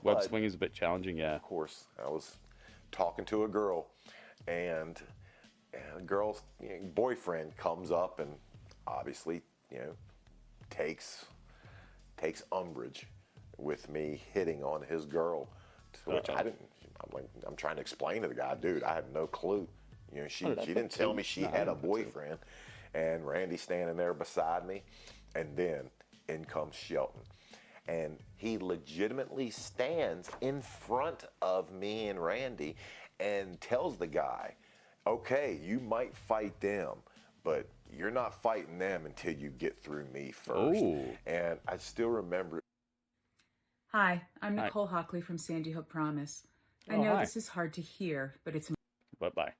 web swing is a bit challenging, yeah. Of course, I was talking to a girl, and a girl's boyfriend comes up and obviously, takes umbrage with me hitting on his girl, to which I didn't. I'm trying to explain to the guy, dude, I had no clue. She didn't tell me she had a boyfriend. And Randy's standing there beside me, and then in comes Shelton. And he legitimately stands in front of me and Randy and tells the guy, okay, you might fight them, but you're not fighting them until you get through me first. Ooh. And I still remember. Hi, I'm Nicole Hockley from Sandy Hook Promise. I know this is hard to hear, but it's... Bye-bye.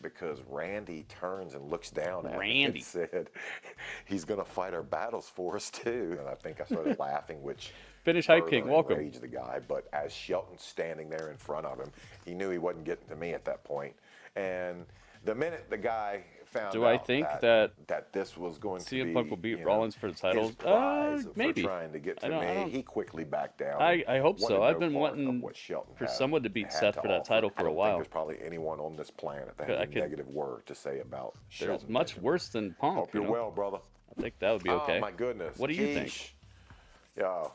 Because Randy turns and looks down at me and said, he's going to fight our battles for us too. And I think I started laughing, which Finish Hype King, welcome. Enraged the guy, but as Shelton's standing there in front of him, he knew he wasn't getting to me at that point. And the minute the guy found out I think that this was going to be CM Punk will beat Rollins for the title, maybe. Trying to get to me, he quickly backed down. I hope so. I've been wanting for someone to beat Seth for that title for a while. I don't think there's probably anyone on this planet that has a negative word to say about Shelton. There's much worse than Punk. Hope you're well, brother. I think that would be okay. Oh my goodness. What do you think?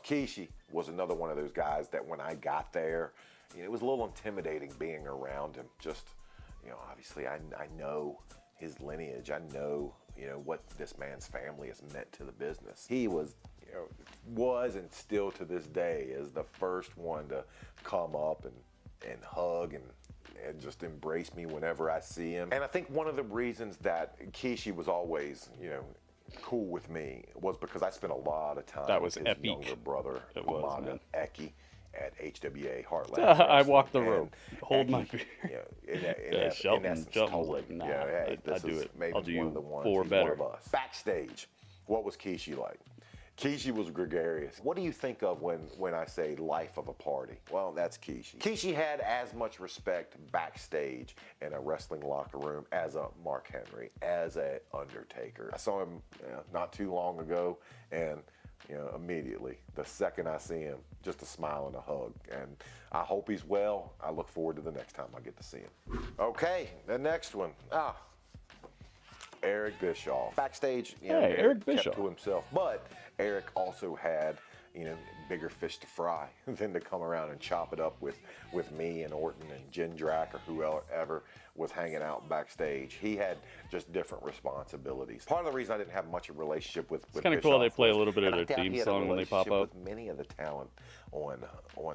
Kishi was another one of those guys that when I got there, it was a little intimidating being around him. Just, obviously I know his lineage. I know, what this man's family has meant to the business. He was and still to this day is the first one to come up and hug and just embrace me whenever I see him. And I think one of the reasons that Kishi was always, cool with me was because I spent a lot of time with his younger brother, Umaga Eki, at HWA Heartland. I walked the road. Hold my beer. Shelton was like, nah, hey, I do it. Maybe I'll do you one of the ones. four He's better. One of us. Backstage, what was Kishi like? Kishi was gregarious. What do you think of when I say life of a party? Well, that's Kishi. Kishi had as much respect backstage in a wrestling locker room as a Mark Henry, as a Undertaker. I saw him not too long ago, and immediately, the second I see him, just a smile and a hug. And I hope he's well. I look forward to the next time I get to see him. Okay, the next one. Eric Bischoff. Backstage, Eric Bischoff kept to himself, but Eric also had, bigger fish to fry than to come around and chop it up with me and Orton and Jindrak or whoever was hanging out backstage. He had just different responsibilities. Part of the reason I didn't have much of a relationship with it's kind of cool they play a little bit of their theme song when they pop up. With many of the talent on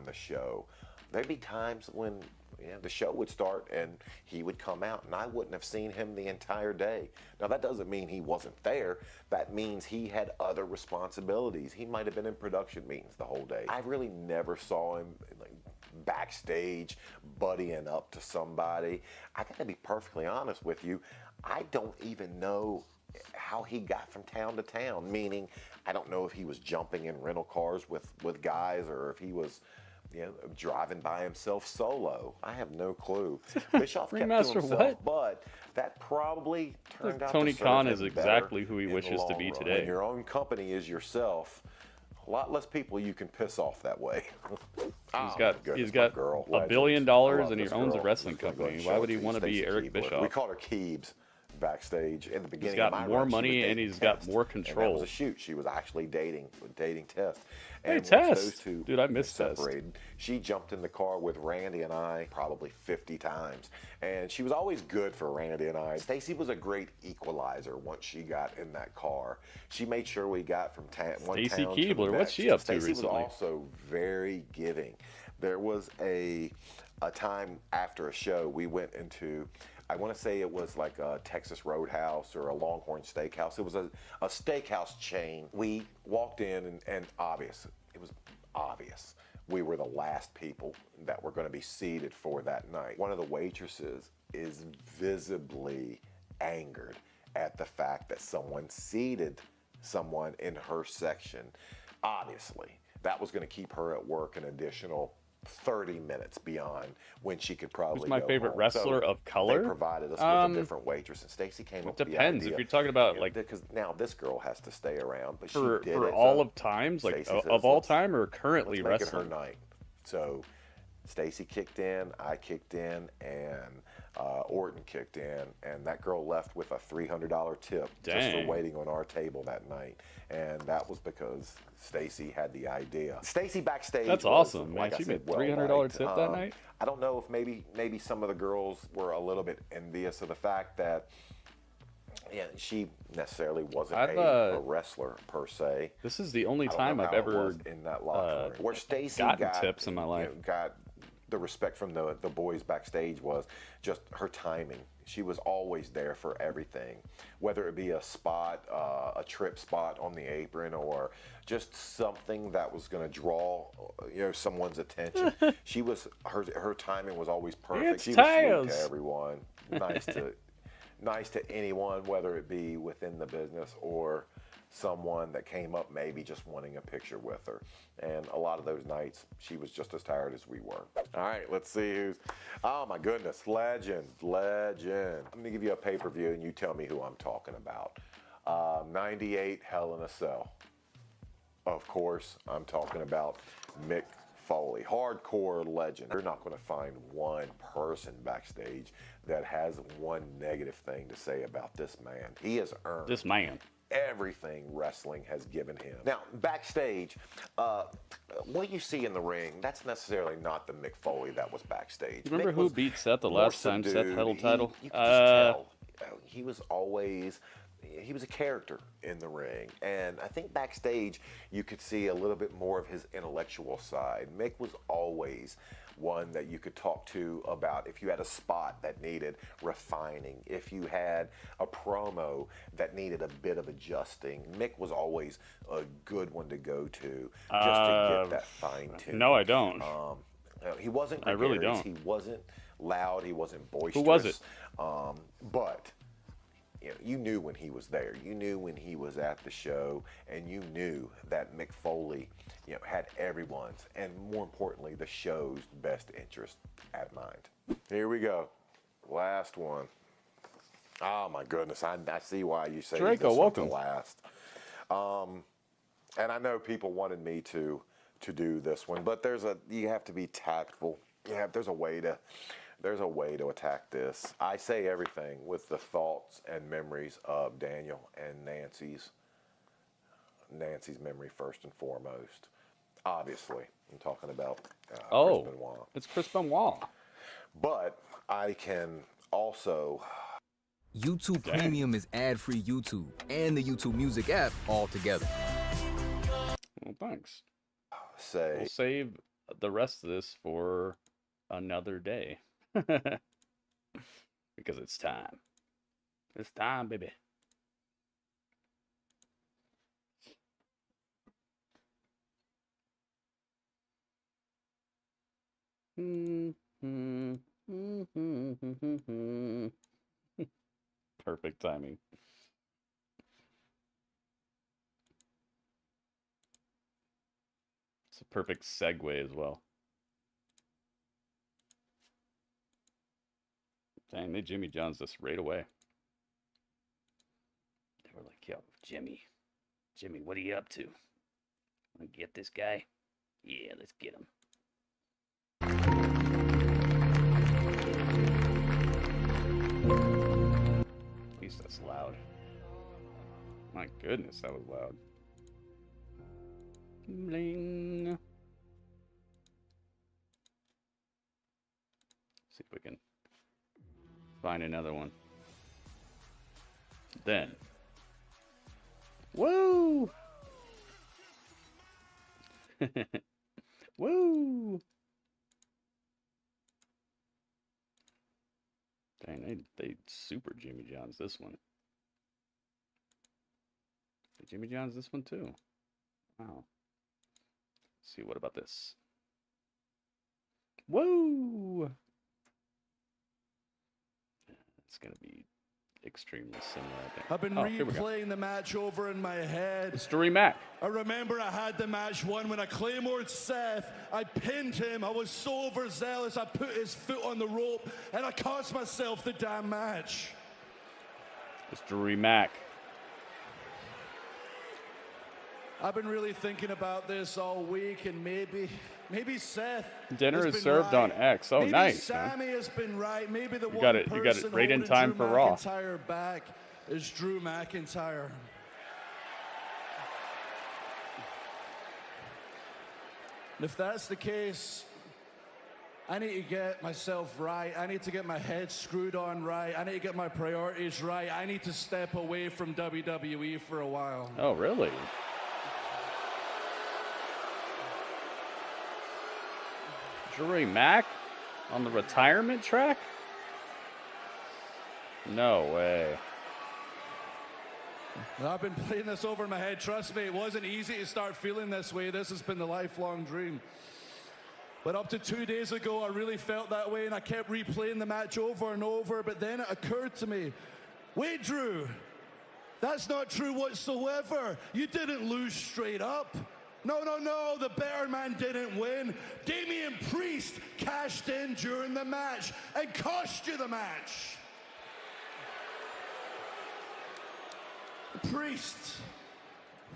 the show, there'd be times when the show would start and he would come out and I wouldn't have seen him the entire day. Now that doesn't mean he wasn't there. That means he had other responsibilities. He might have been in production meetings the whole day. I really never saw him backstage buddying up to somebody. I gotta be perfectly honest with you, I don't even know how he got from town to town, meaning I don't know if he was jumping in rental cars with guys or if he was driving by himself solo. I have no clue. Bischoff kept to himself, but that probably turned out Tony to serve Khan him is exactly who he in wishes the to be long run. today. When your own company is yourself, a lot less people you can piss off that way. He's got $1 billion and he owns a wrestling company. Why would he want to be Eric Bischoff? We called her Keebs backstage in the beginning. He's got more money and he's got more control. And that was a shoot. She was actually dating Test. Hey, Test. Dude, I miss Test. She jumped in the car with Randy and I probably 50 times. And she was always good for Randy and I. Stacy was a great equalizer once she got in that car. She made sure we got from one town to the next. Keebler, what's she up to recently? Stacy was also very giving. There was a time after a show we went into, I want to say it was like a Texas Roadhouse or a Longhorn Steakhouse. It was a steakhouse chain. We walked in and it was obvious. We were the last people that were going to be seated for that night. One of the waitresses is visibly angered at the fact that someone seated someone in her section. Obviously, that was going to keep her at work an additional 30 minutes beyond when she could probably Who's my favorite wrestler of color? They provided us with a different waitress, and Stacy came up with the idea. It depends. If you're talking about because now this girl has to stay around, but for she did all of times, like of all time or currently wrestling. wrestling. Make it her night. So Stacy kicked in, I kicked in, and Orton kicked in, and that girl left with a $300 tip just for waiting on our table that night. And that was because Stacy had the idea. Stacy backstage. That's awesome, man. She made $300 tip that night. I don't know if maybe some of the girls were a little bit envious of the fact that she necessarily wasn't a wrestler per se. This is the only time I've ever in that locker room where Stacy gotten tips in my life. Got the respect from the boys backstage was just her timing. She was always there for everything, whether it be a spot, a trip spot on the apron, or just something that was going to draw someone's attention. She was her timing was always perfect. It's she was sweet to everyone, nice to anyone, whether it be within the business or someone that came up maybe just wanting a picture with her. And a lot of those nights, she was just as tired as we were. All right, let's see who's, oh my goodness, legend. I'm gonna give you a pay-per-view and you tell me who I'm talking about. 98 Hell in a Cell. Of course, I'm talking about Mick Foley, hardcore legend. You're not gonna find one person backstage that has one negative thing to say about this man. He has earned everything wrestling has given him. Now, backstage, what you see in the ring, that's necessarily not the Mick Foley that was backstage. You remember who beat Seth the last time Seth held a title? You could just tell. He was always, he was a character in the ring. And I think backstage, you could see a little bit more of his intellectual side. Mick was always one that you could talk to about if you had a spot that needed refining, if you had a promo that needed a bit of adjusting. Mick was always a good one to go to just to get that fine tune. No, I don't. He wasn't gregarious. I really don't. He wasn't loud. He wasn't boisterous. Who was it? But you knew when he was there. You knew when he was at the show, and you knew that Mick Foley, had everyone's, and more importantly, the show's best interest at mind. Here we go. Last one. Oh my goodness, I see why you say Draco, this welcome. Last. And I know people wanted me to do this one, but you have to be tactful. There's a way to attack this. I say everything with the thoughts and memories of Daniel and Nancy's memory first and foremost. Obviously, I'm talking about Chris Benoit. It's Chris Benoit. But I can also... YouTube Premium is ad-free YouTube and the YouTube Music app all together. Well, thanks. We'll save the rest of this for another day. Because it's time. It's time, baby. Perfect timing. It's a perfect segue as well. Dang, they Jimmy John's this right away. They were like, yo, Jimmy, what are you up to? Want to get this guy? Yeah, let's get him. At least that's loud. My goodness, that was loud. Bling. See if we can find another one. Then. Woo! Woo! Dang, they super Jimmy John's this one. They Jimmy John's this one too. Wow. Let's see, what about this? Woo! It's gonna be extremely similar, I think. I've been replaying the match over in my head. It's Drew Mac. I remember I had the match won when I claymored Seth. I pinned him. I was so overzealous. I put his foot on the rope, and I cost myself the damn match. It's Drew Mac. I've been really thinking about this all week, and maybe Maybe Seth. Dinner has is been served right. on X. Oh, Maybe nice, Sammy man. has been right. Maybe the You got it right in time for Raw. McIntyre back is Drew McIntyre. And if that's the case, I need to get myself right. I need to get my head screwed on right. I need to get my priorities right. I need to step away from WWE for a while. Oh, really? Drew Mac on the retirement track? No way. Well, I've been playing this over in my head. Trust me, it wasn't easy to start feeling this way. This has been the lifelong dream. But up to 2 days ago, I really felt that way, and I kept replaying the match over and over. But then it occurred to me, wait, Drew, that's not true whatsoever. You didn't lose straight up. No, no, no, the better man didn't win. Damian Priest cashed in during the match and cost you the match. Priest,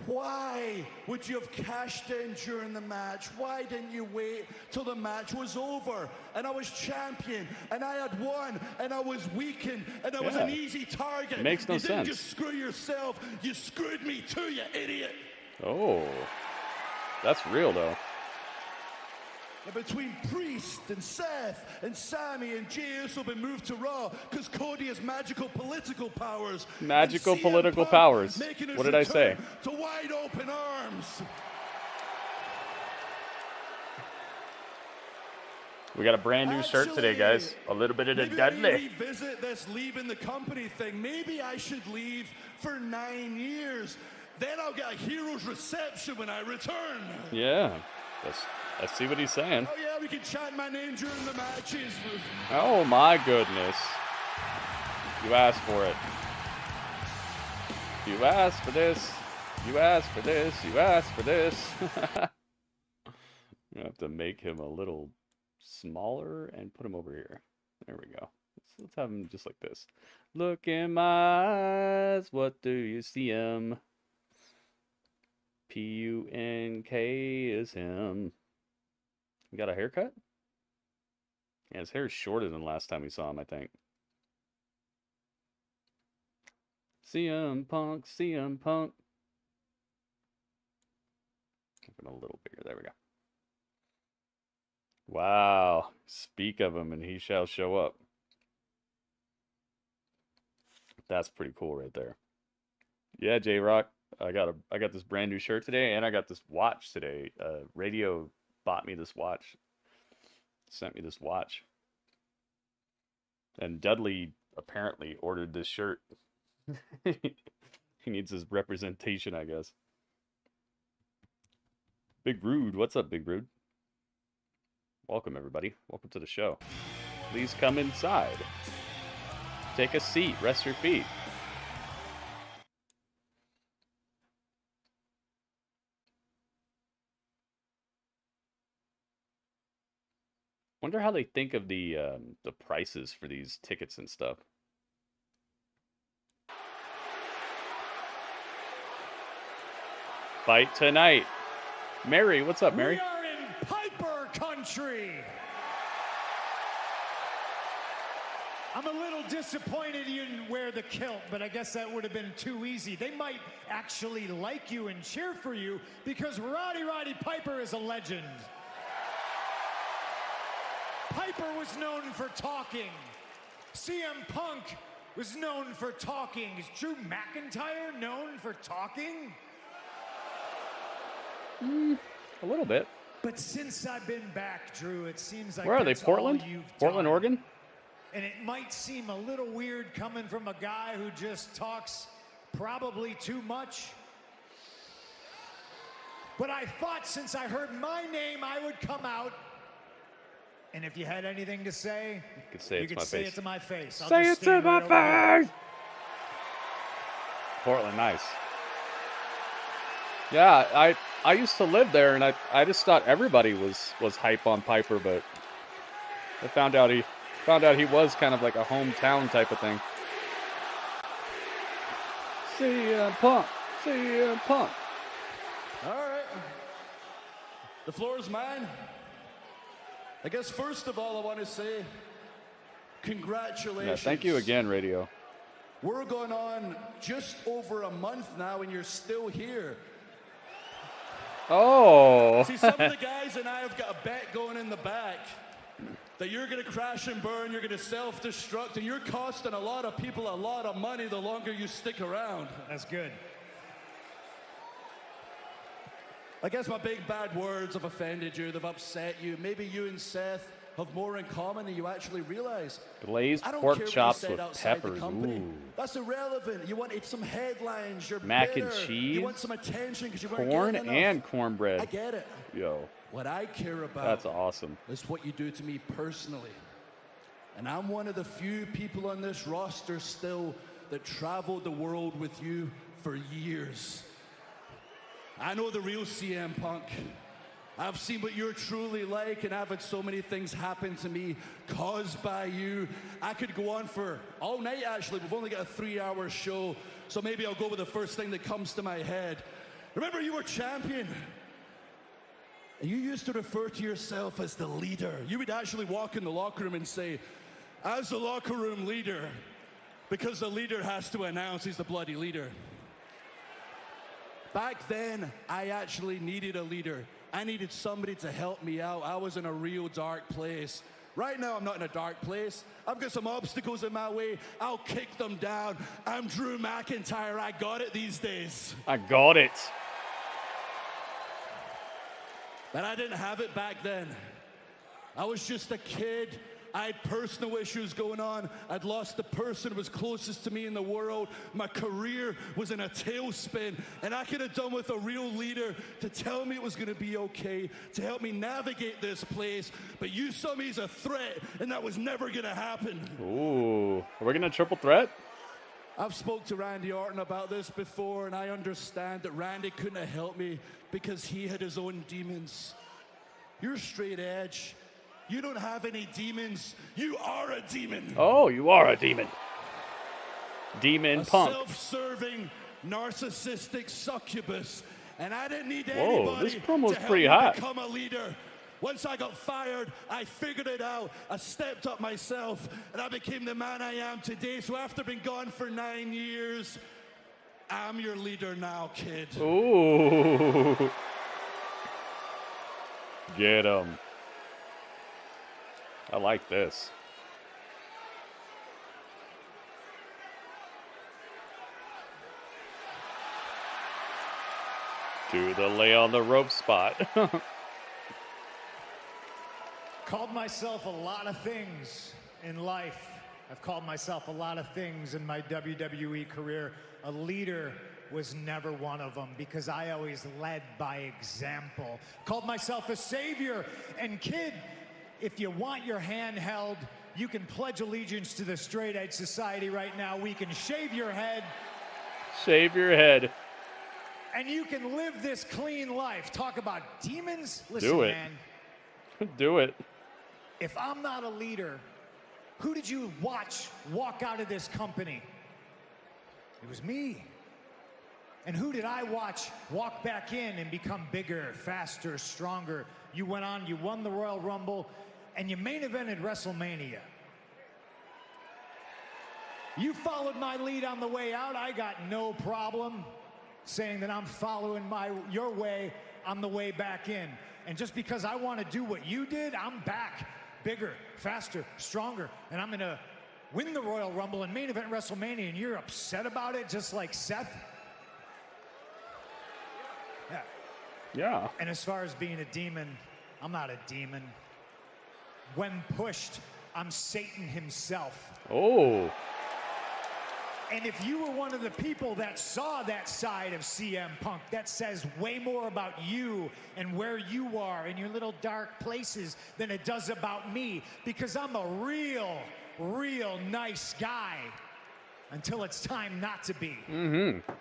why would you have cashed in during the match? Why didn't you wait till the match was over and I was champion and I had won and I was weakened and I was an easy target? Makes no sense. You didn't just screw yourself, you screwed me too, you idiot. Oh, that's real though. And between Priest and Seth and Sammy and Jey Uso been moved to Raw because Cody has magical political powers. Magical political powers. What did I say? To wide open arms. We got a brand new shirt today, guys. A little bit of the maybe Dudley. I revisit this leaving the company thing. Maybe I should leave for 9 years. Then I'll get a hero's reception when I return. Yeah, I see what he's saying. Oh yeah, we can chant my name during the matches. Oh my goodness. You asked for it. You asked for this. You asked for this. You asked for this. I have to make him a little smaller and put him over here. There we go. Let's have him just like this. Look in my eyes. What do you see him? P-U-N-K is him. You got a haircut? Yeah, his hair is shorter than last time we saw him, I think. CM Punk, CM Punk. Make him a little bigger. There we go. Wow. Speak of him and he shall show up. That's pretty cool right there. Yeah, J-Rock. I got this brand new shirt today, and I got this watch today. Radio bought me this watch. Sent me this watch. And Dudley apparently ordered this shirt. He needs his representation, I guess. Big Rude. What's up, Big Rude? Welcome, everybody. Welcome to the show. Please come inside. Take a seat. Rest your feet. Wonder how they think of the prices for these tickets and stuff. Fight tonight. Mary, what's up, Mary? We are in Piper country. I'm a little disappointed you didn't wear the kilt, but I guess that would have been too easy. They might actually like you and cheer for you because Roddy Piper is a legend. Piper was known for talking. CM Punk was known for talking. Is Drew McIntyre known for talking? A little bit. But since I've been back, Drew, it seems like where are they? Portland? Portland, Oregon? And it might seem a little weird coming from a guy who just talks probably too much. But I thought since I heard my name, I would come out. And if you had anything to say, you could say it to my face. Say it to my face! Portland, nice. Yeah, I used to live there, and I just thought everybody was hype on Piper, but I found out he was kind of like a hometown type of thing. CM Punk, CM Punk. All right. The floor is mine. I guess first of all, I want to say congratulations. Yeah, thank you again, Radio. We're going on just over a month now, and you're still here. Oh. See, some of the guys and I have got a bet going in the back that you're going to crash and burn, you're going to self-destruct, and you're costing a lot of people a lot of money the longer you stick around. That's good. I guess my big bad words have offended you, they've upset you. Maybe you and Seth have more in common than you actually realize. Glazed pork chops with peppers. Ooh. That's irrelevant. You wanted some headlines. You're mac bitter. and cheese. You want some attention because you weren't corn getting enough. and cornbread. I get it. Yo. What I care about. That's awesome. Is what you do to me personally. And I'm one of the few people on this roster still that traveled the world with you for years. I know the real CM Punk. I've seen what you're truly like, and I've had so many things happen to me caused by you. I could go on for all night, actually. We've only got a 3-hour show, so maybe I'll go with the first thing that comes to my head. Remember, you were champion. And you used to refer to yourself as the leader. You would actually walk in the locker room and say, as the locker room leader, because the leader has to announce he's the bloody leader. Back then, I actually needed a leader. I needed somebody to help me out. I was in a real dark place. Right now, I'm not in a dark place. I've got some obstacles in my way. I'll kick them down. I'm Drew McIntyre. I got it these days. I got it. But I didn't have it back then. I was just a kid. I had personal issues going on. I'd lost the person who was closest to me in the world. My career was in a tailspin, and I could have done with a real leader to tell me it was going to be okay, to help me navigate this place. But you saw me as a threat, and that was never going to happen. Ooh, are we going to triple threat? I've spoke to Randy Orton about this before, and I understand that Randy couldn't have helped me because he had his own demons. You're straight edge. You don't have any demons. You are a demon. Oh, you are a demon. Demon Punk. Self-serving, narcissistic succubus. And I didn't need Whoa, anybody this promo's to help pretty me hot. become a leader. Once I got fired, I figured it out. I stepped up myself, and I became the man I am today. So after being gone for 9 years, I'm your leader now, kid. Ooh. Get him. I like this. Do the lay on the rope spot. Called myself a lot of things in life. I've called myself a lot of things in my WWE career. A leader was never one of them because I always led by example. Called myself a savior. And kid, if you want your hand held, you can pledge allegiance to the Straight Edge Society right now. We can shave your head. Shave your head. And you can live this clean life. Talk about demons. Listen, Do it. man. Do it. If I'm not a leader, who did you watch walk out of this company? It was me. And who did I watch walk back in and become bigger, faster, stronger? You went on, you won the Royal Rumble, and you main evented WrestleMania. You followed my lead on the way out. I got no problem saying that I'm following your way on the way back in. And just because I want to do what you did, I'm back bigger, faster, stronger, and I'm going to win the Royal Rumble and main event WrestleMania, and you're upset about it just like Seth? Yeah. Yeah. And as far as being a demon, I'm not a demon. When pushed, I'm Satan himself. Oh. And if you were one of the people that saw that side of CM Punk, that says way more about you and where you are in your little dark places than it does about me, because I'm a real, real nice guy until it's time not to be. Mm-hmm.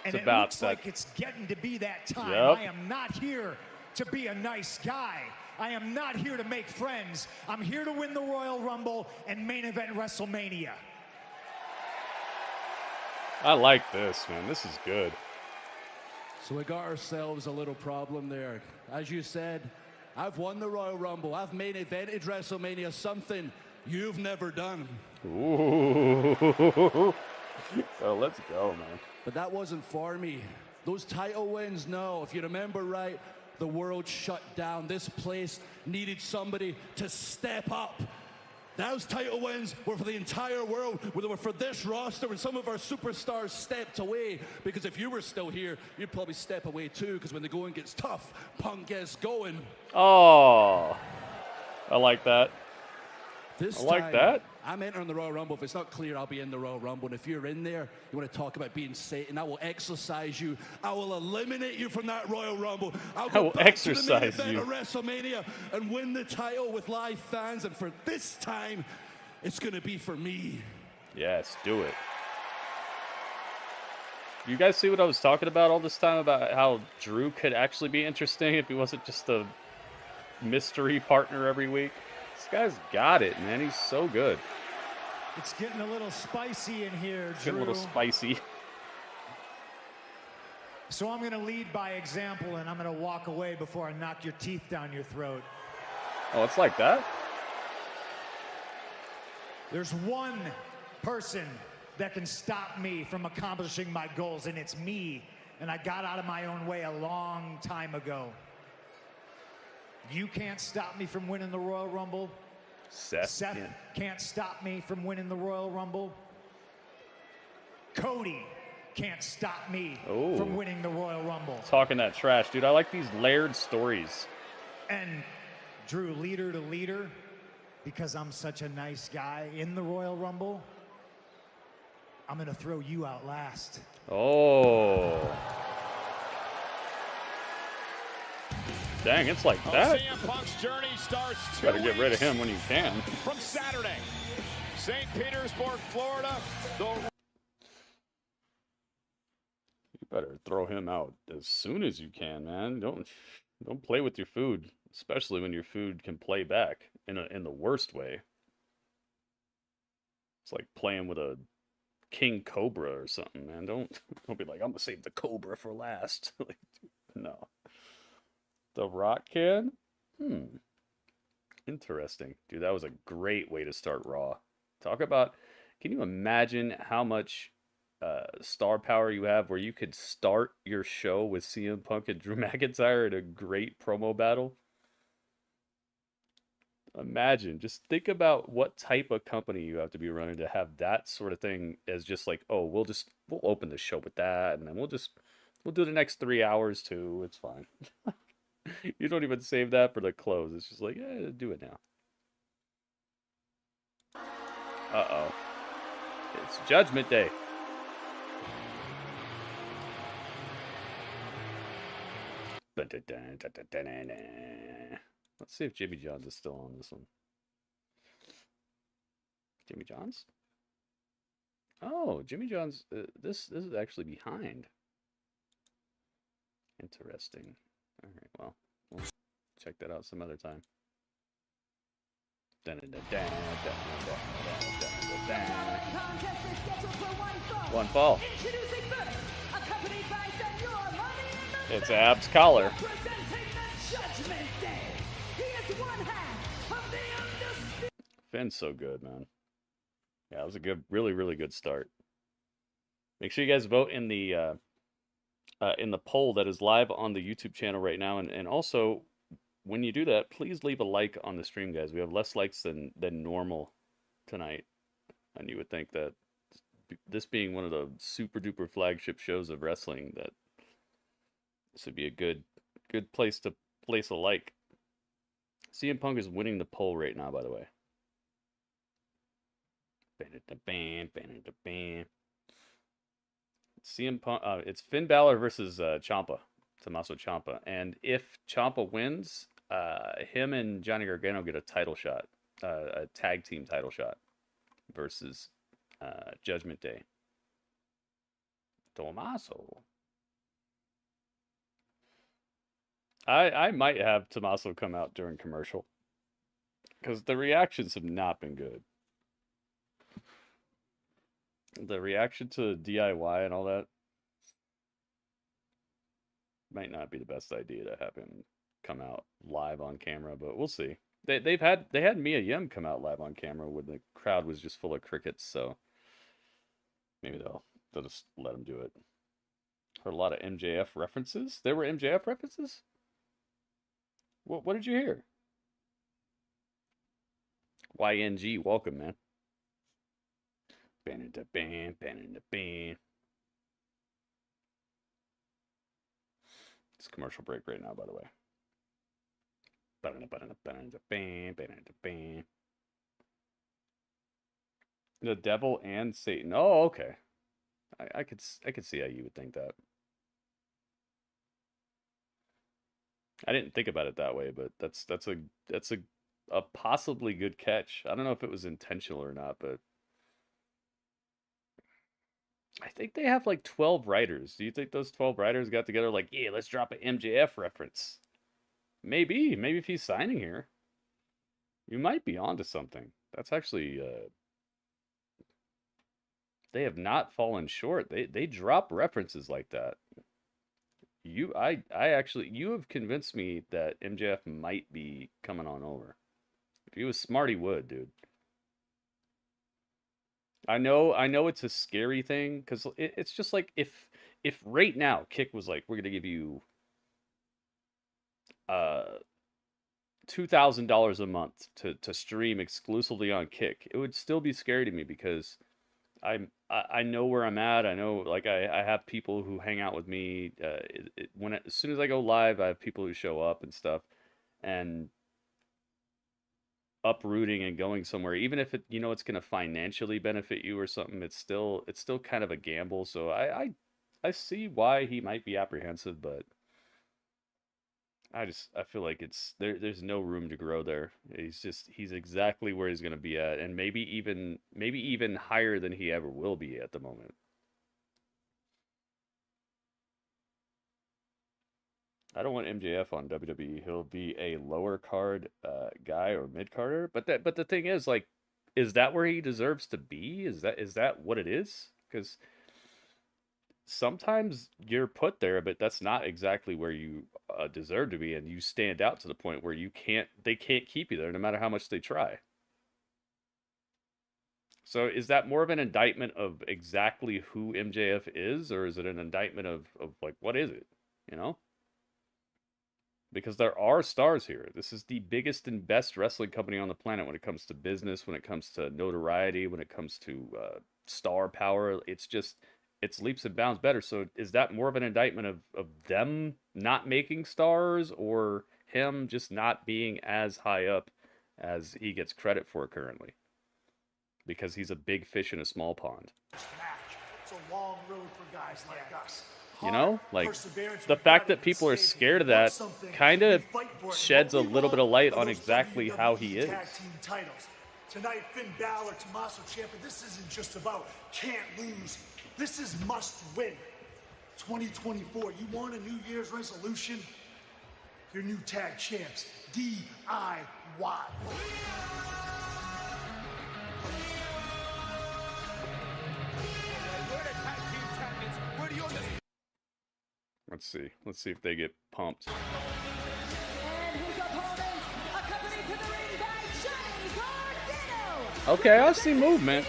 And it about looks that. like it's getting to be that time. Yep. I am not here to be a nice guy. I am not here to make friends. I'm here to win the Royal Rumble and main event WrestleMania. I like this, man. This is good. So we got ourselves a little problem there. As you said, I've won the Royal Rumble. I've main evented WrestleMania, something you've never done. Ooh. Oh, let's go, man. But that wasn't for me. Those title wins, no. If you remember right, the world shut down. This place needed somebody to step up. Those title wins were for the entire world. They were for this roster, and some of our superstars stepped away. Because if you were still here, you'd probably step away too. Because when the going gets tough, Punk gets going. Oh, I like that. This I like time, that. I'm entering the Royal Rumble. If it's not clear, I'll be in the Royal Rumble. And if you're in there, you want to talk about being Satan, I will exorcise you. I will eliminate you from that Royal Rumble. I will exorcise to the main you. event of WrestleMania and win the title with live fans. And for this time, it's going to be for me. Yes, do it. You guys see what I was talking about all this time about how Drew could actually be interesting if he wasn't just a mystery partner every week? This guy's got it, man. He's so good. It's getting a little spicy in here, It's Drew. getting a little spicy. So I'm going to lead by example, and I'm going to walk away before I knock your teeth down your throat. Oh, it's like that? There's one person that can stop me from accomplishing my goals, and it's me. And I got out of my own way a long time ago. You can't stop me from winning the Royal Rumble. Seth can't stop me from winning the Royal Rumble. Cody can't stop me from winning the Royal Rumble. Talking that trash, dude. I like these layered stories. And Drew, leader to leader, because I'm such a nice guy in the Royal Rumble, I'm going to throw you out last. Oh. Dang, it's like that. CM Punk's journey starts Gotta get rid of him when you can. From Saturday, St. Petersburg, Florida. You better throw him out as soon as you can, man. Don't play with your food, especially when your food can play back in the worst way. It's like playing with a king cobra or something, man. Don't be like, I'm gonna save the cobra for last. Like, no. The Rock can? Interesting. Dude, that was a great way to start Raw. Talk about, can you imagine how much star power you have where you could start your show with CM Punk and Drew McIntyre in a great promo battle? Imagine. Just think about what type of company you have to be running to have that sort of thing as just like, oh, we'll open the show with that, and then we'll do the next 3 hours too. It's fine. You don't even save that for the close. It's just like, yeah, do it now. Uh-oh. It's Judgment Day. Let's see if Jimmy John's is still on this one. Jimmy John's? Oh, Jimmy John's. This is actually behind. Interesting. All right, well, we'll check that out some other time. One fall. It's Ab's collar. Finn's so good, man. Yeah, it was a good, really, really good start. Make sure you guys vote in the poll that is live on the YouTube channel right now, and also when you do that, please leave a like on the stream, guys. We have less likes than normal tonight, and you would think that this being one of the super duper flagship shows of wrestling, that this would be a good place to place a like. CM Punk is winning the poll right now, by the way. CM Punk, it's Finn Balor versus Ciampa, Tommaso Ciampa, and if Ciampa wins, him and Johnny Gargano get a title shot, a tag team title shot versus Judgment Day. Tommaso. I might have Tommaso come out during commercial because the reactions have not been good. The reaction to DIY and all that. Might not be the best idea to have him come out live on camera, but we'll see. They had Mia Yim come out live on camera when the crowd was just full of crickets, so maybe they'll just let him do it. Heard a lot of MJF references. There were MJF references? What did you hear? YNG, welcome, man. Ban in the ban, ban in the ban. It's commercial break right now, by the way. The devil and Satan. Oh, okay. I could see how you would think that. I didn't think about it that way, but that's a possibly good catch. I don't know if it was intentional or not, but I think they have like 12 writers. Do you think those 12 writers got together like, yeah, let's drop an MJF reference? Maybe if he's signing here, you might be onto something. That's actually they have not fallen short. They drop references like that. You have convinced me that MJF might be coming on over. If he was smart, he would, dude. I know it's a scary thing because it's just like if right now Kick was like, we're gonna give you $2,000 a month to stream exclusively on Kick, it would still be scary to me because I know where I'm at. I know, like, I have people who hang out with me. As soon as I go live, I have people who show up and stuff, and uprooting and going somewhere, even if it's going to financially benefit you or something, it's still kind of a gamble. So I see why he might be apprehensive, but I feel like there's no room to grow there. He's exactly where he's going to be at, and maybe even higher than he ever will be at the moment. I don't want MJF on WWE. He'll be a lower card guy or mid carder. But the thing is, like, is that where he deserves to be? Is that what it is? Because sometimes you're put there, but that's not exactly where you deserve to be, and you stand out to the point where they can't keep you there no matter how much they try. So is that more of an indictment of exactly who MJF is, or is it an indictment of like, what is it? You know? Because there are stars here. This is the biggest and best wrestling company on the planet when it comes to business, when it comes to notoriety, when it comes to star power. It's leaps and bounds better. So is that more of an indictment of them not making stars, or him just not being as high up as he gets credit for currently? Because he's a big fish in a small pond. It's a long road for guys like us. You know, like, the fact that people are scared of that kind of sheds a little bit of light on exactly how he is. Tonight, Finn Balor, Tommaso, Ciampa, this isn't just about can't lose. This is must win. 2024, you want a New Year's resolution? Your new tag champs, DIY. Let's see if they get pumped. And his opponent, accompanied to the ring by Johnny Gargano. Okay, I see movement.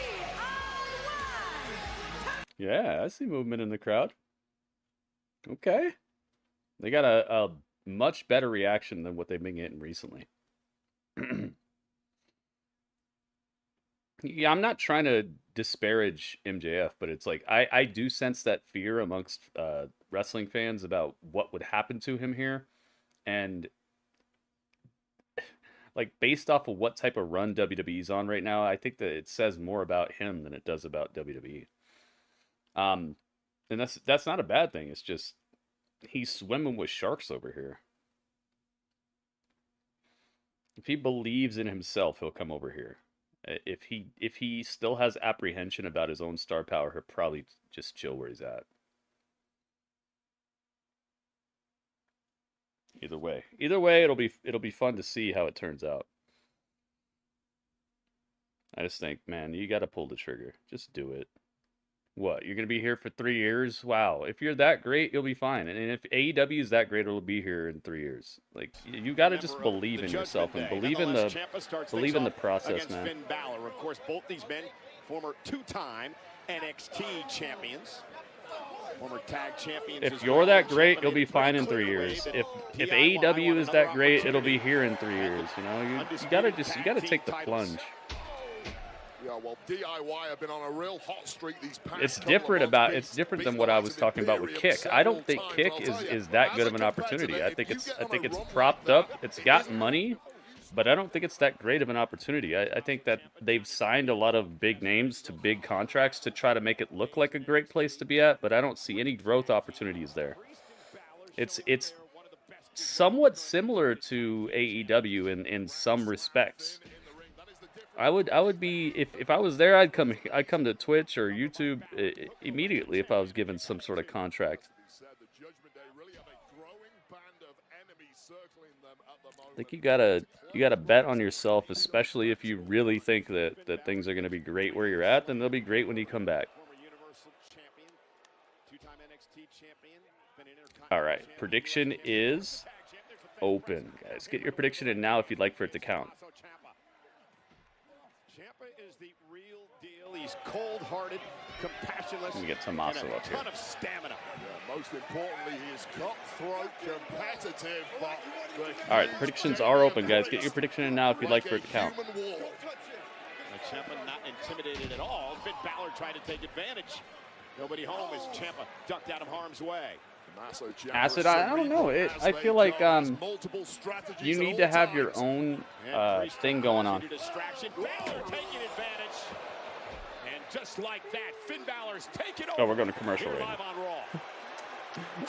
Yeah, I see movement in the crowd. Okay. They got a much better reaction than what they've been getting recently. Yeah, I'm not trying to disparage MJF, but it's like I do sense that fear amongst wrestling fans about what would happen to him here. And like, based off of what type of run WWE's on right now, I think that it says more about him than it does about WWE. And that's not a bad thing. It's just he's swimming with sharks over here. If he believes in himself, he'll come over here. If he still has apprehension about his own star power, he'll probably just chill where he's at. Either way, it'll be fun to see how it turns out. I just think, man, you got to pull the trigger. Just do it. What, you're gonna be here for 3 years? Wow, if you're that great, you'll be fine. And if AEW is that great, it'll be here in 3 years. Like, you got to just believe in yourself and believe in the process, man. Finn Balor. Of course, both these men, former 2-time NXT champions, former tag champions. If you're that great, you'll be fine in 3 years. If AEW is that great, it'll be here in 3 years. You know, you gotta take the plunge. Yeah, well, DIY have been on a real hot streak these past It's different than what I was talking about with Kick. I don't think Kick is that good of an opportunity. I think it's propped up. It's got money, but I don't think it's that great of an opportunity. I think that they've signed a lot of big names to big contracts to try to make it look like a great place to be at, but I don't see any growth opportunities there. It's somewhat similar to AEW in some respects. I would be if I was there, I'd come to Twitch or YouTube immediately if I was given some sort of contract. I think you gotta bet on yourself, especially if you really think that things are gonna be great where you're at. Then they'll be great when you come back. All right, prediction is open, guys. Get your prediction in now if you'd like for it to count. Ciampa is the real deal. He's cold-hearted, compassionless. Let me get Tommaso up here. A ton of stamina. Yeah, most importantly, he is cutthroat, competitive. All right, predictions are open, guys. Get your prediction in now if you'd like for it to count. Ciampa not intimidated at all. Finn Balor tried to take advantage. Nobody home as Ciampa ducked out of harm's way. Acid, I don't know. I feel like you need to have your own thing going on. Oh, we're going to commercial right now.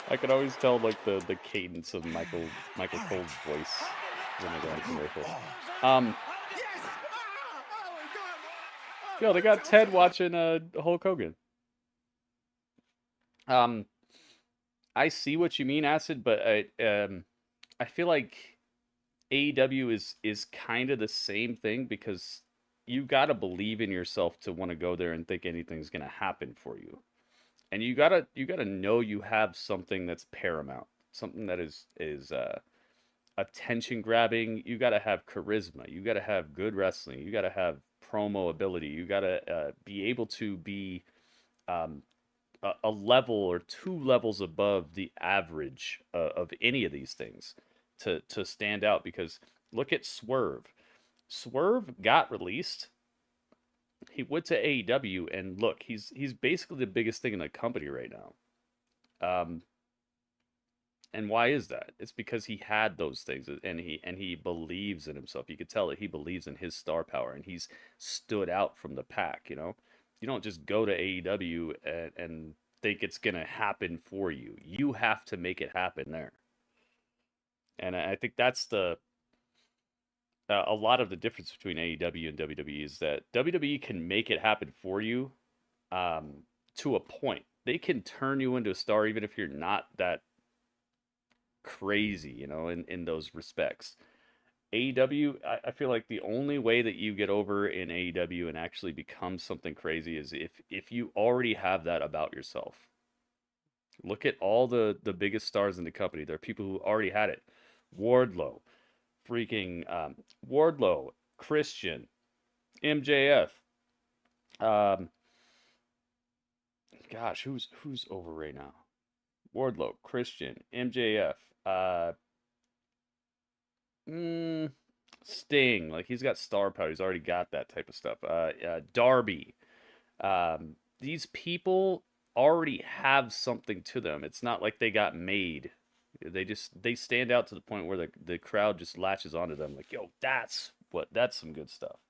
I could always tell like the cadence of Michael Cole's voice when they go into commercial. Yo, they got Ted watching Hulk Hogan. I see what you mean, Acid, but I feel like AEW is kind of the same thing because you got to believe in yourself to want to go there and think anything's going to happen for you. And you got to know you have something that's paramount, something that is attention grabbing. You got to have charisma. You got to have good wrestling. You got to have promo ability. You got to be able to be a level or 2 levels above the average of any of these things to stand out. Because look at Swerve. Swerve got released. He went to AEW, and look, he's basically the biggest thing in the company right now. And why is that? It's because he had those things, and he believes in himself. You could tell that he believes in his star power, and he's stood out from the pack. You know, you don't just go to AEW and think it's gonna happen for you. You have to make it happen there. And I think that's a lot of the difference between AEW and WWE is that WWE can make it happen for you to a point. They can turn you into a star even if you're not that crazy, you know, in those respects. AEW, I feel like the only way that you get over in AEW and actually become something crazy is if you already have that about yourself. Look at all the biggest stars in the company. There are people who already had it. Wardlow, Wardlow, Christian, MJF. Gosh, who's over right now? Wardlow, Christian, MJF. Sting, like he's got star power. He's already got that type of stuff. Darby. These people already have something to them. It's not like they got made. They stand out to the point where the crowd just latches onto them. Like, yo, that's some good stuff.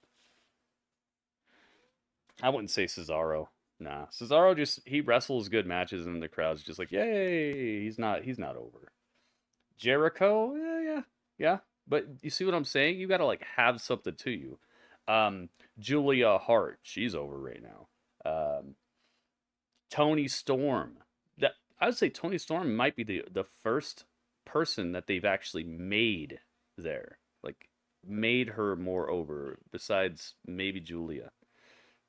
I wouldn't say Cesaro. Nah, Cesaro he wrestles good matches and the crowd's just like, yay, he's not over. Jericho, yeah. But you see what I'm saying? You gotta like have something to you. Julia Hart, she's over right now. Tony Storm. I would say Tony Storm might be the first person that they've actually made there. Like made her more over, besides maybe Julia.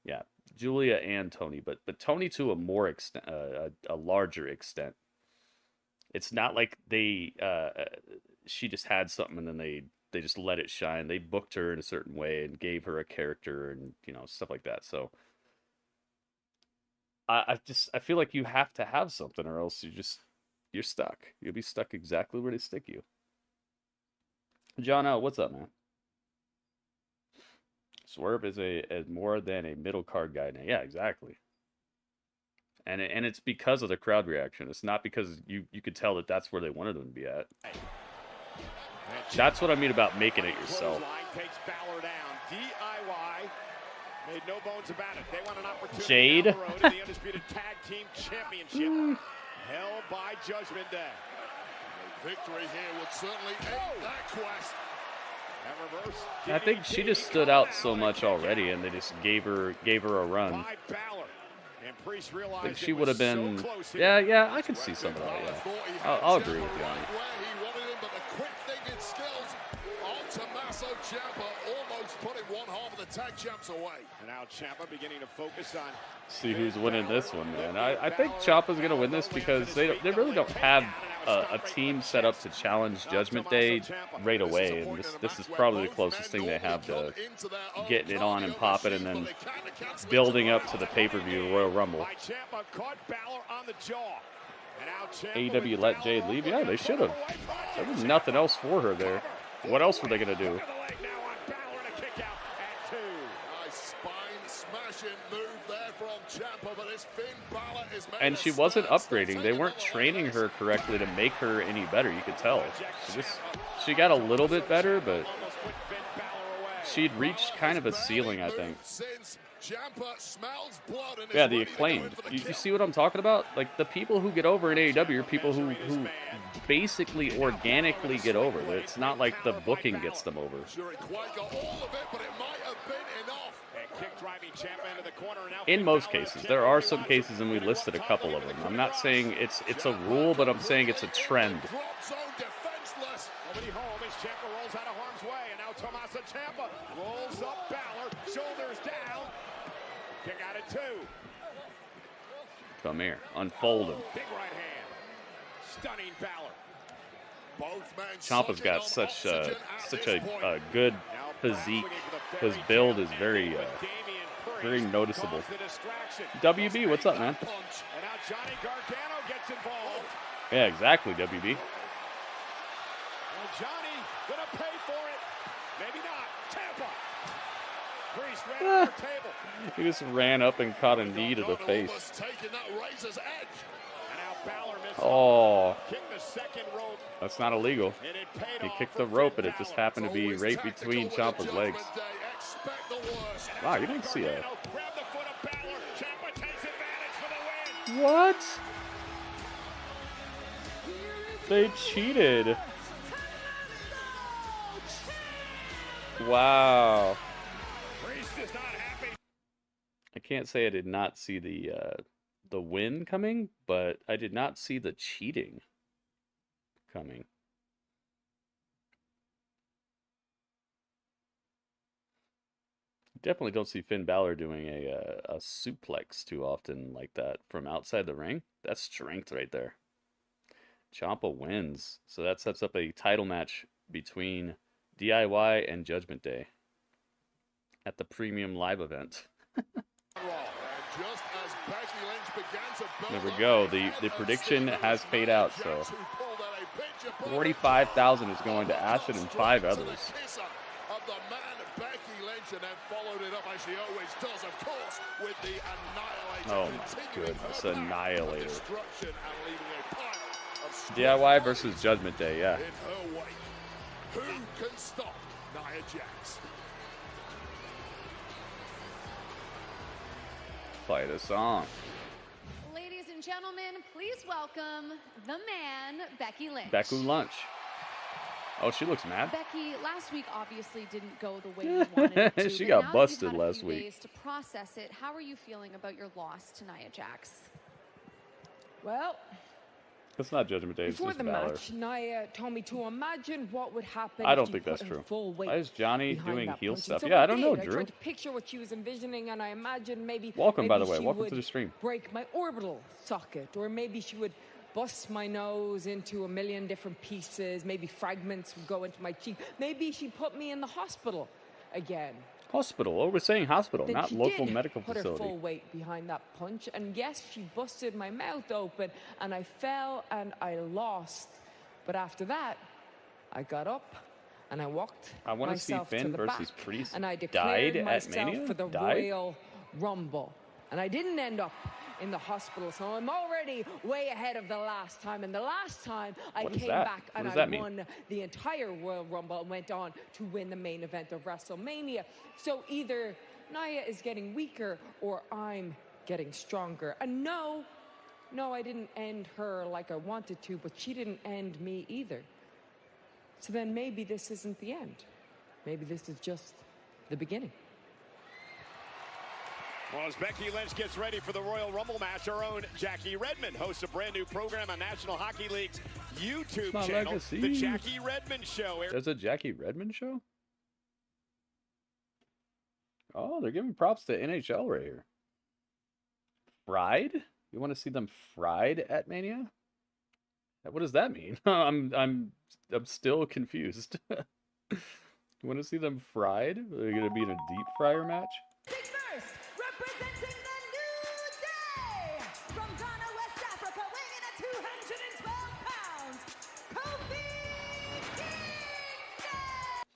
Yeah, Julia and Tony, but Tony to a more extent, a larger extent. It's not like she just had something and then they just let it shine. They booked her in a certain way and gave her a character and stuff like that. So I feel like you have to have something or else you're stuck. You'll be stuck exactly where they stick you. John L, what's up, man? Swerve is more than a middle card guy now. Yeah, exactly. And it's because of the crowd reaction. It's not because you could tell that that's where they wanted them to be at. That's what I mean about making it yourself. Takes Balor down. DIY made no bones about it. They want an opportunity Jade. down the road in the Undisputed Tag Team Championship. Held by Judgment Day. A victory here would certainly end that quest. I think she just stood out so much already, and they just gave her a run. I think she would have been. Yeah, I could see some of that. Yeah, I'll agree with you on it. But the quick thinking skills of Tommaso Ciampa almost putting one half of the tag champs away. And now Ciampa beginning to focus on. See who's winning this one, man. I think Ciampa's gonna win this because they really don't have a team set up to challenge Judgment Day right away, and this is probably the closest thing they have to getting it on and popping, and then building up to the pay-per-view Royal Rumble. AEW let Jade leave? Yeah, they should have. There was nothing else for her there. What else were they gonna do? And she wasn't upgrading. They weren't training her correctly to make her any better. You could tell. She got a little bit better, but she'd reached kind of a ceiling, I think. Yeah, the Acclaimed. You see what I'm talking about? Like, the people who get over in AEW are people who basically organically get over. It's not like the booking gets them over. In most cases. There are some cases, and we listed a couple of them. I'm not saying it's a rule, but I'm saying it's a trend. Nobody home as Ciampa rolls out of harm's way, and now Tommaso Ciampa rolls up Balor, shoulders down. Kick out at 2. Come here, unfold him. Big right hand, stunning Balor. Ciampa's got such a good physique. His build is very noticeable. WB, what's up, man? And now Johnny Gargano gets involved. Yeah, exactly, WB. And Johnny gonna pay for it. Maybe not. Ciampa. Priest ran off the table. He just ran up and caught a knee to the face. Oh, that's not illegal. He kicked the rope, and it just happened to be right between Ciampa's legs. Wow, you didn't see that. What? They cheated. Wow. I can't say I did not see the win coming, but I did not see the cheating coming. Definitely don't see Finn Balor doing a suplex too often like that from outside the ring. That's strength right there. Ciampa wins, so that sets up a title match between DIY and Judgment Day at the premium live event. There we go. The prediction has paid out, so 45,000 is going to Ashton and 5 others. Oh my goodness, Annihilator. DIY versus Judgment Day, yeah. Who can stop Nia Jax? Play the song. Ladies and gentlemen, please welcome the man, Becky Lynch. Becky Lynch. Oh, she looks mad. Becky, last week obviously didn't go the way you wanted it to. She got busted last week. Days to process it. How are you feeling about your loss to Nia Jax? Well, That's not Judgment Day. Before it's the Balor. match, Nia told me to imagine what would happen. I don't if think you that's put true. in full weight Why is Johnny behind doing that heel punch. stuff? So Yeah, I don't know, I Drew. tried to picture what she was envisioning, and I imagined maybe. Welcome, by the way. She Welcome would to the stream. Break my orbital socket, or maybe she would bust my nose into a million different pieces. Maybe fragments would go into my cheek. Maybe she put me in the hospital again. Hospital. Oh, we're saying hospital, Then not she local did medical put facility. her full weight behind that punch, and yes, she busted my mouth open, and I fell and I lost. But after that, I got up and I walked I want to see myself to Finn the versus back, Priest. and I Died declared at myself Mania? for the Died? Royal Rumble, and I didn't end up in the hospital, so I'm already way ahead of the last time. And the last time I What is came that? back What and does I that mean? won the entire Royal Rumble and went on to win the main event of WrestleMania. So either Nia is getting weaker or I'm getting stronger. And no, I didn't end her like I wanted to, but she didn't end me either. So then maybe this isn't the end. Maybe this is just the beginning. Well, as Becky Lynch gets ready for the Royal Rumble match, our own Jackie Redmond hosts a brand new program on National Hockey League's YouTube My channel, legacy. The Jackie Redmond Show. There's a Jackie Redmond show? Oh, they're giving props to NHL right here. Fried? You want to see them fried at Mania? What does that mean? I'm still confused. You want to see them fried? Are they going to be in a deep fryer match? First, representing the New Day from Ghana, West Africa, weighing in at 212 pounds,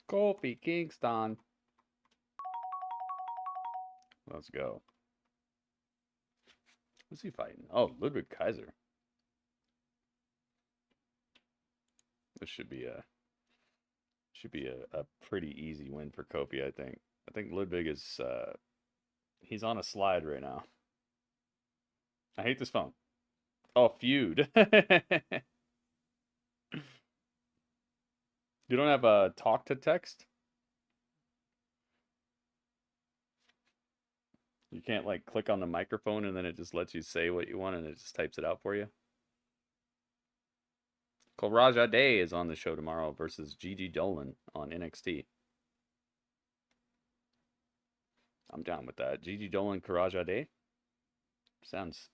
Kofi Kingston. Let's go. Who's he fighting? Oh, Ludwig Kaiser. This should be a pretty easy win for Kofi, I think. I think Ludwig is he's on a slide right now. I hate this phone. Oh, feud. You don't have a talk to text? You can't like click on the microphone and then it just lets you say what you want and it just types it out for you? Karaja Day is on the show tomorrow versus Gigi Dolan on NXT. I'm down with that. Gigi Dolan, Karaja Day. Sounds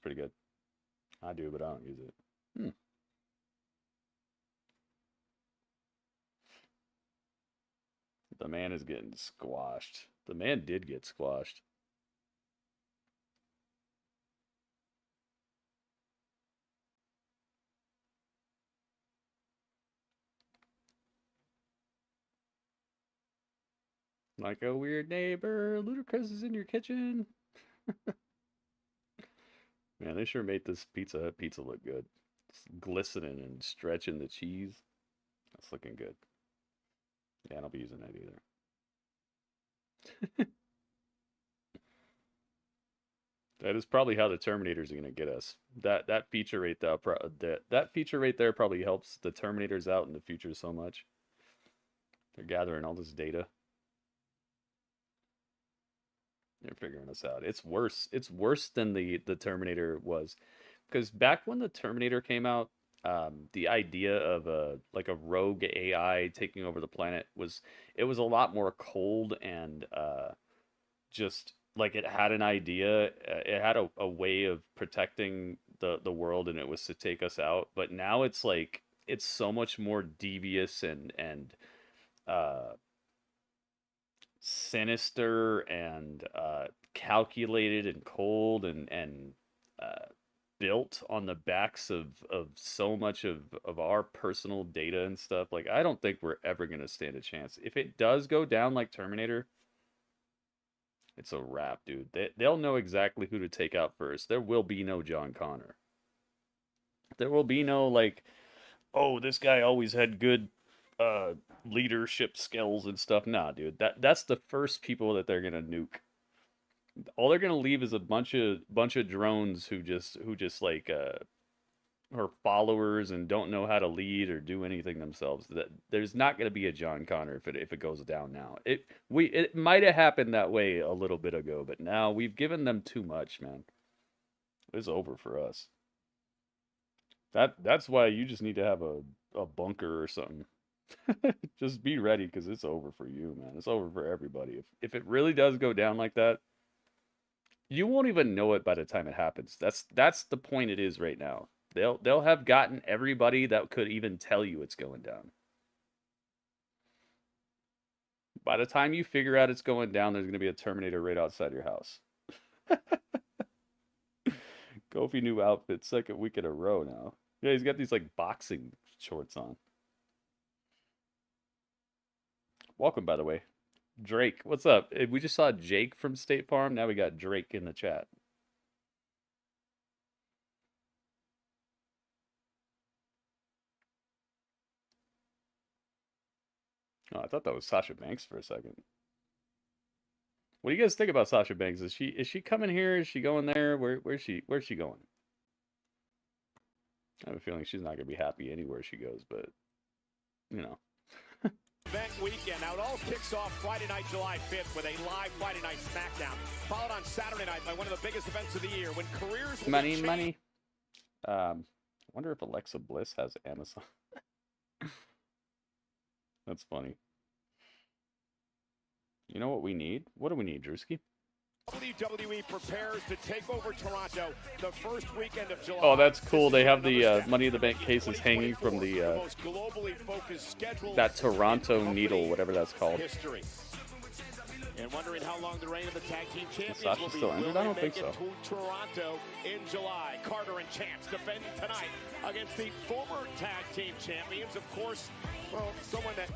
pretty good. I do, but I don't use it. The man is getting squashed. The man did get squashed. Like a weird neighbor, Ludacris is in your kitchen. Man, they sure made this pizza look good. It's glistening and stretching the cheese. That's looking good. Yeah, I don't be using that either. That is probably how the Terminators are gonna get us. That feature right there, that feature right there probably helps the Terminators out in the future so much. They're gathering all this data. They're figuring us out. It's worse. It's worse than the Terminator was, because back when the Terminator came out, the idea of a rogue AI taking over the planet was a lot more cold and just like it had an idea. It had a way of protecting the world, and it was to take us out. But now it's like it's so much more devious and sinister and calculated and cold and built on the backs of so much of our personal data and stuff. Like, I don't think we're ever going to stand a chance. If it does go down like Terminator, it's a wrap, dude. They'll know exactly who to take out first. There will be no John Connor. There will be no, like, oh, this guy always had good leadership skills and stuff. Nah, dude. That's the first people that they're gonna nuke. All they're gonna leave is a bunch of drones who just like are followers and don't know how to lead or do anything themselves. That there's not gonna be a John Connor if it goes down now. It might have happened that way a little bit ago, but now we've given them too much, man. It's over for us. That's why you just need to have a bunker or something. Just be ready, because it's over for you, man. It's over for everybody. If it really does go down like that, you won't even know it by the time it happens. That's the point it is right now. They'll have gotten everybody that could even tell you it's going down. By the time you figure out it's going down, there's going to be a Terminator right outside your house. Kofi new outfit, second week in a row now. Yeah, he's got these like boxing shorts on. Welcome, by the way. Drake, what's up? We just saw Jake from State Farm. Now we got Drake in the chat. Oh, I thought that was Sasha Banks for a second. What do you guys think about Sasha Banks? Is she coming here? Is she going there? Where's she going? I have a feeling she's not gonna be happy anywhere she goes, but you know. Event weekend. Now it all kicks off Friday night, July 5th with a live Friday night SmackDown, followed on Saturday night by one of the biggest events of the year when careers money. I wonder if Alexa Bliss has Amazon. That's funny. You know what we need? What do we need, Drewski? WWE prepares to take over Toronto the first weekend of July. Oh, that's cool. They have the Money in the Bank cases hanging from the that Toronto needle, whatever that's called. History. And wondering how long the reign of the tag team champions Sasha will be. still ended? I don't think so. To Toronto in July. Carter and Chance defending tonight against the former tag team champions. Of course, well, someone that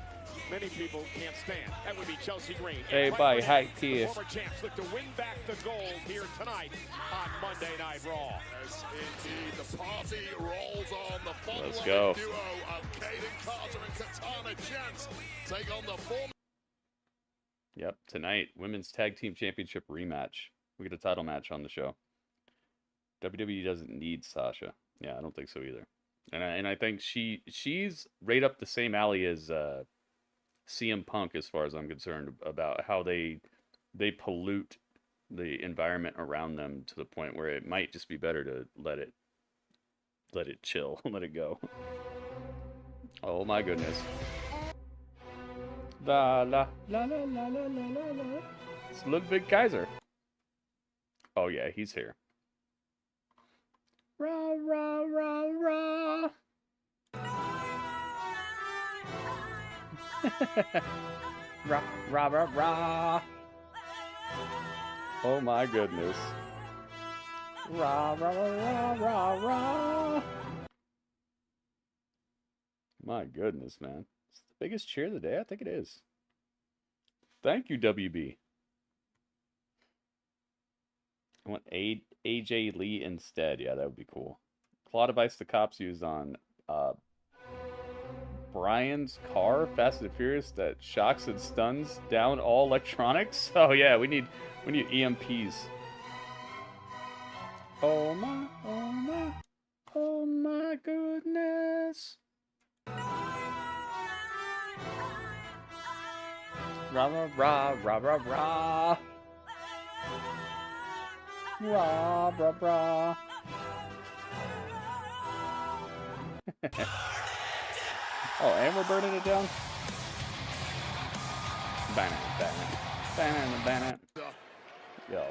many people can't stand. That would be Chelsea Green. Hey, bye, hi, Tia. Former champs look to win back the gold here tonight on Monday Night Raw. Yes, indeed, the party rolls on. The Let's go. duo of Kayden, Carter and Katana Chance take on the former. Yep, tonight, Women's Tag Team Championship rematch. We get a title match on the show. WWE doesn't need Sasha. Yeah, I don't think so either. And I think she's right up the same alley as CM Punk, as far as I'm concerned, about how they pollute the environment around them to the point where it might just be better to let it chill, let it go. Oh my goodness. La la la la la la la la. It's Ludwig Kaiser. Oh yeah, he's here. Rah rah rah rah. Rah rah rah rah. Oh my goodness. Rah rah rah rah rah. My goodness, man. It's the biggest cheer of the day. I think it is. Thank you, WB. I want AJ Lee instead. Yeah, that would be cool. Claw device the cops used on Brian's car, Fast and Furious, that shocks and stuns down all electronics. Oh yeah, we need EMPs. Oh my, oh my, oh my goodness. Rah rah rah rah rah rah. Rah rah rah. Oh, and we're burning it down? Yo,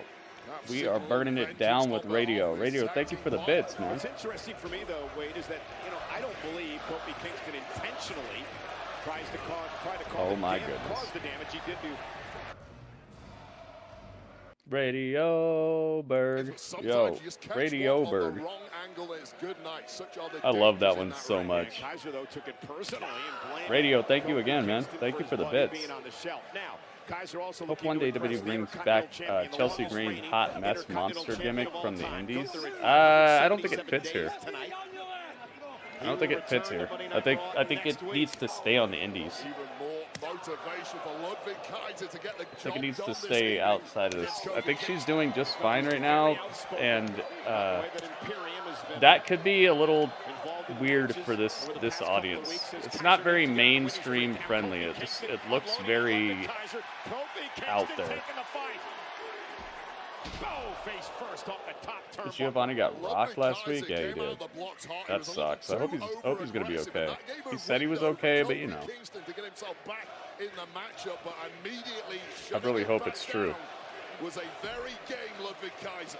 we are burning it down with Radio. Radio, thank you for the bits, man. What's interesting for me, though, Wade, is that, I don't believe Kofi Kingston intentionally try to cause the damage he did do. Radio Bird. Yo, Radio Bird. I love that one so much. Radio, thank you again, man. Thank you for the bits. Hope one day WWE brings back Chelsea Green's hot mess monster gimmick from the Indies. I don't think it fits here. I don't think it fits here. I think it needs to stay on the Indies. I think it needs to stay outside of this. I think she's doing just fine right now, and that could be a little weird for this audience. It's not very mainstream friendly. It looks very out there. Face first off the top turn. Giovanni got rocked last week? Yeah, he did. That sucks. I hope he's going to be okay. He said he was okay, but you know. I really hope it's true. Was a very game Ludwig Kaiser.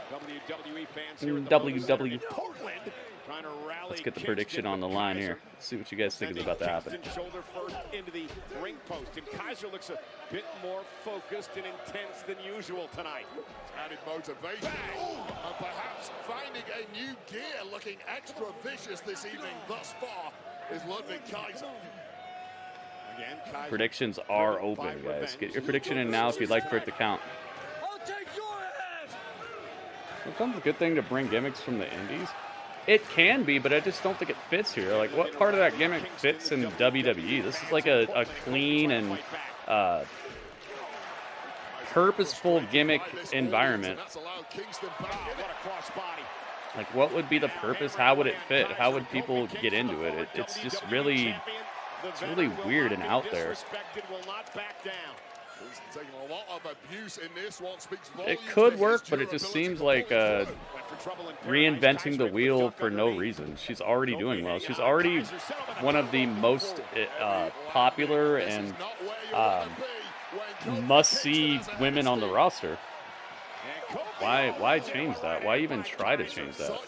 WWE fans here at WWE. Portland, trying to rally. Let's get the prediction on the line here. See what you guys think is about to happen. Shoulder first into the ring post, and Kaiser looks a bit more focused and intense than usual tonight. Added motivation, and perhaps finding a new gear, looking extra vicious this evening thus far is Ludwig Kaiser. Again, Kaiser. Predictions are open, guys. Get your prediction in now if you'd like for it to count. Sometimes a good thing to bring gimmicks from the indies. It can be, but I just don't think it fits here. Like, what part of that gimmick fits in WWE? This is like a clean and purposeful gimmick environment. Like, what would be the purpose? How would it fit? How would people get into it? It's just really, it's really weird and out there. It could work, but it just seems like reinventing the wheel for no reason. She's already doing well. She's already one of the most popular and must-see women on the roster. Why change that? Why even try to change that?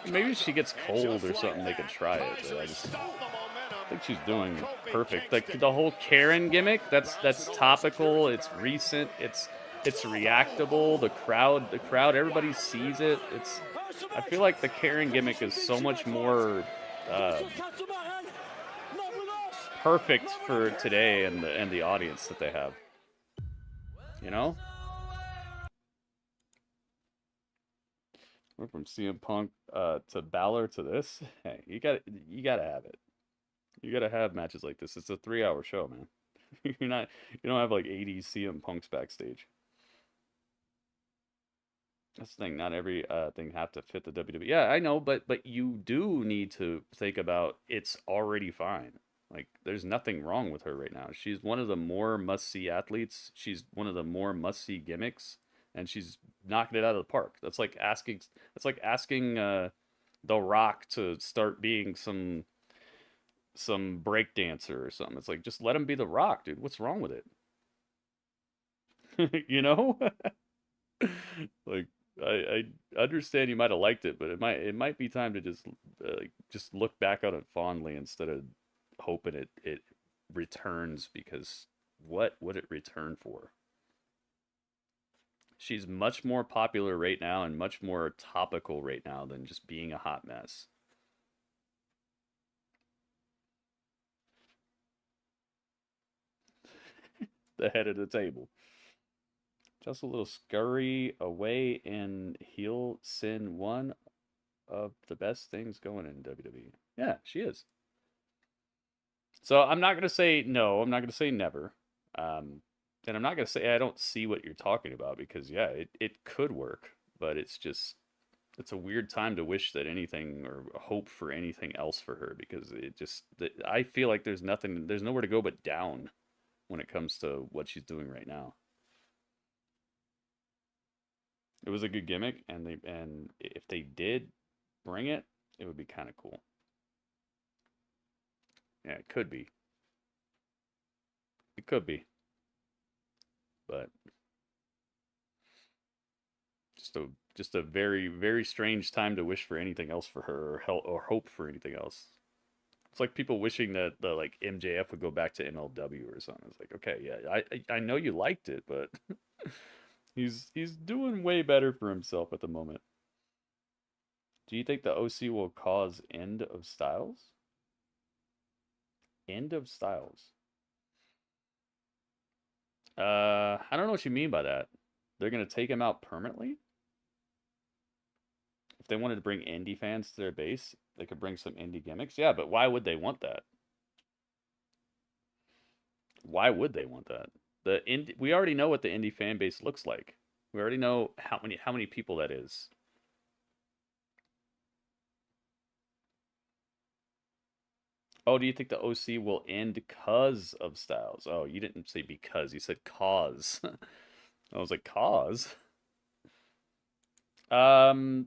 Maybe if she gets cold or something, they could try it. But I think she's doing perfect. Like the whole Karen gimmick, that's topical. It's recent. It's reactable. The crowd, everybody sees it. I feel like the Karen gimmick is so much more perfect for today and the audience that they have. You know? We're from CM Punk to Balor to this. Hey, you gotta have it. You gotta have matches like this. It's a 3-hour show, man. You don't have like 80 CM Punks backstage. That's the thing. Not every thing have to fit the WWE. Yeah, I know, but you do need to think about it's already fine. Like, there's nothing wrong with her right now. She's one of the more must-see athletes. She's one of the more must-see gimmicks, and she's knocking it out of the park. That's like asking The Rock to start being some break dancer or something. It's like, just let him be The Rock, dude. What's wrong with it? You know? Like, I understand you might have liked it, but it might be time to just look back on it fondly instead of hoping it returns, because what would it return for? She's much more popular right now and much more topical right now than just being a hot mess. The head of the table. Just a little scurry away in heel sin, one of the best things going in WWE. Yeah, she is. So I'm not going to say no. I'm not going to say never. And I'm not going to say I don't see what you're talking about, because, yeah, it could work. But it's a weird time to wish that anything or hope for anything else for her, because I feel like there's nowhere to go but down when it comes to what she's doing right now. It was a good gimmick, and if they did bring it, it would be kind of cool. Yeah, it could be. It could be. But just a very, very strange time to wish for anything else for her, or hope for anything else. It's like people wishing that like MJF would go back to MLW or something. It's like, okay, yeah, I know you liked it, but he's doing way better for himself at the moment. Do you think the OC will cause end of Styles? End of Styles. I don't know what you mean by that. They're gonna take him out permanently? If they wanted to bring indie fans to their base, they could bring some indie gimmicks. Yeah, but why would they want that? Why would they want that? We already know what the indie fan base looks like. We already know how many people that is. Oh, do you think the OC will end because of Styles? Oh, you didn't say because. You said cause. I was like, cause? Not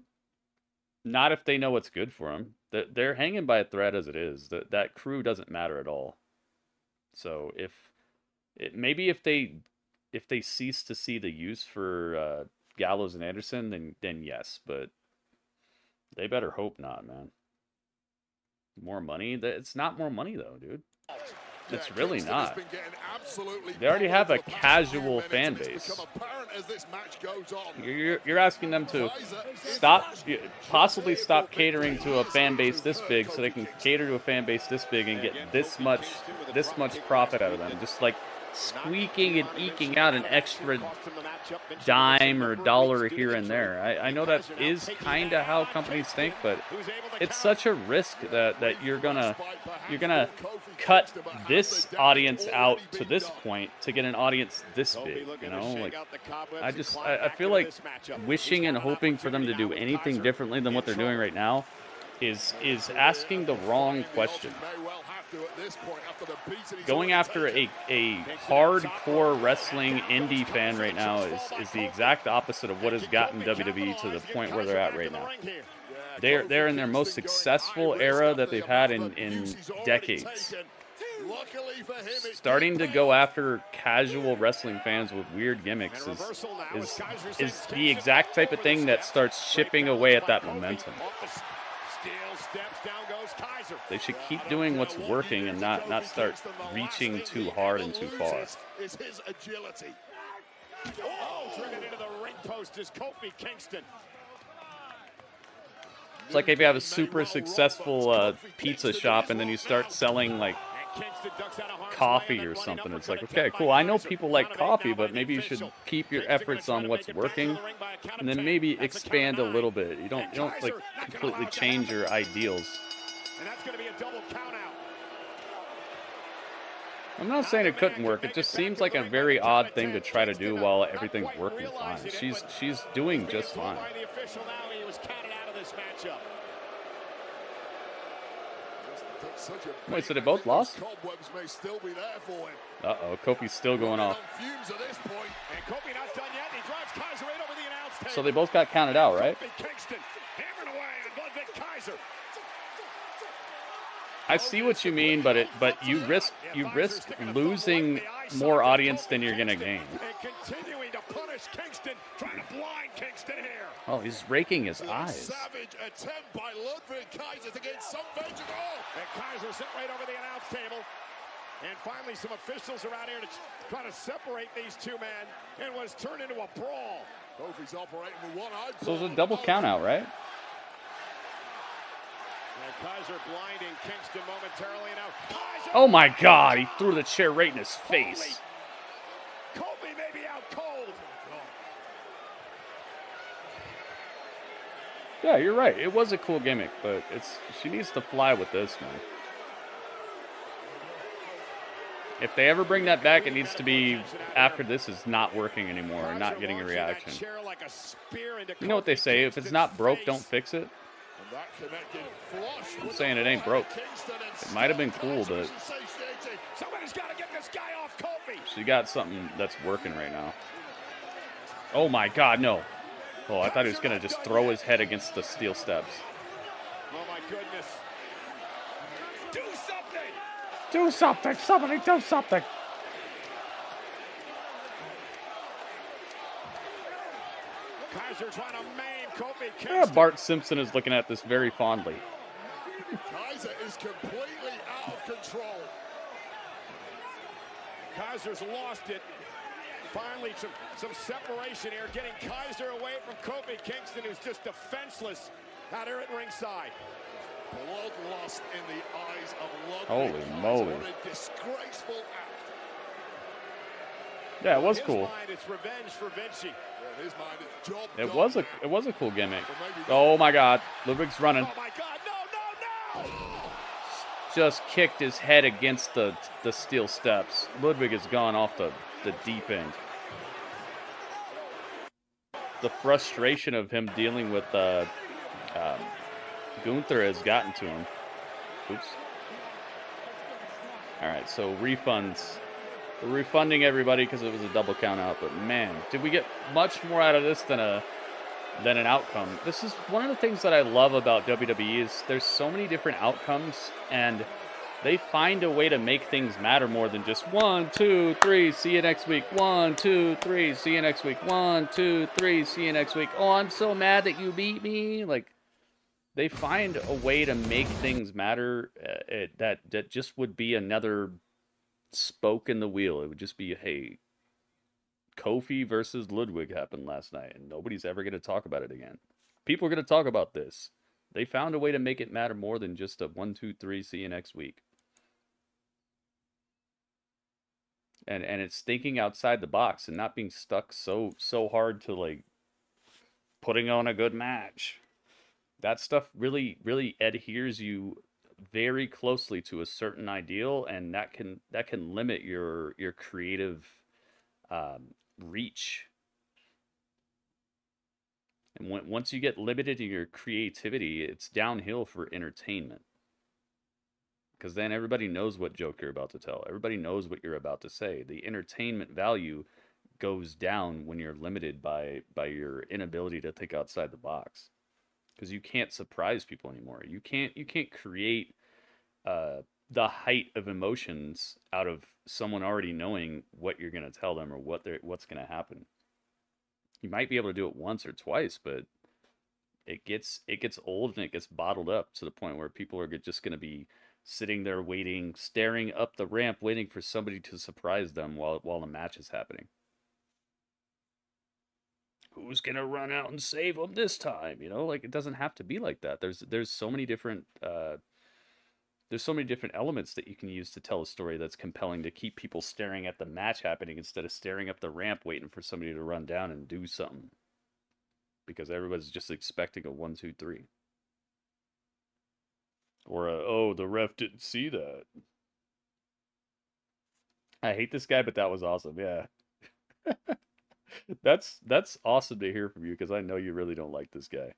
if they know what's good for them. They're hanging by a thread as it is. That crew doesn't matter at all. So maybe if they cease to see the use for Gallows and Anderson, then yes, but they better hope not, man. More money? It's not more money though, dude. It's really not. They already have a casual fan base. You're asking them to possibly stop catering to a fan base this big so they can cater to a fan base this big and get this much profit out of them. Just like squeaking and eking out an extra dime or dollar here and there. I know that is kind of how companies think, but it's such a risk that you're gonna cut this audience out to this point to get an audience this big. You know, like I feel like wishing and hoping for them to do anything differently than what they're doing right now is asking the wrong question. Going after a hardcore wrestling indie fan right now is the exact opposite of what has gotten WWE to the point where they're at right now. They're in their most successful era that they've had in decades. Starting to go after casual wrestling fans with weird gimmicks is the exact type of thing that starts chipping away at that momentum. They should keep doing what's working and not start reaching too hard and too far. Is his agility. Oh, driven into the ring post is Kofi Kingston. It's like if you have a super successful pizza shop and then you start selling like coffee or something. It's like, okay, cool. I know people like coffee, but maybe you should keep your efforts on what's working and then maybe expand a little bit. You don't like completely change your ideals. And that's going to be a double count out. I'm not saying it couldn't work. It just seems like a very odd thing to try to do while everything's working fine. She's doing just fine. Wait, so they both lost? Uh-oh, Kofi's still going off. So they both got counted out, right? I see what you mean, but you risk losing more audience than you're gonna gain. Oh, he's raking his eyes. Savage attempt by Ludwig Kaiser to get some vengeance. And Kaiser sent right over the announce table. And finally, some officials around here to try to separate these two men, and was turned into a brawl. Kofi's operating with one eye. So it was a double count out, right? And Kaiser blinding Kingston momentarily now. Kaiser! Oh my God! He threw the chair right in his face. Kofi may be out cold. Yeah, you're right. It was a cool gimmick, but she needs to fly with this, man. If they ever bring that back, it needs to be after this is not working anymore or not getting a reaction. You know what they say? If it's not broke, don't fix it. I'm saying it ain't broke. It might have been cool, but she got something that's working right now. Oh my God, no. Oh, I thought he was going to just throw his head against the steel steps. Oh my goodness. Do something! Do something! Somebody do something! Kaiser trying to maim Kofi Kingston. Bart Simpson is looking at this very fondly. Kaiser is completely out of control. Kaiser's lost it. Finally, some separation here, getting Kaiser away from Kofi Kingston, who's just defenseless out here at ringside. Bloodlust in the eyes of Ludwig. Holy moly. What a disgraceful act. Yeah, it was cool. It's revenge for Vinci. It was a cool gimmick. Oh my God, Ludwig's running. Oh my God, no! Just kicked his head against the steel steps. Ludwig has gone off the deep end. The frustration of him dealing with Gunther has gotten to him. Oops. All right, so refunds. We're refunding everybody because it was a double count out, but man, did we get much more out of this than an outcome. This is one of the things that I love about WWE is there's so many different outcomes, and they find a way to make things matter more than just 1, 2, 3, see you next week. 1, 2, 3, see you next week. 1, 2, 3, see you next week. Oh, I'm so mad that you beat me. Like, they find a way to make things matter that just would be another spoke in the wheel. It would just be, hey, Kofi versus Ludwig happened last night, and nobody's ever going to talk about it again. People are going to talk about this. They found a way to make it matter more than just a 1, 2, 3, see you next week. And it's thinking outside the box and not being stuck so hard to, like, putting on a good match. That stuff really adheres you very closely to a certain ideal, and that can limit your creative reach. And once you get limited in your creativity, it's downhill for entertainment. Because then everybody knows what joke you're about to tell. Everybody knows what you're about to say. The entertainment value goes down when you're limited by your inability to think outside the box. Because you can't surprise people anymore. You can't create the height of emotions out of someone already knowing what you're going to tell them or what's going to happen. You might be able to do it once or twice, but it gets old and it gets bottled up to the point where people are just going to be sitting there waiting, staring up the ramp, waiting for somebody to surprise them while the match is happening. Who's gonna run out and save them this time? You know, like, it doesn't have to be like that. There's so many different elements that you can use to tell a story that's compelling to keep people staring at the match happening instead of staring up the ramp waiting for somebody to run down and do something. Because everybody's just expecting a 1, 2, 3. Or oh, the ref didn't see that. I hate this guy, but that was awesome. Yeah. That's awesome to hear from you, because I know you really don't like this guy.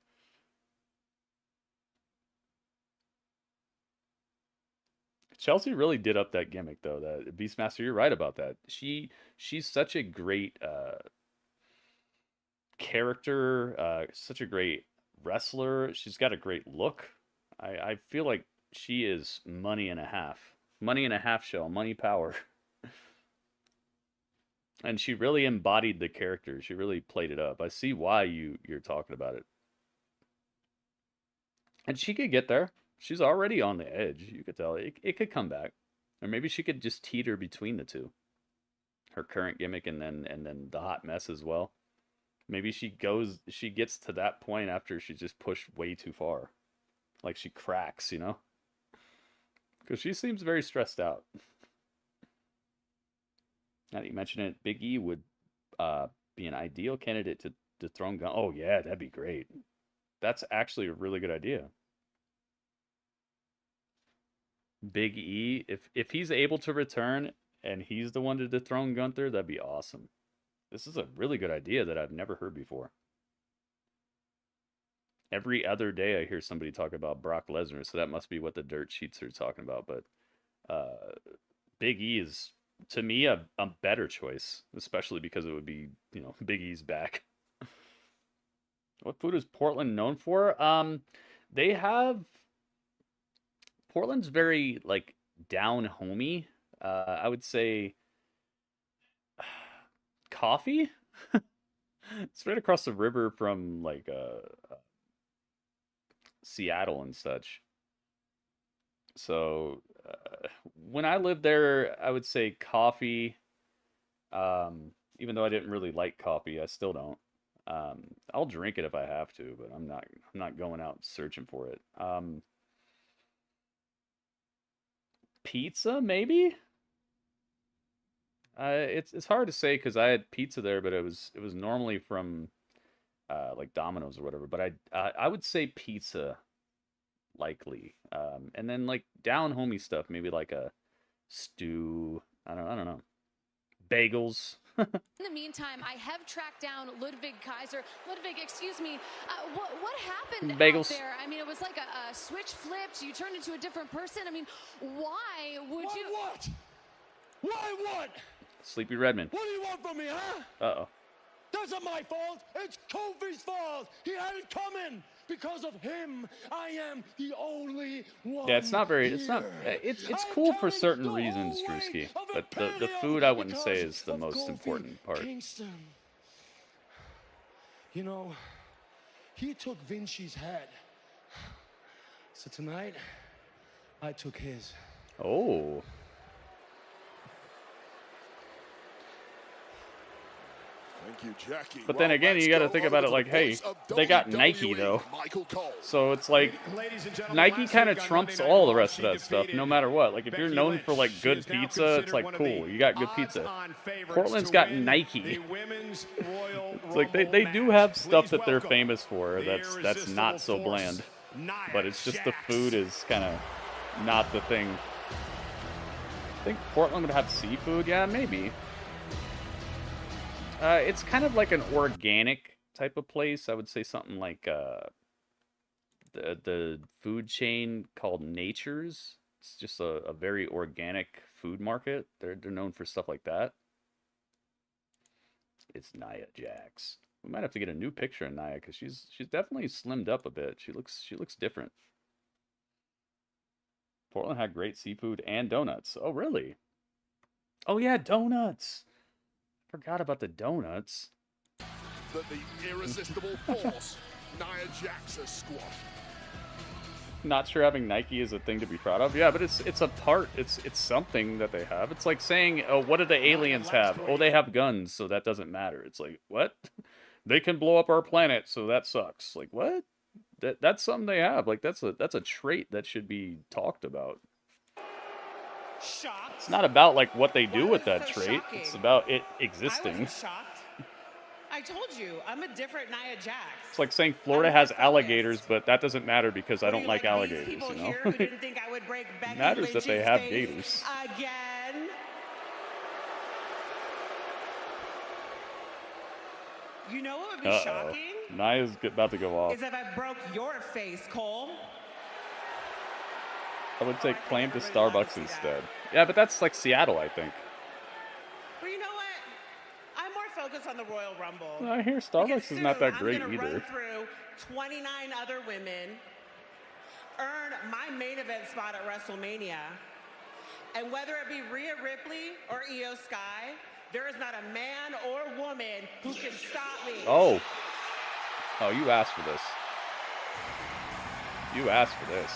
Chelsea really did up that gimmick, though. That Beastmaster, you're right about that. She's such a great character, such a great wrestler. She's got a great look. I feel like she is money and a half. Money and a half show. Money power. And she really embodied the character. She really played it up. I see why you're talking about it. And she could get there. She's already on the edge. You could tell. It could come back. Or maybe she could just teeter between the two. Her current gimmick and then the hot mess as well. Maybe she gets to that point after she's just pushed way too far. Like she cracks, you know? Because she seems very stressed out. Now that you mention it, Big E would be an ideal candidate to dethrone Gunn. Oh, yeah, that'd be great. That's actually a really good idea. Big E, if he's able to return and he's the one to dethrone Gunther, that'd be awesome. This is a really good idea that I've never heard before. Every other day I hear somebody talk about Brock Lesnar, so that must be what the dirt sheets are talking about. But Big E is, to me, a better choice, especially because it would be, Big E's back. What food is Portland known for? They have... Portland's very, like, down-homey. I would say... coffee? It's right across the river from, like, Seattle and such. So... when I lived there, I would say coffee. Even though I didn't really like coffee, I still don't. I'll drink it if I have to, but I'm not going out searching for it. Pizza, maybe? It's hard to say because I had pizza there, but it was normally from like Domino's or whatever. But I would say pizza. Likely. And then like down homey stuff, maybe like a stew. I don't know. Bagels. In the meantime, I have tracked down Ludwig Kaiser. Ludwig, excuse me, what happened Bagels. out there? I mean, it was like a switch flipped. You turned into a different person. I mean, why would you? What? Why what? Sleepy Redman. What do you want from me, huh? Uh-oh. That's not my fault. It's Kofi's fault. He had it coming. Because of him, I am the only one. Yeah, it's not very. It's cool for certain reasons, Drewski. But the food I wouldn't say is the most important part. Kingston. You know, he took Vinci's head. So tonight, I took his. Oh. Thank you, Jackie. But then again, you got to think about it like, hey, they got Nike though, so it's like Nike kind of trumps all the rest of that stuff, no matter what. Like if you're known for like good pizza, it's like cool, you got good pizza. Portland's got Nike. It's like they do have stuff that they're famous for. That's not so bland, but it's just the food is kind of not the thing. I think Portland would have seafood, yeah, maybe. It's kind of like an organic type of place. I would say something like the food chain called Nature's. It's just a very organic food market. They're known for stuff like that. It's Nia Jax. We might have to get a new picture of Nia because she's definitely slimmed up a bit. She looks different. Portland had great seafood and donuts. Oh really? Oh yeah, donuts. Forgot about the donuts. The irresistible force, Nia Jax has squashed. Not sure having Nike is a thing to be proud of. Yeah, but it's a part. It's something that they have. It's like saying, oh, what do the aliens have? Oh, they have guns, so that doesn't matter. It's like, what? They can blow up our planet, so that sucks. Like, what? That's something they have. Like that's a trait that should be talked about. Shocked. It's not about like what they do with that trait. Shocking? It's about it existing. I wasn't shocked. I told you, I'm a different Nia Jax. It's like saying Florida has alligators, but that doesn't matter because I don't like alligators. These people You know, here who didn't think I would break Becky it matters that they Lynch's have face gators. again. You know what would be shocking? Nia's about to go off. Is if I broke your face, Cole. I would take claim to Starbucks instead. Yeah, but that's like Seattle, I think. Well, you know what? I'm more focused on the Royal Rumble. I hear Starbucks is not that great I'm gonna either. Run through 29 other women, earn my main event spot at WrestleMania, and whether it be Rhea Ripley or Io Sky, there is not a man or woman who can stop me. Oh, you asked for this. You asked for this.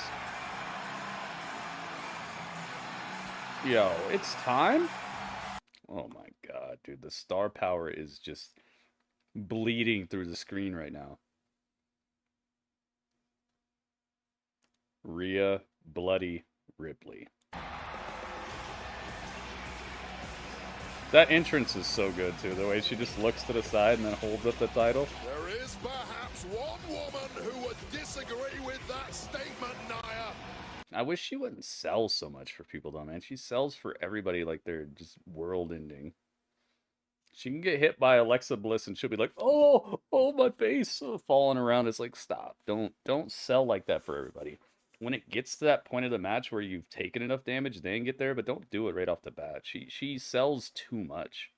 Yo, it's time? Oh my god, dude. The star power is just bleeding through the screen right now. Rhea Bloody Ripley. That entrance is so good, too. The way she just looks to the side and then holds up the title. There is perhaps one woman who would disagree with that statement, Nia. I wish she wouldn't sell so much for people, though, man. She sells for everybody like they're just world-ending. She can get hit by Alexa Bliss and she'll be like, oh, my face, falling around. It's like, stop. Don't sell like that for everybody. When it gets to that point of the match where you've taken enough damage, then get there, but don't do it right off the bat. She sells too much.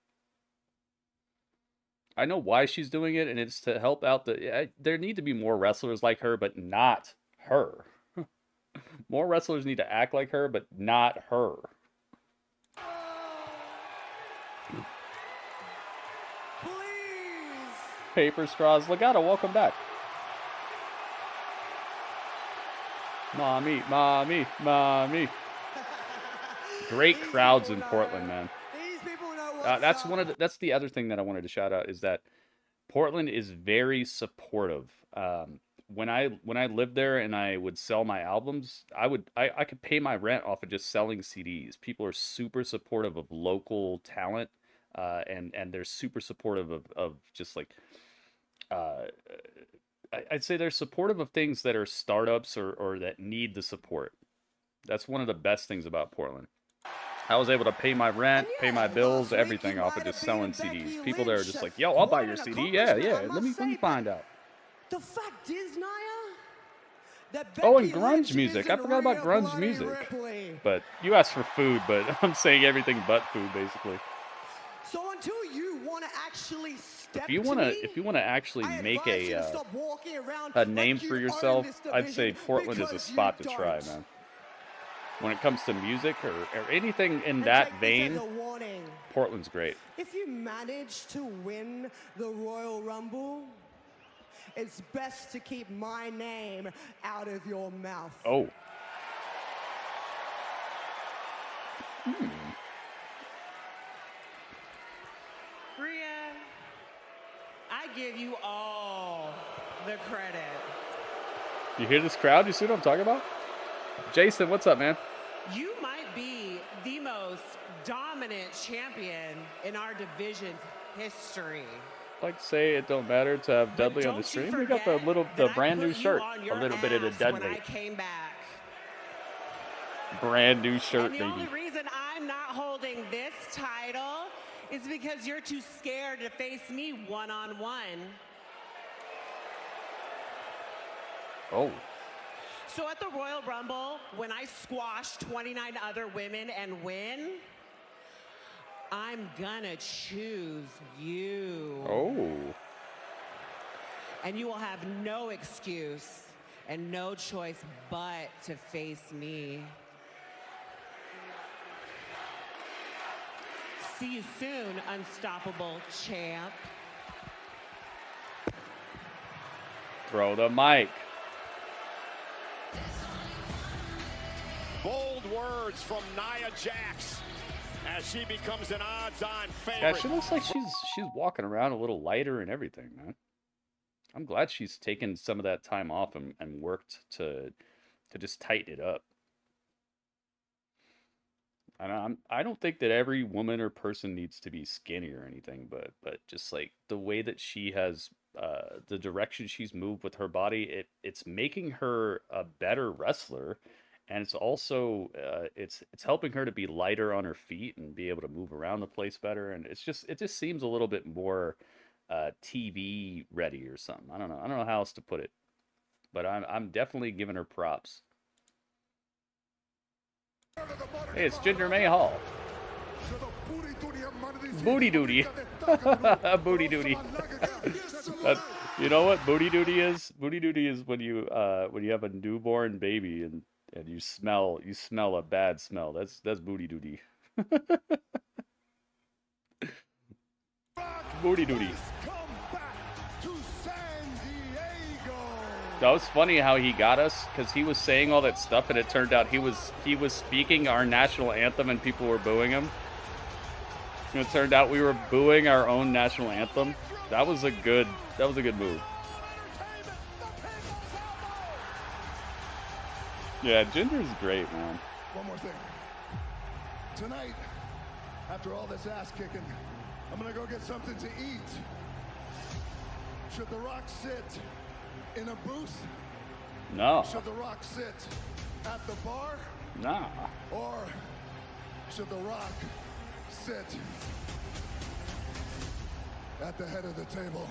I know why she's doing it, and it's to help out there need to be more wrestlers like her, but not her. More wrestlers need to act like her, but not her. Please. Paper Straws Legato, welcome back. Mommy, mommy, mommy. Great crowds in Portland, man. That's the other thing that I wanted to shout out is that Portland is very supportive. When I lived there and I would sell my albums, I could pay my rent off of just selling CDs. People are super supportive of local talent, and they're super supportive of just like I'd say they're supportive of things that are startups or that need the support. That's one of the best things about Portland. I was able to pay my rent, pay my bills, everything off of just selling CDs. People there are just like, yo, I'll buy your CD. Yeah, let me find out. The fact is, Nia, Oh, and grunge music. I forgot about grunge music. But you asked for food, but I'm saying everything but food, basically. So until you want to actually step If you want to actually make a name for yourself, I'd say Portland is a spot to try, man. When it comes to music or anything in that vein, Portland's great. If you manage to win the Royal Rumble, it's best to keep my name out of your mouth. Oh. Rhea, I give you all the credit. You hear this crowd? You see what I'm talking about? Jason, what's up, man? You might be the most dominant champion in our division's history. Like say it don't matter to have Dudley on the stream. We got the brand new shirt. A little bit of the Dudley. When I came back. Brand new shirt, and the only reason I'm not holding this title is because you're too scared to face me one-on-one. Oh. So at the Royal Rumble, when I squash 29 other women and win, I'm gonna choose you. Oh. And you will have no excuse and no choice but to face me. See you soon, unstoppable champ. Throw the mic. Bold words from Nia Jax as she becomes an odds-on favorite. Yeah, she looks like she's walking around a little lighter and everything, man. I'm glad she's taken some of that time off and worked to just tighten it up. I don't think that every woman or person needs to be skinny or anything, but just like the way that she has the direction she's moved with her body, it's making her a better wrestler, and it's also it's helping her to be lighter on her feet and be able to move around the place better, and it just seems a little bit more TV ready or something. I don't know how else to put it, but I'm definitely giving her props. Hey, it's Jinder Mahal. Booty duty. Booty duty. You know what booty duty is? Booty duty is when you have a newborn baby and you smell a bad smell. That's booty duty. Booty duty. That was funny how he got us, because he was saying all that stuff and it turned out he was speaking our national anthem and people were booing him. And it turned out we were booing our own national anthem. That was a good move. Yeah, Jinder's great, man. One more thing. Tonight, after all this ass kicking, I'm gonna go get something to eat. Should The Rock sit in a booth? No. Should The Rock sit at the bar? Nah. Or should The Rock sit at the head of the table?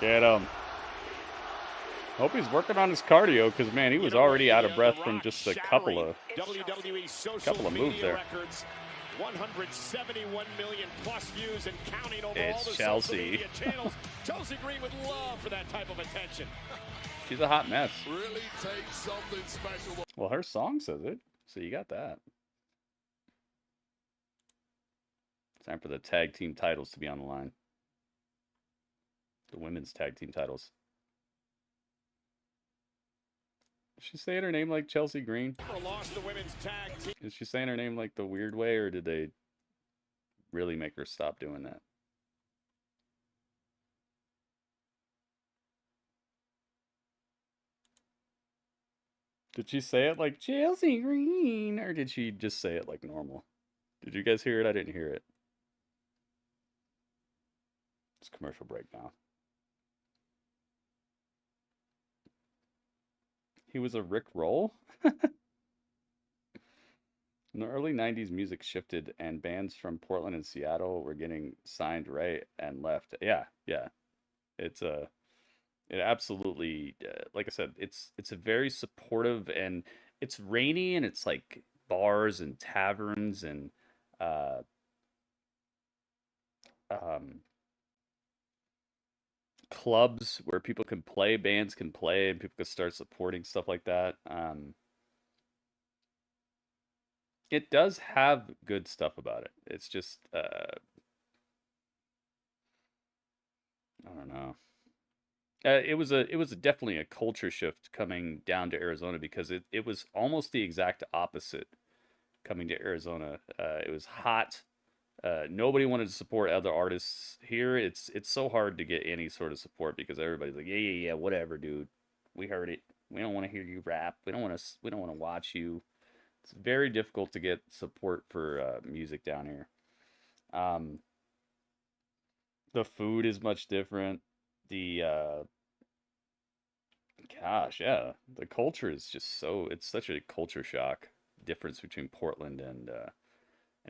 Get him. Hope he's working on his cardio, because man, he was already out of breath from just a couple of moves there. 171 million plus views and counting over It's all the Chelsea. social media channels. Chelsea Green would love for that type of attention. She's a hot mess. Really takes something special. Well, her song says it, so you got that. Time for the tag team titles to be on the line. The women's tag team titles. Is she saying her name like Chelsea Green? Lost the women's tag team. Is she saying her name like the weird way, or did they really make her stop doing that? Did she say it like Chelsea Green, or did she just say it like normal? Did you guys hear it? I didn't hear it. It's commercial break now. He was a Rick Roll? In the early 90s, music shifted, and bands from Portland and Seattle were getting signed right and left. Yeah, yeah. It's it absolutely, like I said, it's a very supportive, and it's rainy, and it's like bars and taverns and uh, um, clubs where people can play, bands can play, and people can start supporting stuff like that. It does have good stuff about it. It's just, I don't know. It was definitely a culture shift coming down to Arizona, because it was almost the exact opposite coming to Arizona. It was hot. Nobody wanted to support other artists here. It's so hard to get any sort of support because everybody's like, yeah, whatever, dude. We heard it. We don't want to hear you rap. We don't want to watch you. It's very difficult to get support for music down here. The food is much different. The gosh, yeah, the culture is just so, it's such a culture shock difference between Portland and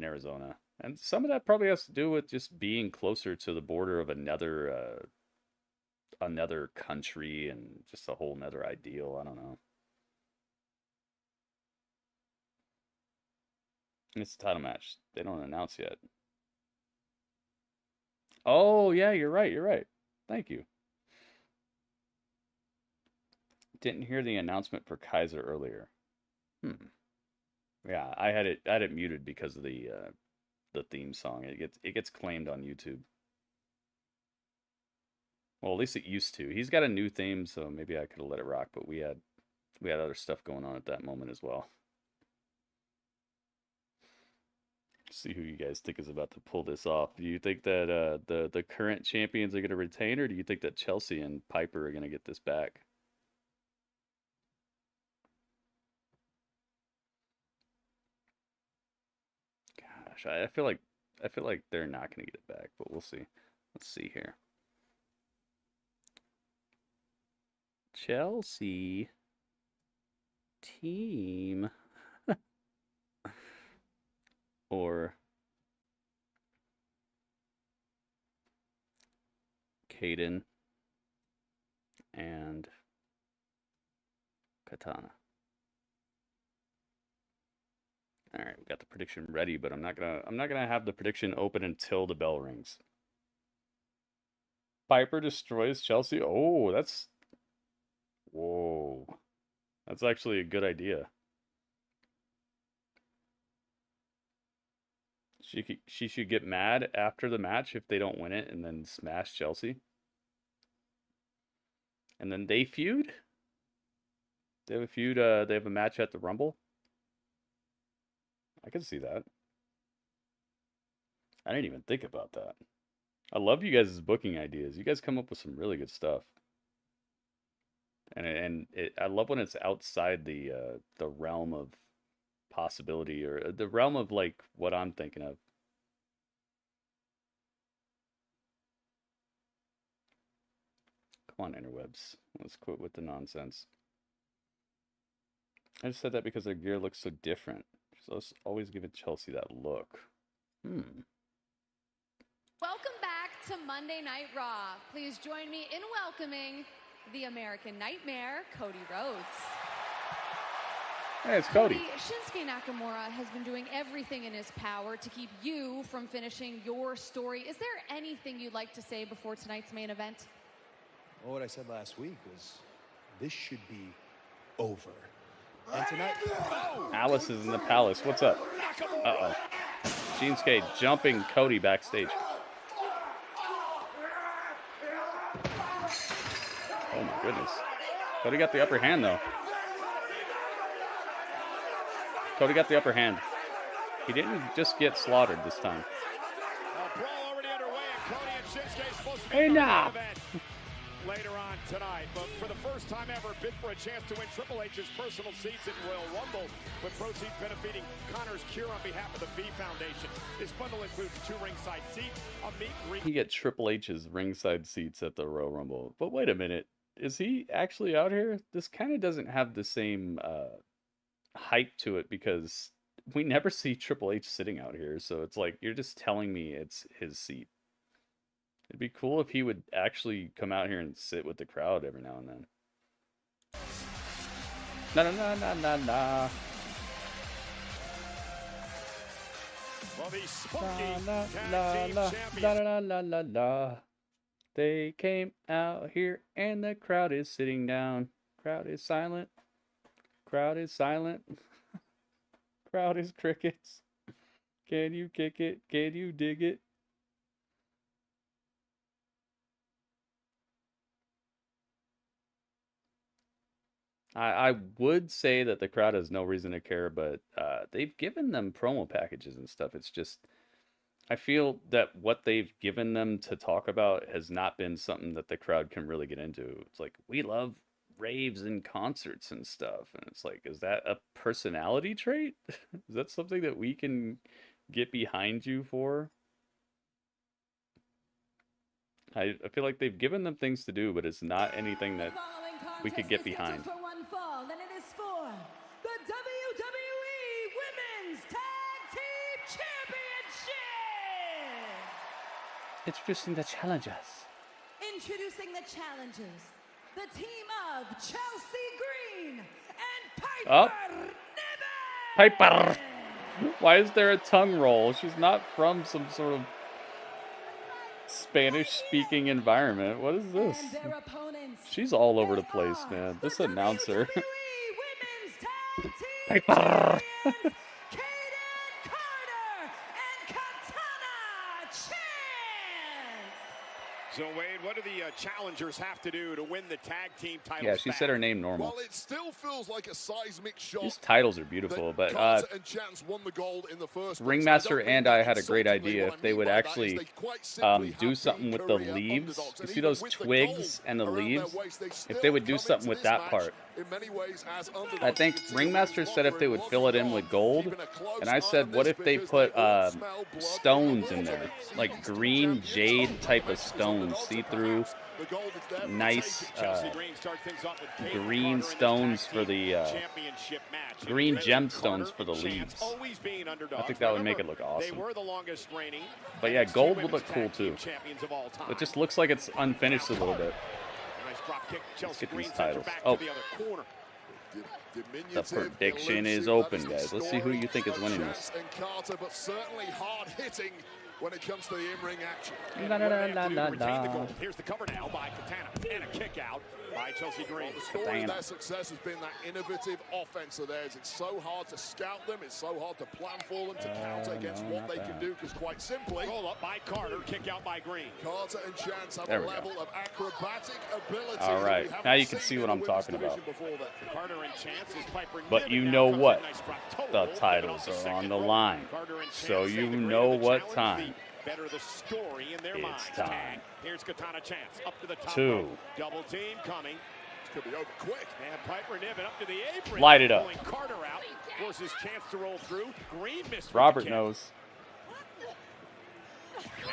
Arizona. And some of that probably has to do with just being closer to the border of another country, and just a whole nother ideal. I don't know. It's a title match. They don't announce yet. Oh, yeah, you're right. You're right. Thank you. Didn't hear the announcement for Kaiser earlier. Yeah, I had it muted because of the theme song. It gets claimed on YouTube. Well, at least it used to. He's got a new theme, so maybe I could have let it rock, but we had other stuff going on at that moment as well. See who you guys think is about to pull this off. Do you think that the current champions are going to retain, or do you think that Chelsea and Piper are going to get this back? Gosh, I feel like they're not going to get it back, but we'll see. Let's see here. Chelsea team or Kayden and Katana. All right, we got the prediction ready, but I'm not gonna have the prediction open until the bell rings. Piper destroys Chelsea. Oh, whoa. That's actually a good idea. She should get mad after the match if they don't win it, and then smash Chelsea. And then they feud. They have a feud. They have a match at the Rumble. I can see that. I didn't even think about that. I love you guys' booking ideas. You guys come up with some really good stuff. And I love when it's outside the realm of possibility, or the realm of like what I'm thinking of. Come on, interwebs. Let's quit with the nonsense. I just said that because their gear looks so different. So let's always give it Chelsea that look. Welcome back to Monday Night Raw. Please join me in welcoming the American Nightmare, Cody Rhodes. Hey, it's Cody. Shinsuke Nakamura has been doing everything in his power to keep you from finishing your story. Is there anything you'd like to say before tonight's main event? Well, what I said last week was this should be over. And tonight... Oh! Alice is in the palace. What's up? Uh-oh. Shinsuke jumping Cody backstage. Oh my goodness. Cody got the upper hand though. Cody got the upper hand. He didn't just get slaughtered this time. Hey, nah. Later on tonight, but for the first time ever, bid for a chance to win Triple H's personal seats in Royal Rumble, with proceeds benefiting Connor's cure on behalf of the V Foundation. This bundle includes 2 ringside seats, a meet and greet. He get Triple H's ringside seats at the Royal Rumble. But wait a minute, is he actually out here? This kind of doesn't have the same hype to it, because we never see Triple H sitting out here, so it's like you're just telling me it's his seat. It'd be cool if he would actually come out here and sit with the crowd every now and then. Na na na na na na. Well, the spunky La tag la team la champions. la la la la. They came out here and the crowd is sitting down. Crowd is silent. Crowd is silent. Crowd is crickets. Can you kick it? Can you dig it? I would say that the crowd has no reason to care, but they've given them promo packages and stuff. It's just, I feel that what they've given them to talk about has not been something that the crowd can really get into. It's like, we love raves and concerts and stuff. And it's like, is that a personality trait? Is that something that we can get behind you for? I feel like they've given them things to do, but it's not anything that we could get behind. For one fall, and it is for the WWE Women's Tag Team Championship. Introducing the challengers. Introducing the challengers, the team of Chelsea Green and Piper Oh. Niven. Piper! Why is there a tongue roll? She's not from some sort of Spanish-speaking environment. What is this? And their opponents, She's all over the place, man. This announcer. Women's Tag Team Piper! Champions, Kayden Carter and Katana Chance. So, Wade, what do the challengers have to do to win the tag team titles? Yeah, she said her name normal. Well, it still feels like a seismic shock. These titles are beautiful, but Carter and Chance won the gold in the first place. Ringmaster I don't and mean I that had a great insultingly. idea What if I they mean would by that actually is they quite simply do have something been with the career leaves. underdogs. You And see even those with the twigs gold and the around their leaves? waist, they If still they would do come something into with this that match part. in many ways as underdogs. I think You can see Ringmaster the said if they would fill it in with gold, and I said, what if they put stones in there, like green jade type of stones, see-through, nice green stones for the green gemstones for the leaves. I think that would make it look awesome. But yeah, gold would look cool too. It just looks like it's unfinished a little bit. Let's get these titles. Oh, the prediction is open, guys. Let's see who you think is winning this. And Carter, but certainly hard hitting when it comes to the in-ring action. La, la, la, la, la, Retain the la. gold. Here's the cover now by Katana and a kick out by Chelsea Green. The story of their success has been that innovative offense of theirs. It's so hard to scout them. It's so hard to plan for them, to counter against what they can do, because quite simply... Roll up by Carter, kick out by Green. Carter and Chance have There a we go. level of acrobatic ability. All that right, we haven't now you can seen see in what the I'm women's talking about. division before that. Carter and Chance is Piper But Niven you now know comes what? with a nice drop toe The hold, and titles off the are second on the rope. line. Carter and So Chance say you the greater know the what challenge, time. the better the story in their It's minds. time. Tag. Here's Katana Chance up to the top. 2. rope. Double team coming. Could be over quick. And Piper Niven up to the apron. Light it up. Pulling Carter out. Forces Chance to roll through. Green missed with Robert the kick. knows.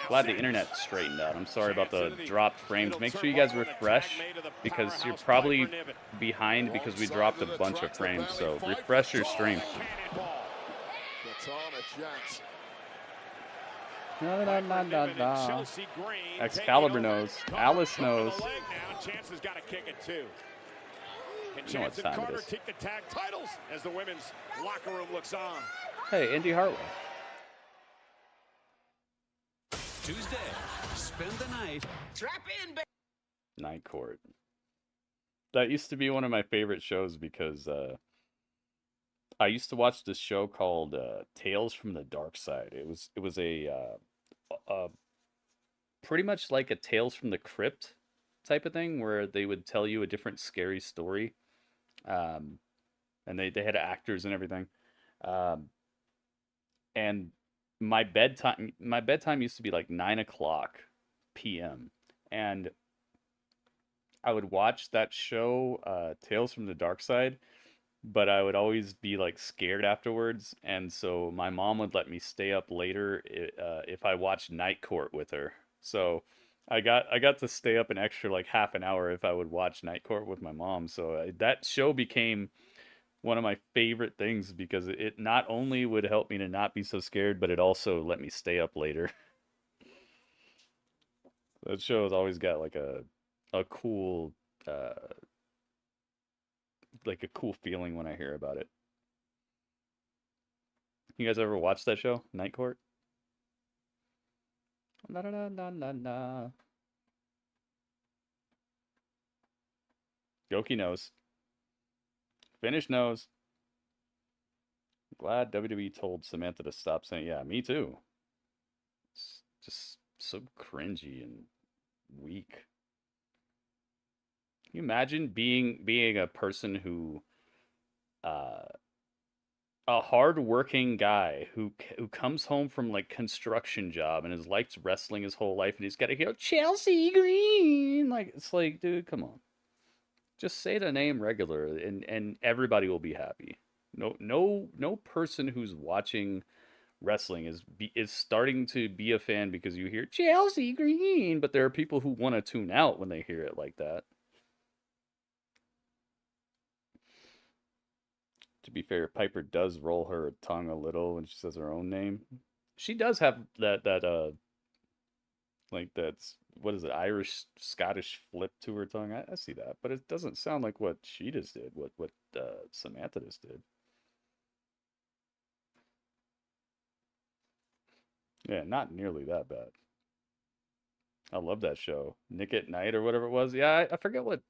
Glad the internet straightened out. I'm sorry about the dropped frames. Make sure you guys refresh, because you're probably behind because we dropped a bunch of frames. So refresh your stream. Katana Chance. La, la, la, la, la. Excalibur knows. Alice knows. Chance has got to kick it too. Can You know what Chance and time it Carter is. take the tag titles as the women's locker room looks on? Hey, Indy Hartwell. Tuesday, spend the night. Strap in, baby. Night Court. That used to be one of my favorite shows because I used to watch this show called Tales from the Dark Side. It was a pretty much like a Tales from the Crypt type of thing, where they would tell you a different scary story, and they had actors and everything, and my bedtime used to be like 9:00 p.m. and I would watch that show, Tales from the Dark Side, but I would always be like scared afterwards, and so my mom would let me stay up later if I watched Night Court with her. So I got to stay up an extra like half an hour if I would watch Night Court with my mom. So that show became one of my favorite things because it not only would help me to not be so scared, but it also let me stay up later. That show has always got like a cool feeling when I hear about it. You guys ever watch that show, Night Court? La la la la la la. Yoki knows. Finish knows. Glad WWE told Samantha to stop saying, yeah, me too. It's just so cringy and weak. Can you imagine being a person who, a hard-working guy who comes home from like construction job and has liked wrestling his whole life and he's got to go Chelsea Green, like it's like, dude, come on, just say the name regular and everybody will be happy. No person who's watching wrestling is starting to be a fan because you hear Chelsea Green, but there are people who want to tune out when they hear it like that. To be fair, Piper does roll her tongue a little when she says her own name. She does have that like that's, what is it, Irish Scottish flip to her tongue. I see that, but it doesn't sound like what she just did. What Samantha just did. Yeah, not nearly that bad. I love that show, Nick at Night or whatever it was. Yeah, I forget what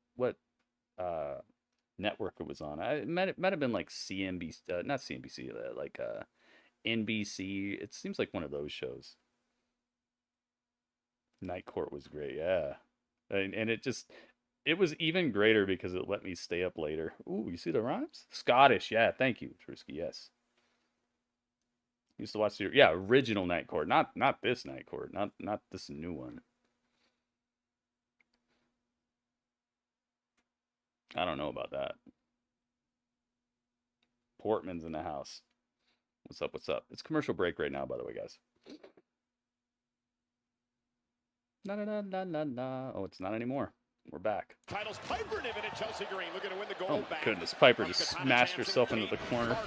network it was on. It might have been like CNBC, not CNBC, like NBC. It seems like one of those shows. Night Court was great, yeah, and it was even greater because it let me stay up later. Ooh, you see the rhymes? Scottish, yeah. Thank you, Trusky. Yes. Used to watch the original Night Court, not this Night Court, not this new one. I don't know about that. Portman's in the house. What's up? What's up? It's commercial break right now, by the way, guys. No. Oh, it's not anymore. We're back. Titles Piper Niven and Chelsea Green looking to win the gold. Oh my goodness, Piper just smashed herself into the corner.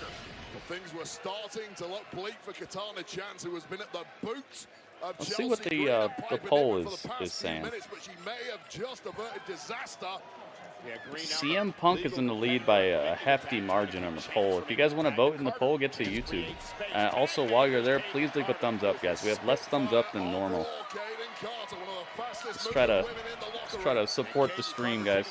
Things were starting to look bleak for Katana Chance, who has been at the boot of Let's see what the poll is saying. Minutes, but she may have just averted disaster. CM Punk is in the lead by a hefty margin on the poll. If you guys want to vote in the poll, get to YouTube. Also, while you're there, please leave a thumbs up, guys. We have less thumbs up than normal. Let's try to support the stream, guys.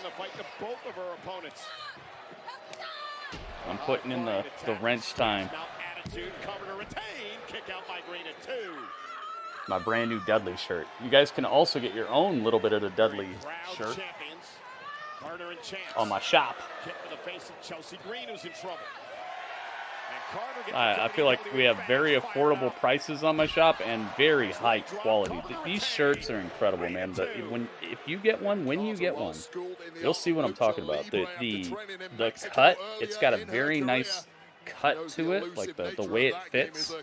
I'm putting in the wrench time. My brand new Dudley shirt. You guys can also get your own little bit of the Dudley shirt on my shop. I feel like we have very affordable prices on my shop and very high quality. These shirts are incredible, man. If you get one, when you get one, you'll see what I'm talking about. The cut, it's got a very nice cut to it, like the way it fits.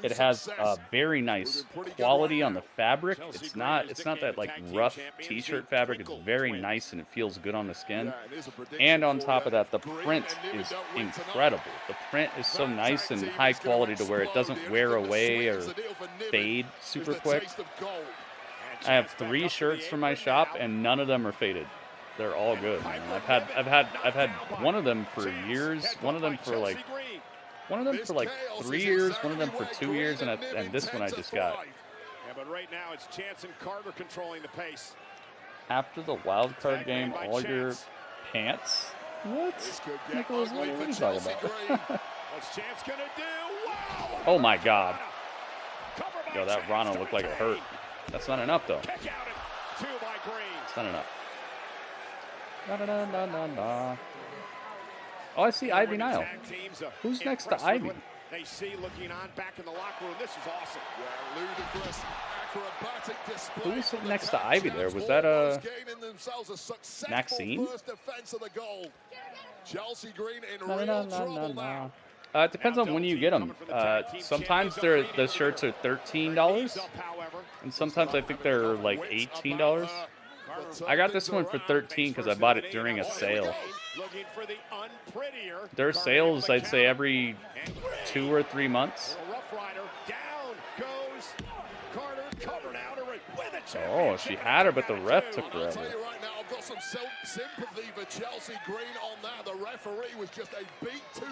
It has a very nice quality on the fabric. It's not that like rough t-shirt fabric. It's very nice and it feels good on the skin. And on top of that, the print is incredible. The print is so nice and high quality to where it doesn't wear away or fade super quick. I have 3 shirts from my shop and none of them are faded. They're all good, man. I've had one of them for years, one of them for like 3 years, one of them for 2 years, and this one I just got. Yeah, but right now it's Chance and Carter controlling the pace. After the wild card game, all your pants? What? Nicholas, what are you talking about? What's Chance gonna do? Wow! Oh my God! Yo, that Rana looked like it hurt. That's not enough though. It's not enough. Oh, I see Ivy Nile. Who's next to Ivy? They see looking on back in the locker room. This is awesome. Who was sitting next to Ivy there? Was that Maxine? It depends on when you get them. Sometimes the shirts are $13, and sometimes I think they're like $18. I got this one for 13 because I bought it during a sale. There are sales, I'd say, every 2 or 3 months. Oh, she had her, but the ref took forever.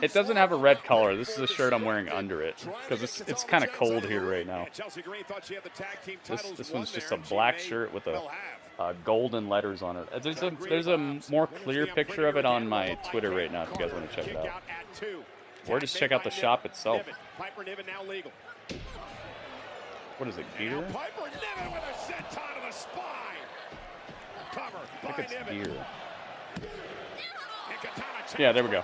It doesn't have a red color. This is a shirt I'm wearing under it because it's kind of cold here right now. This one's just a black shirt with a golden letters on it. There's a more clear picture of it on my Twitter right now if you guys want to check it out. Or just check out the shop itself. What is it, gear? I think it's gear. Yeah, there we go.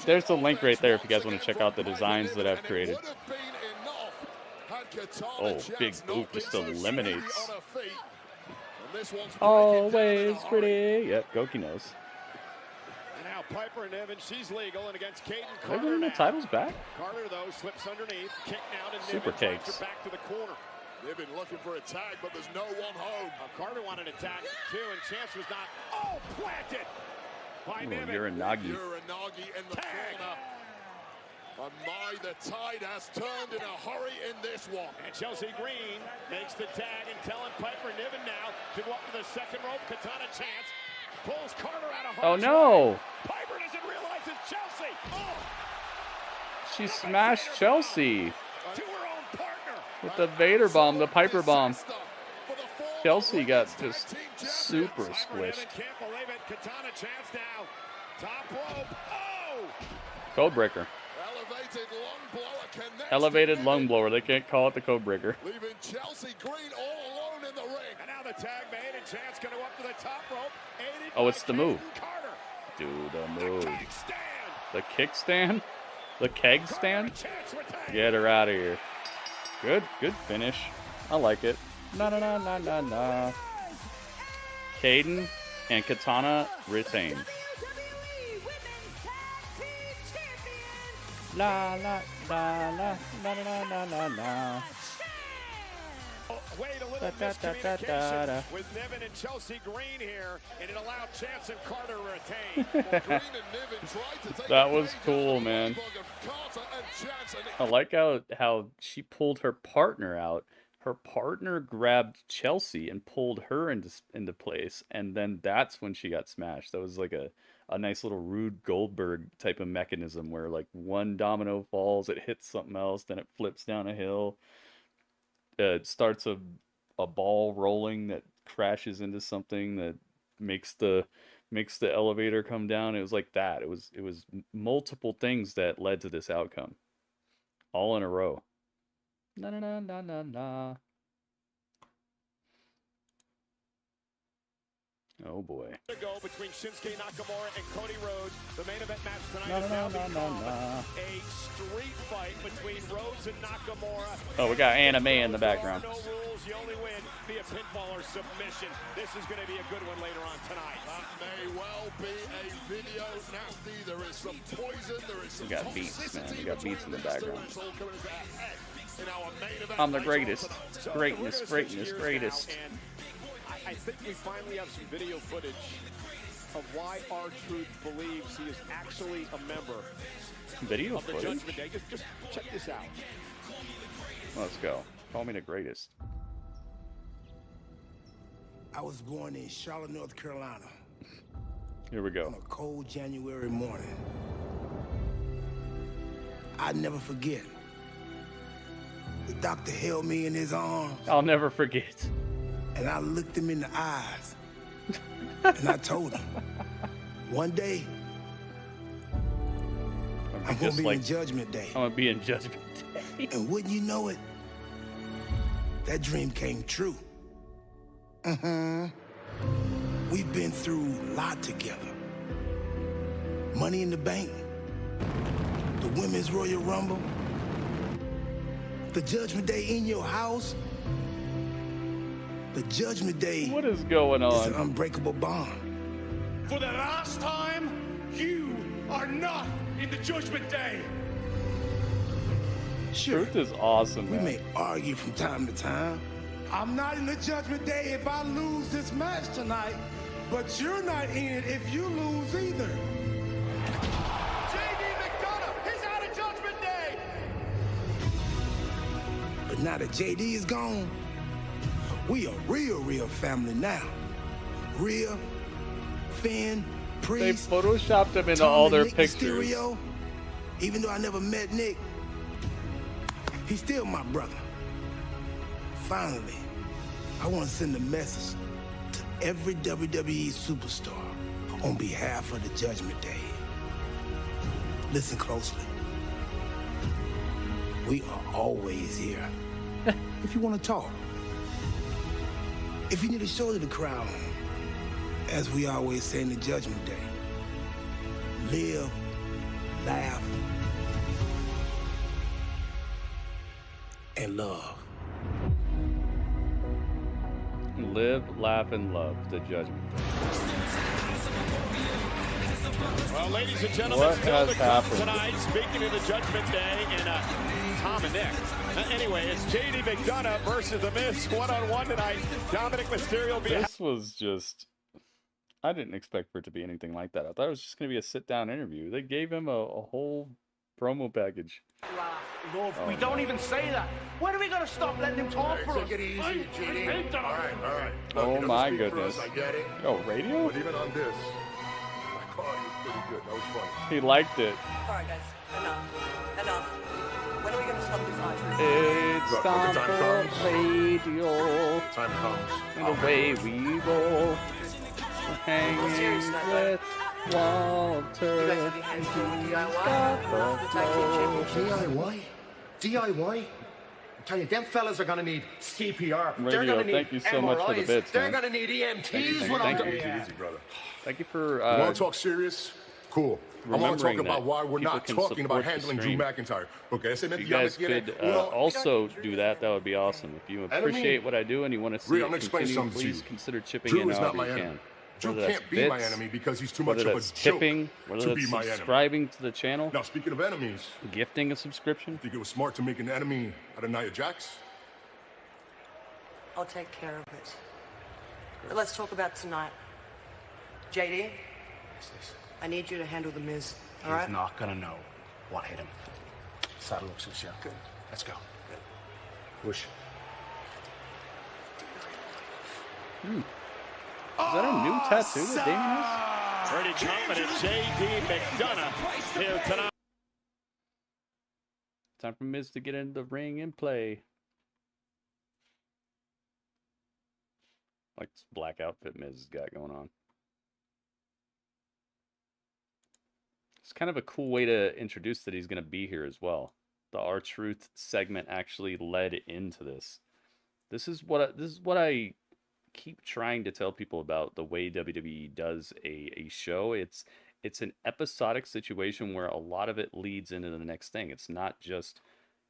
There's the link right there if you guys want to check out the designs that I've created. Oh, big boot just eliminates. Always pretty. Yep, Goki knows. Now Piper Niven, she's legal, and against Kayden. Are they getting the titles back? Carter though slips underneath, kicked out, and Super Niven takes. back to the corner. Niven looking for a tag, but there's no one home. Carter wanted a tag too, and Chance was not. Oh, planted by Niven. Uranagi. Uranagi in the corner. And my, the tide has turned in a hurry in this one. And Chelsea Green makes the tag and telling Piper Niven now to go up to the second rope. Katana Chance pulls Carter out of Oh no! Piper doesn't realize it's Chelsea. Oh! She smashed Chelsea To her own partner. with the Vader bomb, the Piper bomb. Chelsea got just super squished. Can't believe it. Katana Chance now. Top rope. Oh! Codebreaker. Elevated lung blower. They can't call it the Codebreaker. Leaving Chelsea Green all alone in the ring. And now the tag made, and Chance going to go up to the top rope. Oh, it's the move. Do the move. The kickstand? The keg stand? Get her out of here. Good finish. I like it. Na na na na na na. Kayden and Katana retain. La la la la la la la la la. Wait a little miscommunication with Niven and Chelsea Green here, and it allowed Chance and Carter to retain. That was cool, man. I like how she pulled her partner out. Her partner grabbed Chelsea and pulled her into place, and then that's when she got smashed. That was like a nice little Rube Goldberg type of mechanism where like one domino falls, it hits something else, then it flips down a hill. It starts a ball rolling that crashes into something that makes the elevator come down. It was like that. It was multiple things that led to this outcome, all in a row. Na na na na na na. Oh boy. To go between Shinsuke Nakamura and Cody Rhodes. The main event match tonight is now become a street fight between Rhodes and Nakamura. Oh, we got anime in the background. No rules, you only win via pinfall or submission. This is going to be a good one later on tonight. That may well be a video nasty. There is some poison. There is some We got beats, man. We got beats in the background. In our main event I'm the greatest. Greatness, greatness, greatest. I think we finally have some video footage of why R-Truth believes he is actually a member Video of the footage? Judgment Day. Just check this out. Let's go. Call me the greatest. I was born in Charlotte, North Carolina. Here we go. On a cold January morning. I'd never forget. The doctor held me in his arms. I'll never forget. And I looked him in the eyes. And I told him, one day, I'm going to be in Judgment Day. I'm going to be in Judgment Day. And wouldn't you know it, that dream came true. We've been through a lot together. Money in the Bank, the Women's Royal Rumble, the Judgment Day in your house. The Judgment Day. What is going on? Is an unbreakable bond. For the last time, you are not in the Judgment Day. Sure. Truth is awesome, We man. may argue from time to time, I'm not in the Judgment Day if I lose this match tonight, but you're not in it if you lose either. JD McDonough, he's out of Judgment Day. But now that JD is gone, we a real family now. Rhea, Finn, They Priest, photoshopped him into Tom all and their Nick pictures. Mysterio. Even though I never met Nick, he's still my brother. Finally, I want to send a message to every WWE superstar on behalf of the Judgment Day. Listen closely. We are always here. If you want to talk. If you need a shoulder to cry on, as we always say in the Judgment Day, live, laugh, and love. Live, laugh, and love. The Judgment Day. Well, ladies and gentlemen, What still has to come happened? tonight. Speaking of the Judgment Day and Tom and Nick. Anyway, it's JD McDonough versus The Miz, one-on-one tonight. Dominic Mysterio being... This was just... I didn't expect for it to be anything like that. I thought it was just going to be a sit-down interview. They gave him a whole promo package. Love, Oh, we don't even say that. When are we going to stop letting him talk for us? Take it easy, JD. All right. Oh my goodness. I get it. Oh, radio? But even on this, my quality was pretty good. That was funny. He liked it. All right, guys. Enough. When are we going to stop this archery? It's Look, time the time for radio. Time comes. And away we go. Hanging serious with Walter. You guys will be hands on DIY for the tag team championship. DIY? I'm telling you, them fellas are going to need CPR. They're Radio, going to thank need you so much for the MRIs. bits, They're man. going to need EMTs. Thank you. Easy, brother. Thank you for You want to talk serious? Cool. I want to talk remembering about that why we're people not can talking about support the handling Drew stream. McIntyre. Okay, ese If you guys could also do that, that would be awesome. If you appreciate what I do and you want to see Rhea, it I'm gonna explain continue, something to please you. consider chipping Drew in is not however my you enemy. can. Drew Whether can't that's be my bits, enemy because he's too much whether of a that's joke tipping, whether to that's be my enemy. subscribing to the channel, Now, speaking of enemies, gifting a subscription. think it was smart to make an enemy out of Nia Jax? I'll take care of it. But let's talk about tonight. JD, I need you to handle The Miz, all right? He's not going to know what hit him. Saddle up, Sucia. Good. Let's go. Push. Is that a new tattoo that Damien has? Pretty confident JD McDonough here tonight. Time for Miz to get into the ring and play. Like this black outfit Miz has got going on. It's kind of a cool way to introduce that he's going to be here as well. The R-Truth segment actually led into this. This is what I keep trying to tell people about the way WWE does a show. It's an episodic situation where a lot of it leads into the next thing. It's not just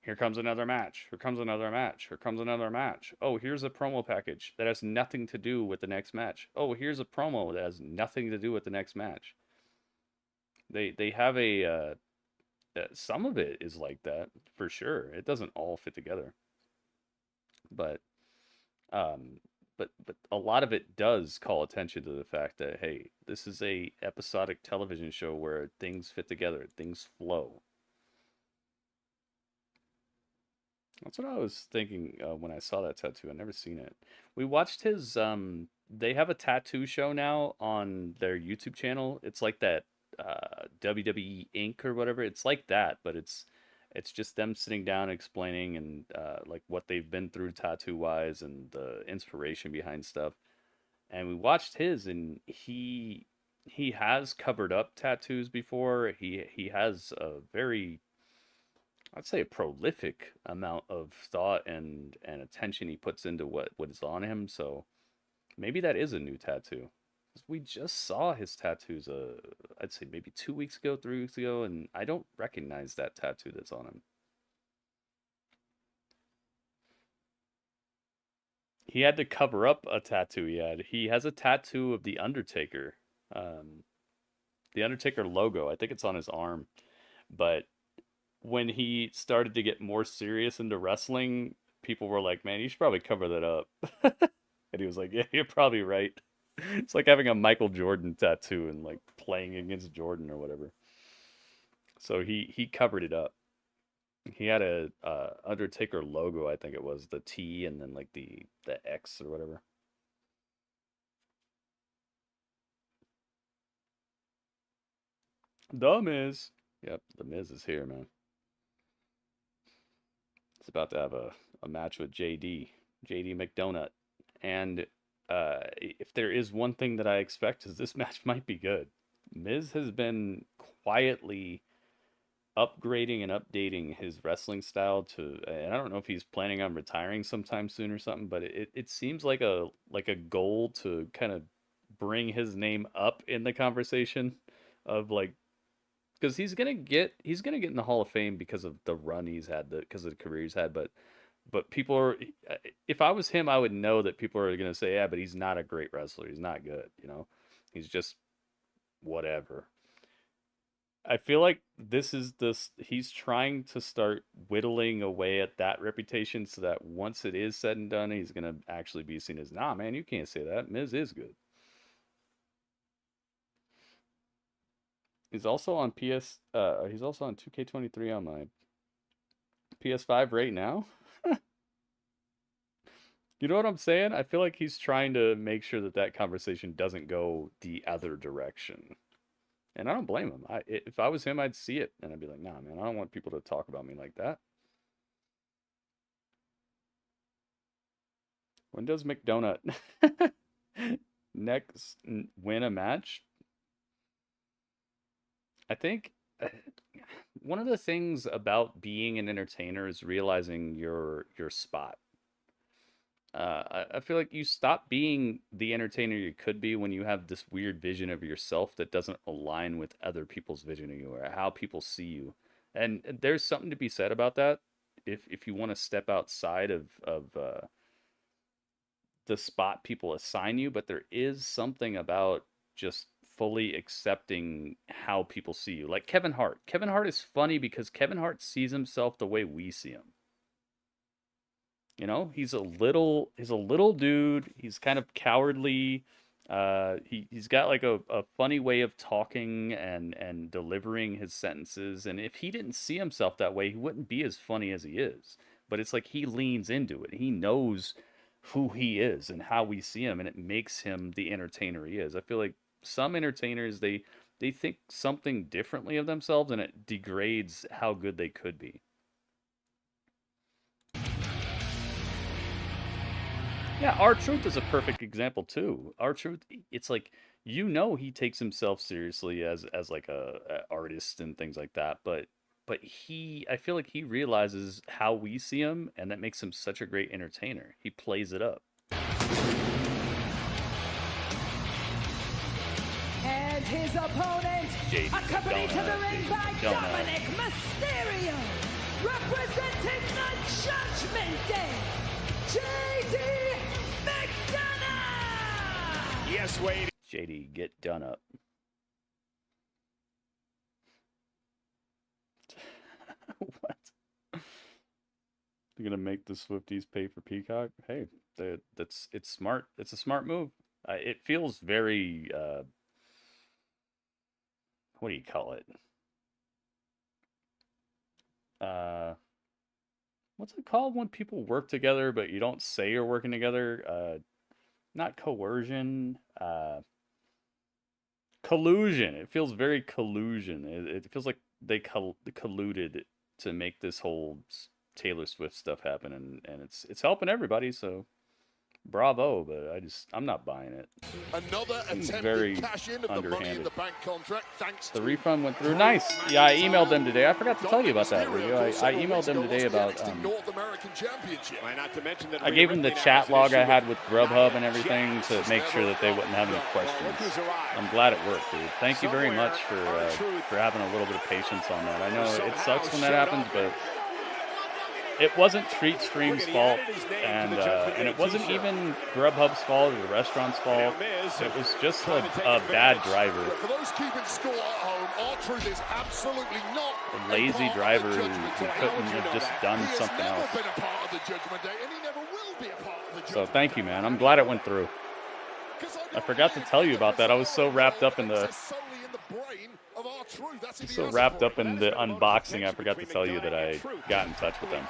here comes another match, here comes another match, here comes another match. Oh, here's a promo package that has nothing to do with the next match. Oh, here's a promo that has nothing to do with the next match. They have some of it is like that for sure. It doesn't all fit together, but a lot of it does call attention to the fact that, hey, this is a episodic television show where things fit together, things flow. That's what I was thinking when I saw that tattoo. I've never seen it. We watched his they have a tattoo show now on their YouTube channel. It's like that WWE Inc. or whatever. It's like that, but it's just them sitting down explaining and like what they've been through tattoo wise and the inspiration behind stuff. And we watched his, and he has covered up tattoos before. He has a very, I'd say, a prolific amount of thought and attention he puts into what is on him. So maybe that is a new tattoo. We just saw his tattoos, I'd say maybe 2 weeks ago, 3 weeks ago, and I don't recognize that tattoo that's on him. He had to cover up a tattoo he had. He has a tattoo of The Undertaker. The Undertaker logo. I think it's on his arm. But when he started to get more serious into wrestling, people were like, man, you should probably cover that up. And he was like, yeah, you're probably right. It's like having a Michael Jordan tattoo and like playing against Jordan or whatever. So he covered it up. He had a Undertaker logo, I think it was, the T and then like the X or whatever. The Miz. Yep, the Miz is here, man. It's about to have a match with JD McDonut. And if there is one thing that I expect is this match might be good. Miz has been quietly upgrading and updating his wrestling style to, and I don't know if he's planning on retiring sometime soon or something, but it seems like a goal to kind of bring his name up in the conversation of like, because he's gonna get in the Hall of Fame because of the run he's had, because of the career he's had, but people are, if I was him, I would know that people are gonna say, yeah, but he's not a great wrestler, he's not good, you know, he's just whatever. I feel like he's trying to start whittling away at that reputation so that once it is said and done, he's going to actually be seen as, nah, man, you can't say that. Miz is good. He's also on he's also on 2K23 on my PS5 right now. You know what I'm saying? I feel like he's trying to make sure that conversation doesn't go the other direction. And I don't blame him. If I was him, I'd see it. And I'd be like, nah, man, I don't want people to talk about me like that. When does McDonut next win a match? I think one of the things about being an entertainer is realizing your spot. I feel like you stop being the entertainer you could be when you have this weird vision of yourself that doesn't align with other people's vision of you or how people see you. And there's something to be said about that. If you want to step outside of the spot people assign you, but there is something about just fully accepting how people see you. Like Kevin Hart. Kevin Hart is funny because Kevin Hart sees himself the way we see him. You know, he's a little dude. He's kind of cowardly. He's got like a funny way of talking and delivering his sentences. And if he didn't see himself that way, he wouldn't be as funny as he is. But it's like he leans into it. He knows who he is and how we see him, and it makes him the entertainer he is. I feel like some entertainers, they think something differently of themselves, and it degrades how good they could be. Yeah, R-Truth is a perfect example too. R-Truth, it's like, you know, he takes himself seriously as like a artist and things like that, but I feel like he realizes how we see him, and that makes him such a great entertainer. He plays it up. And his opponent, accompanied to the ring by Dominic Mysterio, representing the Judgment Day, JD McDonough! Yes, Wade. JD, get done up. What? You're gonna make the Swifties pay for Peacock? Hey, it's smart. It's a smart move. It feels very what do you call it? What's it called when people work together but you don't say you're working together? Not coercion. Collusion. It feels very collusion. It feels like they colluded to make this whole Taylor Swift stuff happen, and it's helping everybody, so bravo, but I'm not buying it. Another attempt very to cash in of the Money in the Bank contract, thanks the refund went through. Nice. Yeah, I emailed them today. I forgot to tell you about that video. I emailed them today about North American Championship. Not to mention that I gave them the chat log I had with Grubhub and everything to make sure that they wouldn't have any questions. I'm glad it worked, dude. Thank you very much for having a little bit of patience on that. I know it sucks when that happens, but it wasn't Treat Stream's fault, and it wasn't even Grubhub's fault or the restaurant's fault. It was just a bad driver. For those keeping score at home, R-Truth is absolutely not a lazy driver who couldn't have just done something else. So thank you, man. I'm glad it went through. I forgot to tell you about that. I was so wrapped up in the unboxing, I forgot to tell you that I got in touch with them.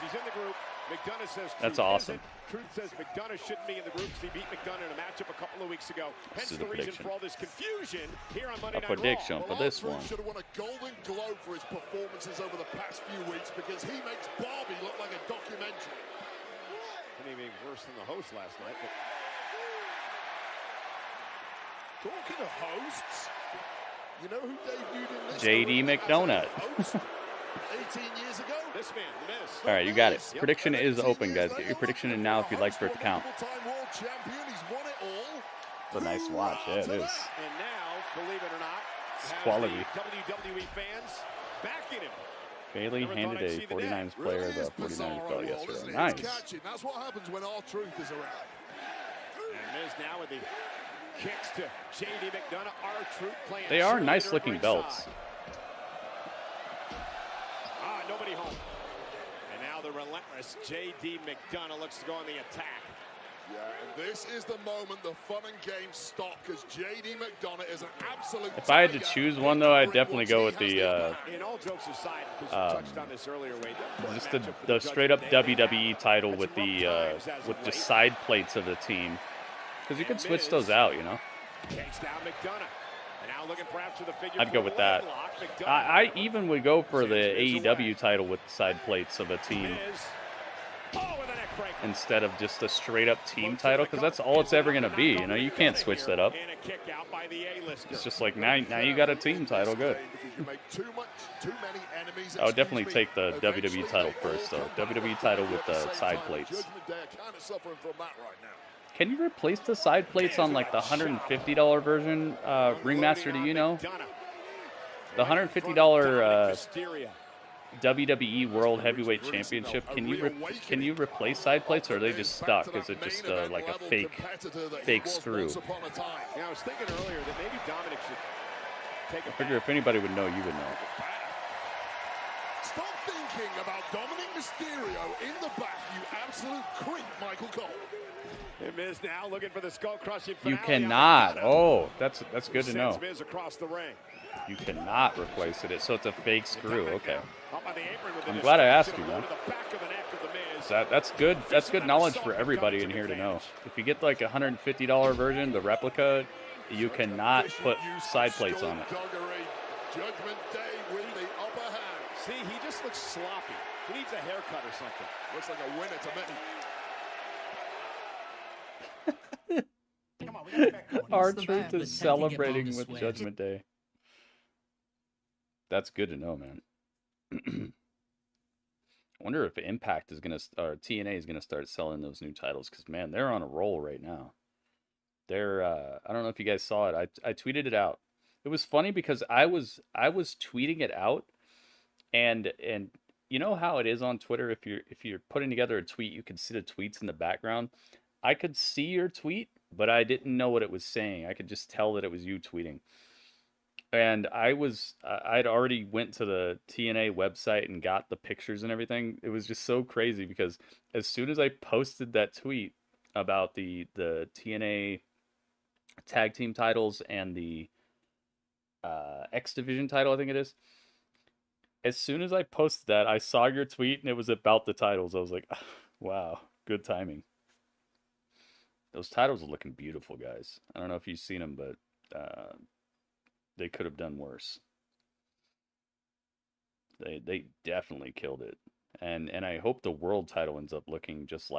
That's awesome. Truth says McDonough shouldn't be in the group because he beat McDonough in a matchup a couple of weeks ago. Hence the reason for all this confusion here on Monday Night Raw. A prediction for this one. Should have won a Golden Globe for his performances over the past few weeks because he makes Barbie look like a documentary. Couldn't even be worse than the host last night. But... Talking of hosts, you know who debuted in this? JD McDonut. 18 years ago, this man, the Miz. All right, you got it. Prediction is open, guys. Get your prediction in now if you'd like for it to count. It's a nice watch. Yeah, it is. And now, believe it or not, it's quality. WWE fans backing him. Bailey handed a 49ers player the 49ers belt yesterday. Nice. That's what happens when R-Truth is around. And Miz now with the kicks to JD McDonough. R-Truth playing. They are nice looking belts. Nobody home. And now the relentless JD McDonough looks to go on the attack. Yeah, and this is the moment the fun and games stop because JD McDonough is an absolute. If I had to choose one, though, I'd definitely go with the. In all jokes aside, because you touched on this earlier, Wade. Just the straight up WWE title with the just side plates of the team, because you could switch those out, you know. Takes down McDonough. I'd go with that. I even would go for the AEW title with side plates of a team instead of just a straight up team title, because that's all it's ever going to be. You know, you can't switch that up. It's just like now you got a team title. Good. I would definitely take the WWE title first, though. WWE title with the side plates. Can you replace the side plates on like the $150 version, Ringmaster? Do you know? The $150 WWE World Heavyweight Championship. Can you replace side plates, or are they just stuck? Is it just like a fake screw? Yeah, I was thinking earlier that maybe Dominic should take I figure if anybody would know, you would know. Stop thinking about Dominic Mysterio in the back, you absolute creep, Michael Cole. Miz now looking for the skull crushing. You cannot. Oh, that's good to know. Miz across the ring. You cannot replace it. So it's a fake screw. Okay. I'm glad I asked you, man. That's good. That's good knowledge for everybody in here to know. If you get like a $150 version, the replica, you cannot put side plates on it. Judgment Day with the upper hand. See, he just looks sloppy. He needs a haircut or something. Looks like a winner to me. R-Truth is celebrating with Judgment Day. That's good to know, man. I wonder if Impact is gonna, or TNA is gonna start selling those new titles, because man, they're on a roll right now. They're, I don't know if you guys saw it. I tweeted it out. It was funny because I was tweeting it out, and you know how it is on Twitter. If you're putting together a tweet, you can see the tweets in the background. I could see your tweet, but I didn't know what it was saying. I could just tell that it was you tweeting. And I'd already went to the TNA website and got the pictures and everything. It was just so crazy because as soon as I posted that tweet about the TNA tag team titles and the X Division title, I think it is. As soon as I posted that, I saw your tweet and it was about the titles. I was like, wow, good timing. Those titles are looking beautiful, guys. I don't know if you've seen them, but they could have done worse. They definitely killed it, and I hope the world title ends up looking just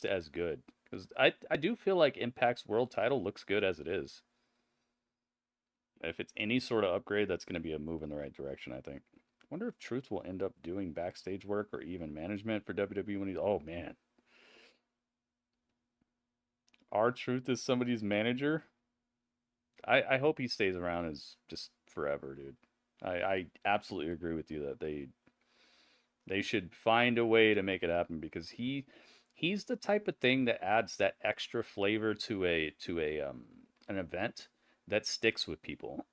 as good, because I do feel like Impact's world title looks good as it is. If it's any sort of upgrade, that's going to be a move in the right direction, I think. I wonder if Truth will end up doing backstage work or even management for WWE when he's... Oh, man. R-Truth is somebody's manager? I hope he stays around as just forever, dude. I absolutely agree with you that They should find a way to make it happen because he's the type of thing that adds that extra flavor to an event that sticks with people.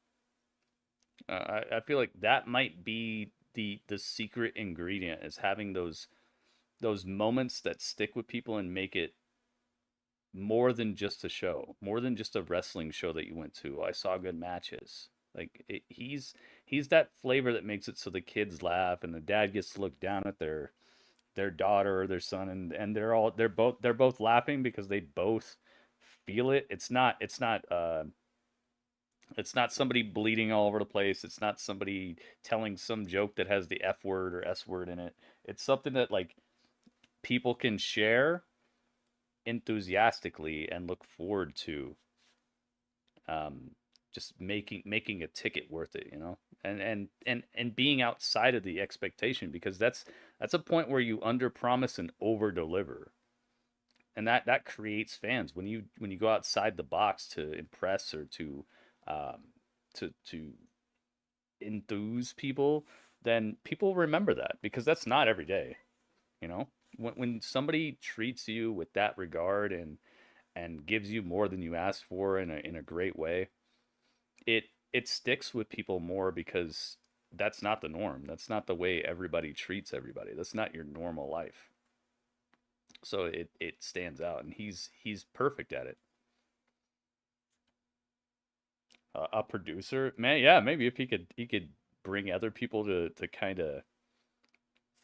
I feel like that might be the secret ingredient is having those moments that stick with people and make it more than just a show, more than just a wrestling show that you went to. I saw good matches. Like he's that flavor that makes it so the kids laugh and the dad gets to look down at their daughter or their son and they're both laughing because they both feel it. It's not somebody bleeding all over the place. It's not somebody telling some joke that has the F word or S word in it. It's something that like people can share enthusiastically and look forward to. Just making a ticket worth it, you know, and being outside of the expectation, because that's a point where you underpromise and overdeliver, and that creates fans. When you go outside the box to impress or to enthuse people, then people remember that, because that's not every day, you know. When somebody treats you with that regard and gives you more than you asked for in a great way, it sticks with people more, because that's not the norm. That's not the way everybody treats everybody. That's not your normal life. So it stands out, and he's perfect at it. A producer, man, yeah, maybe if he could bring other people to kind of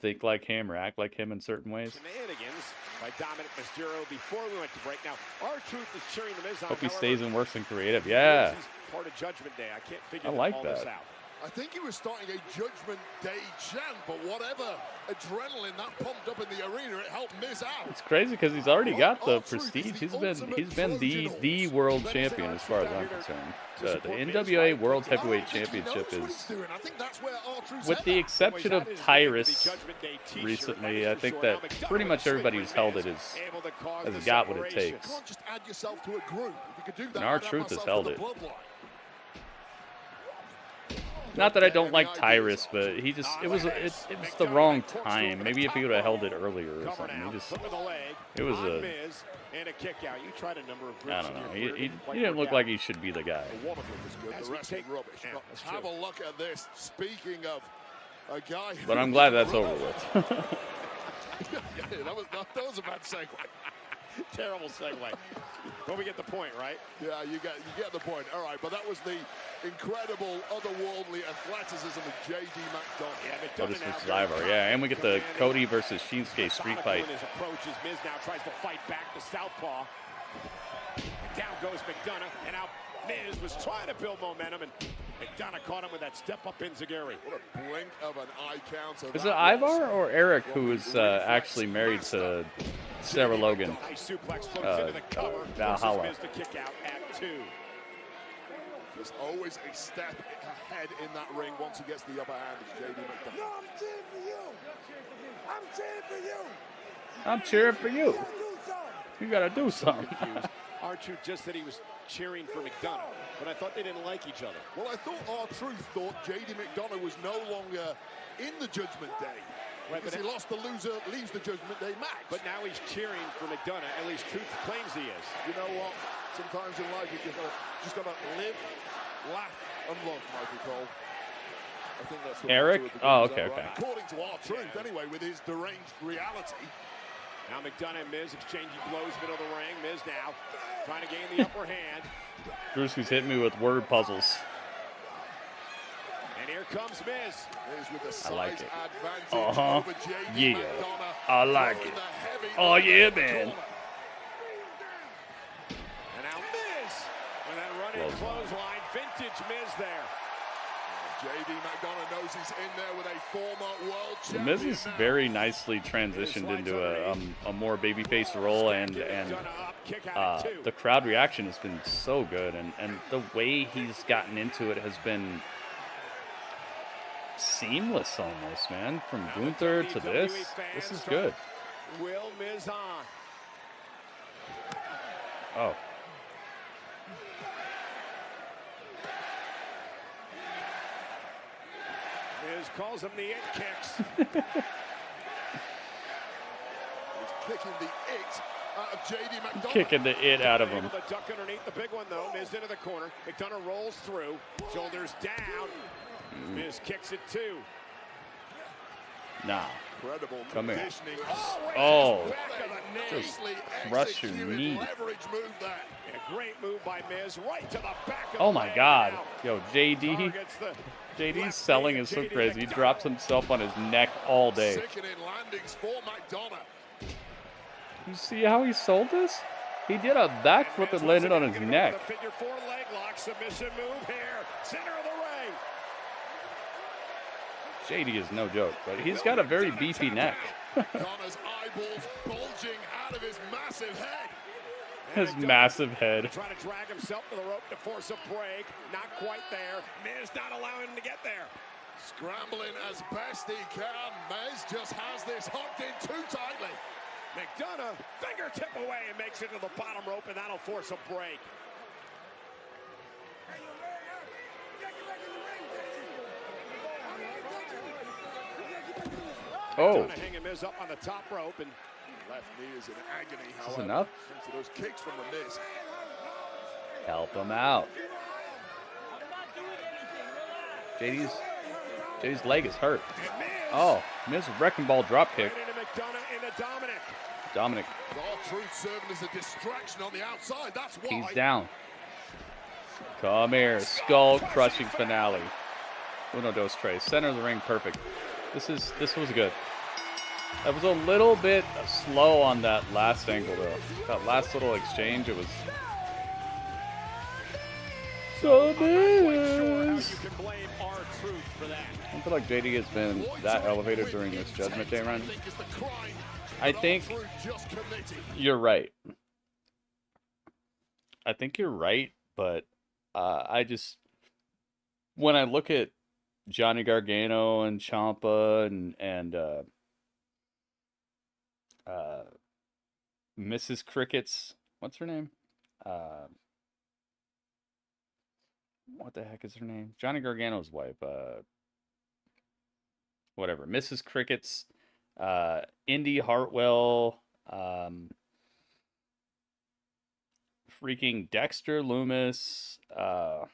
think like him or act like him in certain ways. Shenanigans by Dominic Mysterio before we went to break. Now, R-Truth is cheering the Miz on. Hope he stays and works in creative. Yeah. Part of Judgment Day. I can't figure I like all that. this out. I think he was starting a Judgment Day chant, but whatever adrenaline that pumped up in the arena, it helped Miz out. It's crazy because he's already got the prestige. He's been the world champion as far as I'm concerned. The NWA World Heavyweight Championship is, with the exception of Tyrus recently, I think that pretty much everybody who's held it has got what it takes. And R-Truth has held it. Not that I don't like Tyrus, but it was the wrong time. Maybe if he would have held it earlier or something. It was a I don't know. He didn't look like he should be the guy. Have a look at this. Speaking of a guy, but I'm glad that's over with. that was a bad segue. Terrible segue. But we get the point, right? Yeah, you get the point. All right, but that was the incredible, otherworldly athleticism of J.D. McDonagh. Yeah, this was Survivor, yeah, and we get the Cody versus Shinsuke street fight. His approach as Miz now tries to fight back to southpaw. Down goes McDonagh, and now Miz was trying to build momentum, and McDonagh caught him with that step-up enziguri. What a blink of an eye counter. Is it Ivar or Eric who is actually married to Sarah Logan? Valhalla. Miz to kick out at 2. There's always a step ahead in that ring once he gets the upper hand of J.D. McDonagh. No, I'm cheering for you. I'm cheering for you. I'm cheering for you. You gotta do something. R-Truth just said he was cheering for McDonagh, but I thought they didn't like each other. Well, I thought R-Truth thought J.D. McDonagh was no longer in the Judgment Day. Right, because he lost, the loser leaves the Judgment Day match. But now he's cheering for McDonagh. At least Truth claims he is. You know what? Sometimes in life you just gotta live, laugh, and love, Michael Cole. I think that's what Eric? Oh, okay, okay. According to R-Truth, anyway, with his deranged reality. Now McDonagh and Miz exchanging blows middle of the ring. Miz now trying to gain the upper hand. Drewski's hitting me with word puzzles. And here comes Miz. I like it. Yeah. I like it. Oh, yeah, man. And now Miz with that running clothesline. Vintage Miz there. J.D. McDonagh knows he's in there with a former world champion. Miz is very nicely transitioned into a more babyface role, and the crowd reaction has been so good, and the way he's gotten into it has been seamless almost, man. From Gunther to this is good. Will Miz on? Oh. Miz calls him the it kicks. kicking the it out of JD McDonough. Kicking the it out of him. Able to duck underneath the big one, though. Miz into the corner. McDonough rolls through. Shoulders down. Miz kicks it, too. Nah. Incredible Come here. conditioning. Oh. Back of the knee. Just crush your knee. Leverage move there. A great move by Miz. Right to the back of Oh the my leg God. now. Yo, JD. JD's selling is so crazy. He drops himself on his neck all day. Sickening landings for McDonough. You see how he sold this? He did a backflip and landed on his neck. The figure 4 leg lock submission move here. Center of the ring. JD is no joke, but he's got a very beefy neck. Connor's eyeballs bulging out of his massive head. His massive head. Trying to drag himself to the rope to force a break. Not quite there. Miz not allowing him to get there. Scrambling as best he can. Miz just has this hooked in too tightly. McDonough, fingertip away and makes it to the bottom rope, and that'll force a break. Oh. McDonough hanging Miz up on the top rope, and left knee is in agony, Is this however. enough? Thanks to those kicks from the Miz. Help him out. JD's leg is hurt. Oh, Miz wrecking ball drop kick. into McDonough into Dominic. Dominic, R-Truth serving as a distraction on the outside. That's why. he's down. Come here, skull crushing finale. Uno, dos, tres. Center of the ring, perfect. This was good. That was a little bit slow on that last angle though. That last little exchange, it was so Miz. You can blame R-Truth for that. I don't feel like JD has been that elevated during this Judgment Day run. I think you're right. I think you're right, but I just, when I look at Johnny Gargano and Ciampa and Mrs. Cricket's, what's her name? What the heck is her name? Johnny Gargano's wife. Whatever. Mrs. Cricket's, Indy Hartwell, freaking Dexter Loomis. What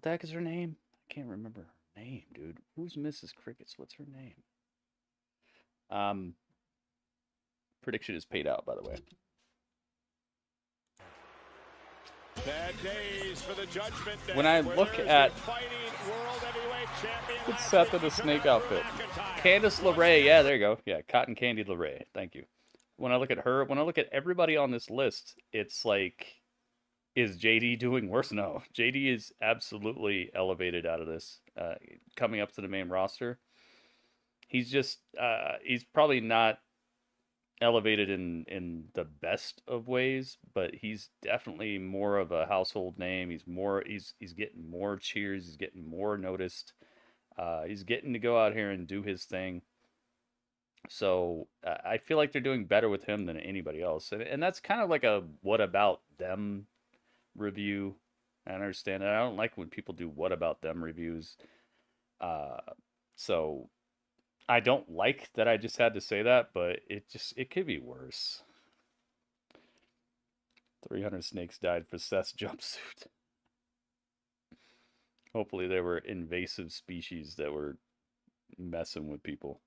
the heck is her name? I can't remember her name, dude. Who's Mrs. Cricket's? What's her name? Prediction is paid out, by the way. Bad days for the Judgment Day. When I look at it's Seth in a snake outfit. Candice LeRae, yeah, there you go. Yeah, Cotton Candy LeRae. Thank you. When I look at her, when I look at everybody on this list, it's like, is JD doing worse? No, JD is absolutely elevated out of this. Coming up to the main roster, he's just he's probably not elevated in the best of ways, but he's definitely more of a household name. He's getting more cheers, he's getting more noticed. He's getting to go out here and do his thing. So I feel like they're doing better with him than anybody else. And that's kind of like a what about them review. I understand that. I don't like when people do what about them reviews. So I don't like that I just had to say that, but it could be worse. 300 snakes died for Seth's jumpsuit. Hopefully they were invasive species that were messing with people.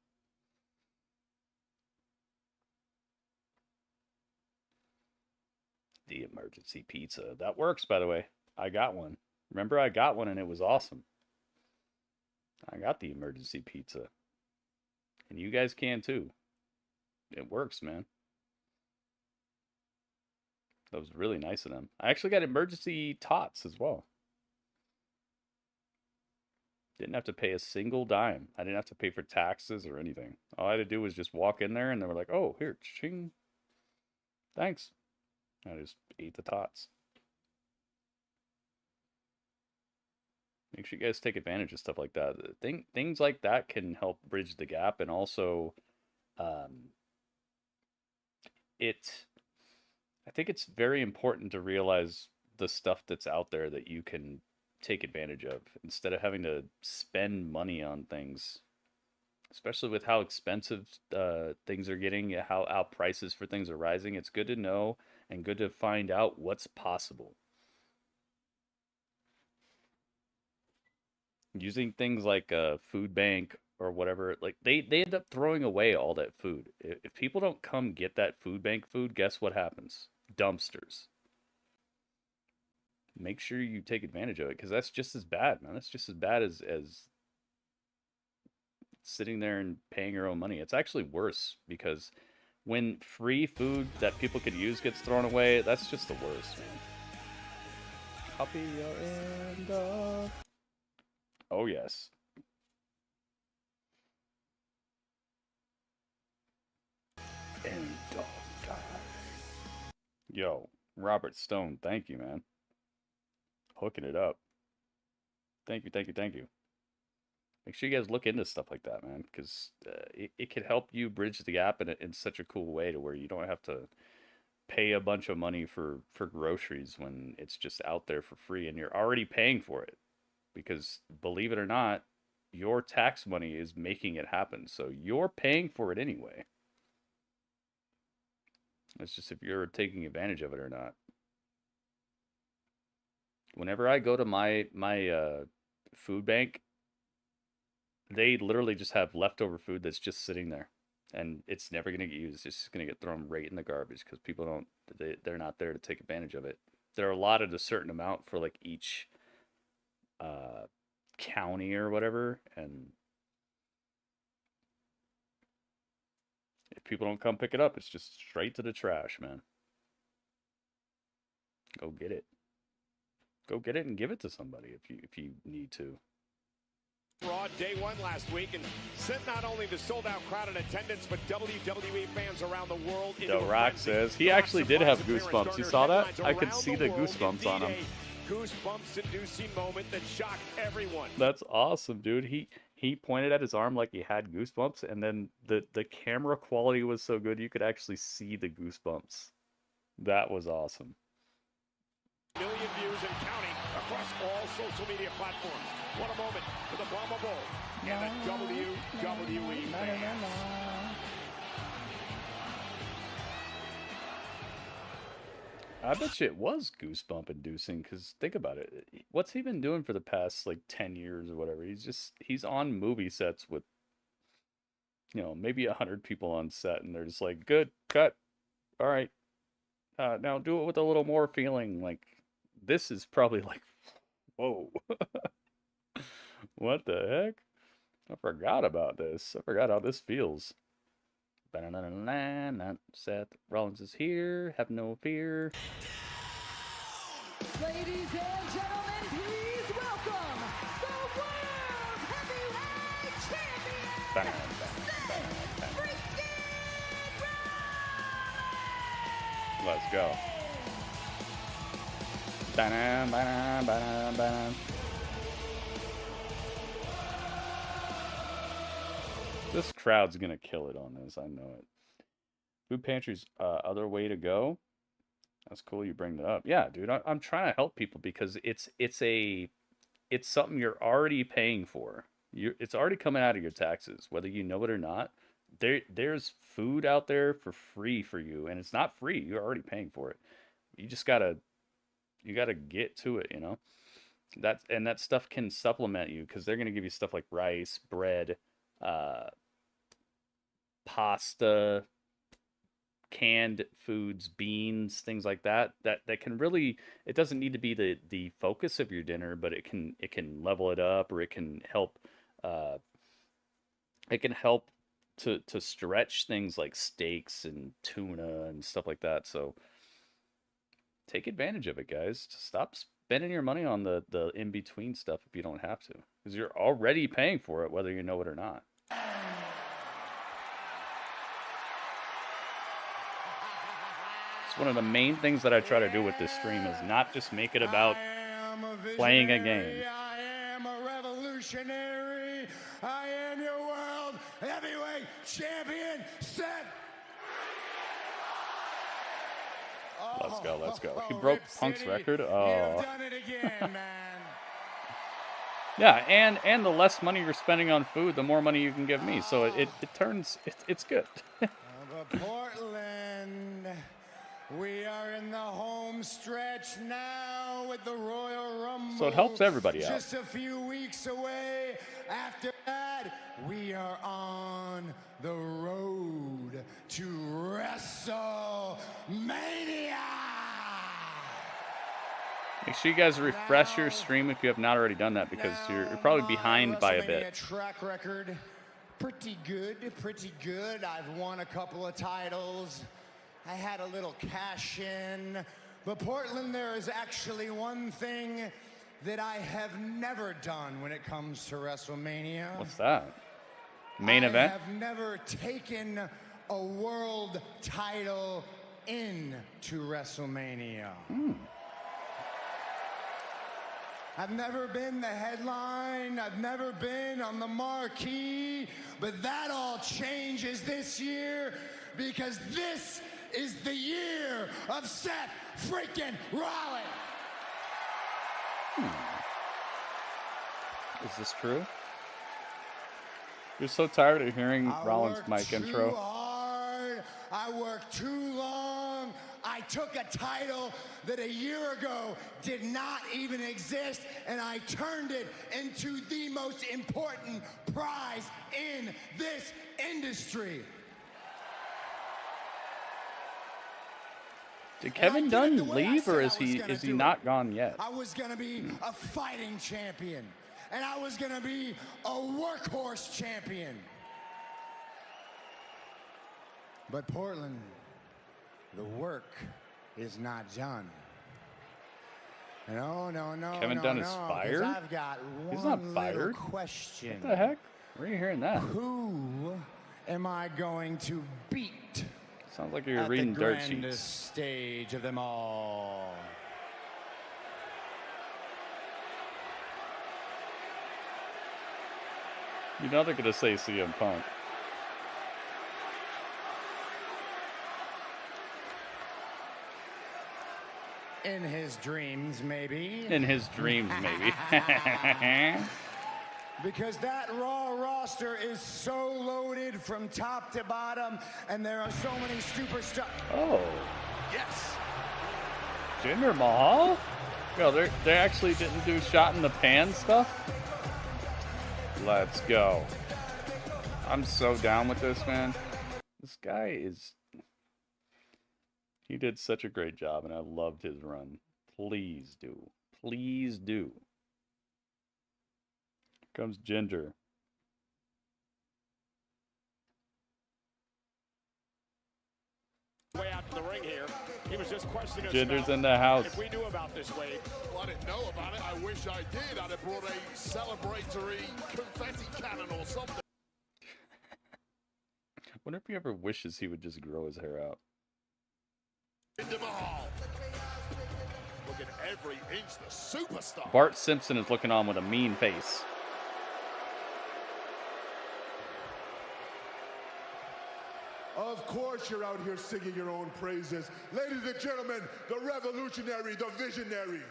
The emergency pizza. That works, by the way. I got one. Remember, I got one and it was awesome. I got the emergency pizza. And you guys can too. It works, man. That was really nice of them. I actually got emergency tots as well. Didn't have to pay a single dime. I didn't have to pay for taxes or anything. All I had to do was just walk in there and they were like, oh, here, ching. Thanks. I just ate the tots. Make sure you guys take advantage of stuff like that. Things like that can help bridge the gap, and also, I think it's very important to realize the stuff that's out there that you can take advantage of instead of having to spend money on things. especially with how expensive things are getting, how prices for things are rising. It's good to know and good to find out what's possible. Using things like a food bank or whatever, like they end up throwing away all that food. If people don't come get that food bank food, guess what happens? Dumpsters. Make sure you take advantage of it, because that's just as bad, man. That's just as bad as sitting there and paying your own money. It's actually worse, because when free food that people could use gets thrown away, that's just the worst, man. Copy your end of. Oh, yes. End of time. Yo, Robert Stone, thank you, man. Hooking it up. Thank you, thank you, thank you. Make sure you guys look into stuff like that, man, because it could help you bridge the gap in such a cool way to where you don't have to pay a bunch of money for groceries when it's just out there for free and you're already paying for it. Because believe it or not, your tax money is making it happen. So you're paying for it anyway. It's just if you're taking advantage of it or not. Whenever I go to my food bank, they literally just have leftover food that's just sitting there, and it's never going to get used. It's just going to get thrown right in the garbage because people don't, they're not there to take advantage of it. They're allotted a certain amount for like each county or whatever, and if people don't come pick it up, it's just straight to the trash, man. Go get it. Go get it and give it to somebody if you need to. Raw day one last week and sent not only the sold-out crowd in attendance, but WWE fans around the world. The Rock says he actually did have goosebumps. You saw that? I could see the goosebumps on him. Goosebumps-inducing moment that shocked everyone. That's awesome, dude. He pointed at his arm like he had goosebumps, and then the camera quality was so good you could actually see the goosebumps. That was awesome. Million views and counting across all social media platforms. What a moment for the Brahma Bull and the WWE fans. I bet you it was goosebump inducing, because think about it. What's he been doing for the past like 10 years or whatever? He's on movie sets with, maybe 100 people on set, and they're just like, good, cut. All right. Now do it with a little more feeling. Like, this is probably like, whoa. What the heck? I forgot about this. I forgot how this feels. Seth Rollins is here. Have no fear. Ladies and gentlemen, please welcome the World Heavyweight Champion, Seth freaking Rollins! Let's go. This crowd's gonna kill it on this. I know it. Food pantry's other way to go. That's cool you bring that up. Yeah, dude, I'm trying to help people because it's something you're already paying for. It's already coming out of your taxes, whether you know it or not. There's food out there for free for you, and it's not free. You're already paying for it. You just gotta get to it, that stuff can supplement you, because they're gonna give you stuff like rice, bread, pasta, canned foods, beans, things like that can really, it doesn't need to be the focus of your dinner, but it can level it up, or it can help to stretch things like steaks and tuna and stuff like that. So take advantage of it, guys. Stop spending your money on the in-between stuff if you don't have to, because you're already paying for it, whether you know it or not. It's one of the main things that I try to do with this stream, is not just make it about playing a game. I am a revolutionary. I am your world heavyweight champion, Seth. Let's go. He broke Punk's record. Oh. You've done it again, man. Yeah, and the less money you're spending on food, the more money you can give me. So it turns, it's good. Portland, we are in the home stretch now with the Royal Rumble. So it helps everybody out. Just a few weeks away. After that, we are on the road to WrestleMania. Make sure you guys refresh your stream if you have not already done that, because you're probably behind by a bit. Track record, pretty good, pretty good. I've won a couple of titles. I had a little cash in. But Portland, there is actually one thing that I have never done when it comes to WrestleMania. What's that? Main event? I have never taken a world title into WrestleMania. I've never been the headline, I've never been on the marquee, but that all changes this year because this is the year of Seth freaking Rollins. Is this true? You're so tired of hearing Rollins' mic intro. I worked too long. I took a title that a year ago did not even exist, and I turned it into the most important prize in this industry. Did Kevin Dunn leave, or is he not gone yet? I was gonna be a fighting champion, and I was gonna be a workhorse champion. But Portland, the work is not done. No. Kevin Dunn is fired? I've got He's not one fired. little question. What the heck? Where are you hearing that? Who am I going to beat? Sounds like you're at reading the dirt grandest sheets. stage of them all. You know they're gonna say CM Punk. In his dreams, maybe. In his dreams, maybe. Because that Raw roster is so loaded from top to bottom, and there are so many superstars. Oh. Yes. Jinder Mahal? Yo, they actually didn't do shot in the pan stuff? Let's go. I'm so down with this, man. This guy is... He did such a great job, and I loved his run. Please do. Please do. Here comes Jinder. Way out in the ring here. He was just questioning us Jinder's about in the house. if we knew about this, Wade. Well, I didn't know about it. I wish I did. I'd have brought a celebratory confetti cannon or something. I wonder if he ever wishes he would just grow his hair out. Into Mahal. Look at every inch, the superstar. Bart Simpson is looking on with a mean face. Of course you're out here singing your own praises. Ladies and gentlemen, the revolutionary, the visionary.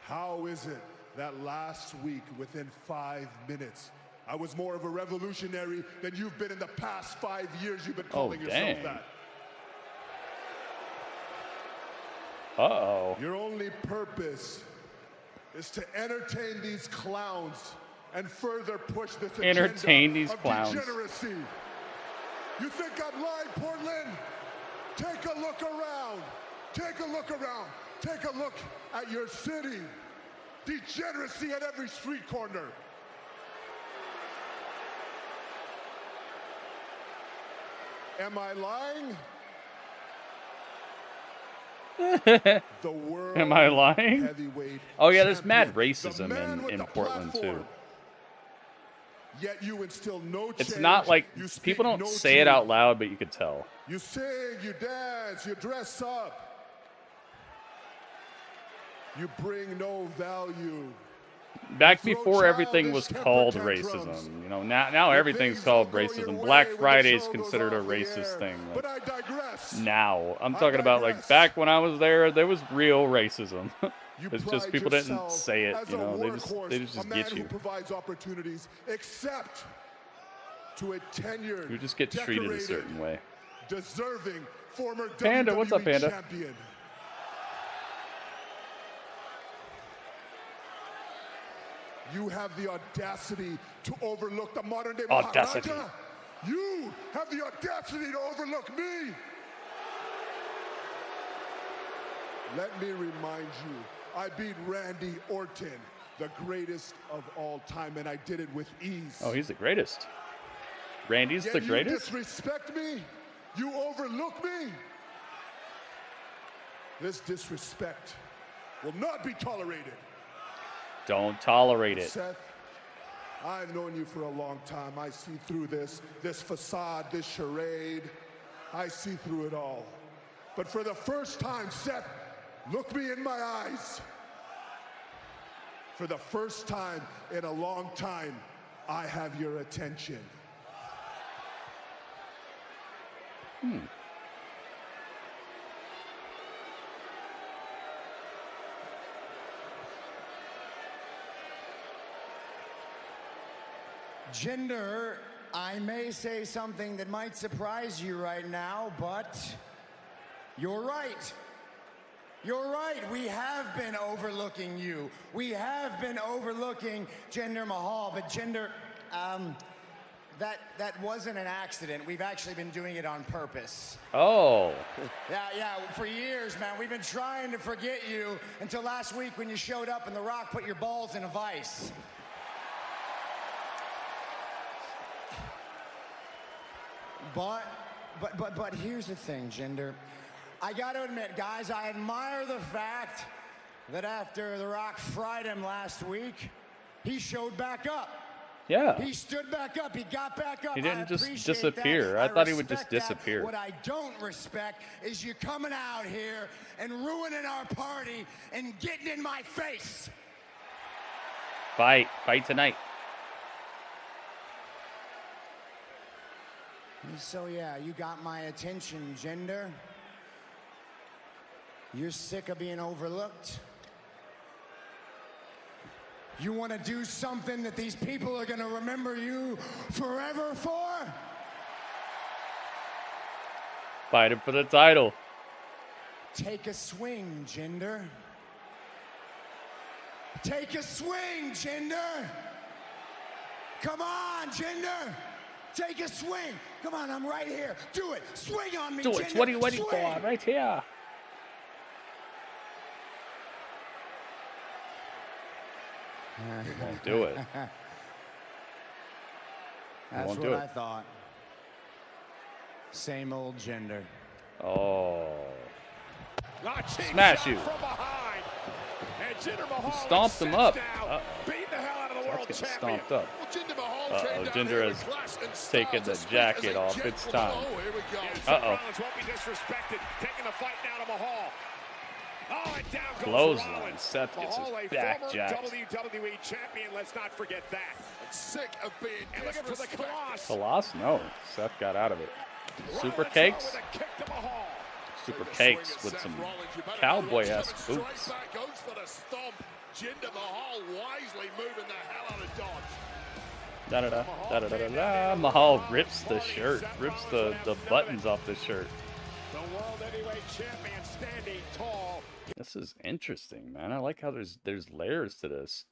How is it that last week, within 5 minutes, I was more of a revolutionary than you've been in the past 5 years you've been calling yourself that? Uh-oh. Your only purpose is to entertain these clowns and further push this Entertain agenda these of clowns. degeneracy. You think I'm lying, Portland? Take a look around. Take a look around. Take a look at your city. Degeneracy at every street corner. Am I lying? The world Am I lying? heavyweight Oh yeah, there's mad champion. racism The man with in the Portland too. platform. Yet you instill no It's change. not like You speak people don't no say it truth. out loud, but you could tell. You sing, you dance, you dress up. You bring no value. Back before everything was called racism, you know, now everything's called racism. Black Friday's considered a racist thing. But I digress. Now, I'm talking about like back when I was there was real racism. It's just people didn't say it, you know. They just get you. Who provides opportunities, except to a tenured, You just get treated a certain way. deserving former Panda, WWE what's up, Panda? champion. You have the audacity to overlook the modern day Audacity. Maharaja. You have the audacity to overlook me. Let me remind you, I beat Randy Orton, the greatest of all time, and I did it with ease. Oh, he's the greatest. Randy's Yet the you greatest? disrespect me? You overlook me? This disrespect will not be tolerated. Don't tolerate it. Seth, I've known you for a long time. I see through this facade, this charade. I see through it all. But for the first time, Seth, look me in my eyes. For the first time in a long time, I have your attention. Jinder, I may say something that might surprise you right now, but you're right. You're right. We have been overlooking you. We have been overlooking Jinder Mahal, but Jinder, that wasn't an accident. We've actually been doing it on purpose. Oh. Yeah, for years, man. We've been trying to forget you until last week when you showed up and The Rock put your balls in a vice. But here's the thing, Jinder. I gotta admit, guys, I admire the fact that after The Rock fried him last week, he showed back up. Yeah. He stood back up. He got back up. He didn't just appreciate disappear. that. I thought he would respect just that. disappear. What I don't respect is you coming out here and ruining our party and getting in my face. Fight tonight. So yeah, you got my attention, Jinder. You're sick of being overlooked. You want to do something that these people are going to remember you forever for? Fight him for the title. Take a swing, Jinder. Take a swing, Jinder. Come on, Jinder. Take a swing. Come on, I'm right here. Do it. Swing on me, Do Jinder. it. What are you waiting Swing. for? Right here. He won't do it. That's won't what do I it. thought. Same old Jinder. Oh. Cheap Smash shot you. from behind. And Jinder Mahal Stomped him up. now, beating the hell out of the world That's getting champion. stomped up. Uh-oh, Jinder has taken the jacket off. It's time. Uh-oh. Rollins won't be disrespected. Taking the fight now to Mahal. Oh, and down goes Clothesline. Rollins. Seth gets his Mahal, a back former jacked. WWE champion. Let's not forget that. Sick of being and looking for the Colossus. Colossus? No. Seth got out of it. Super Cakes? With a kick to Mahal. Super Cakes with some cowboy-esque boots. Goes for the stomp. Jinder Mahal wisely moving the hell out of dodge. Da-da-da, da-da-da-da-da. Mahal rips the shirt, rips the buttons off the shirt. The World Heavyweight Champion standing tall. This is interesting, man. I like how there's layers to this.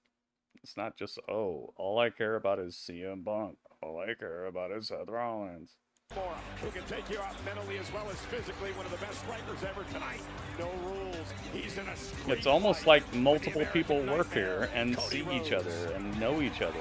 It's not just, oh, all I care about is CM Punk. All I care about is Seth Rollins. Who can take you out mentally as well as physically. One of the best strikers ever tonight. No rules. He's in a It's almost like multiple people work here and see each other and know each other.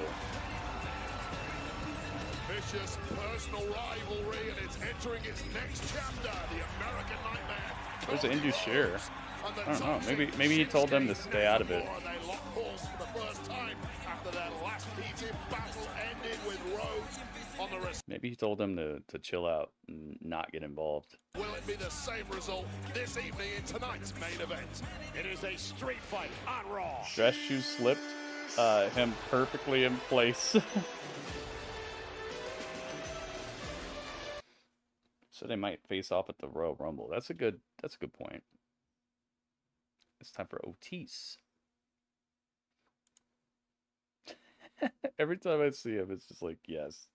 Vicious personal rivalry, and it's entering its next chapter. The American Nightmare. There's an Indus share. I don't know. Maybe he told them to stay out of it. They locked horns for the first time after their last heated battle ended with Rhodes on the wrist. Maybe he told them to chill out and not get involved. Will it be the same result this evening in tonight's main event? It is a street fight on Raw. Dress shoes slipped him perfectly in place. So they might face off at the Royal Rumble. That's a good point. It's time for Otis. Every time I see him, it's just like, yes.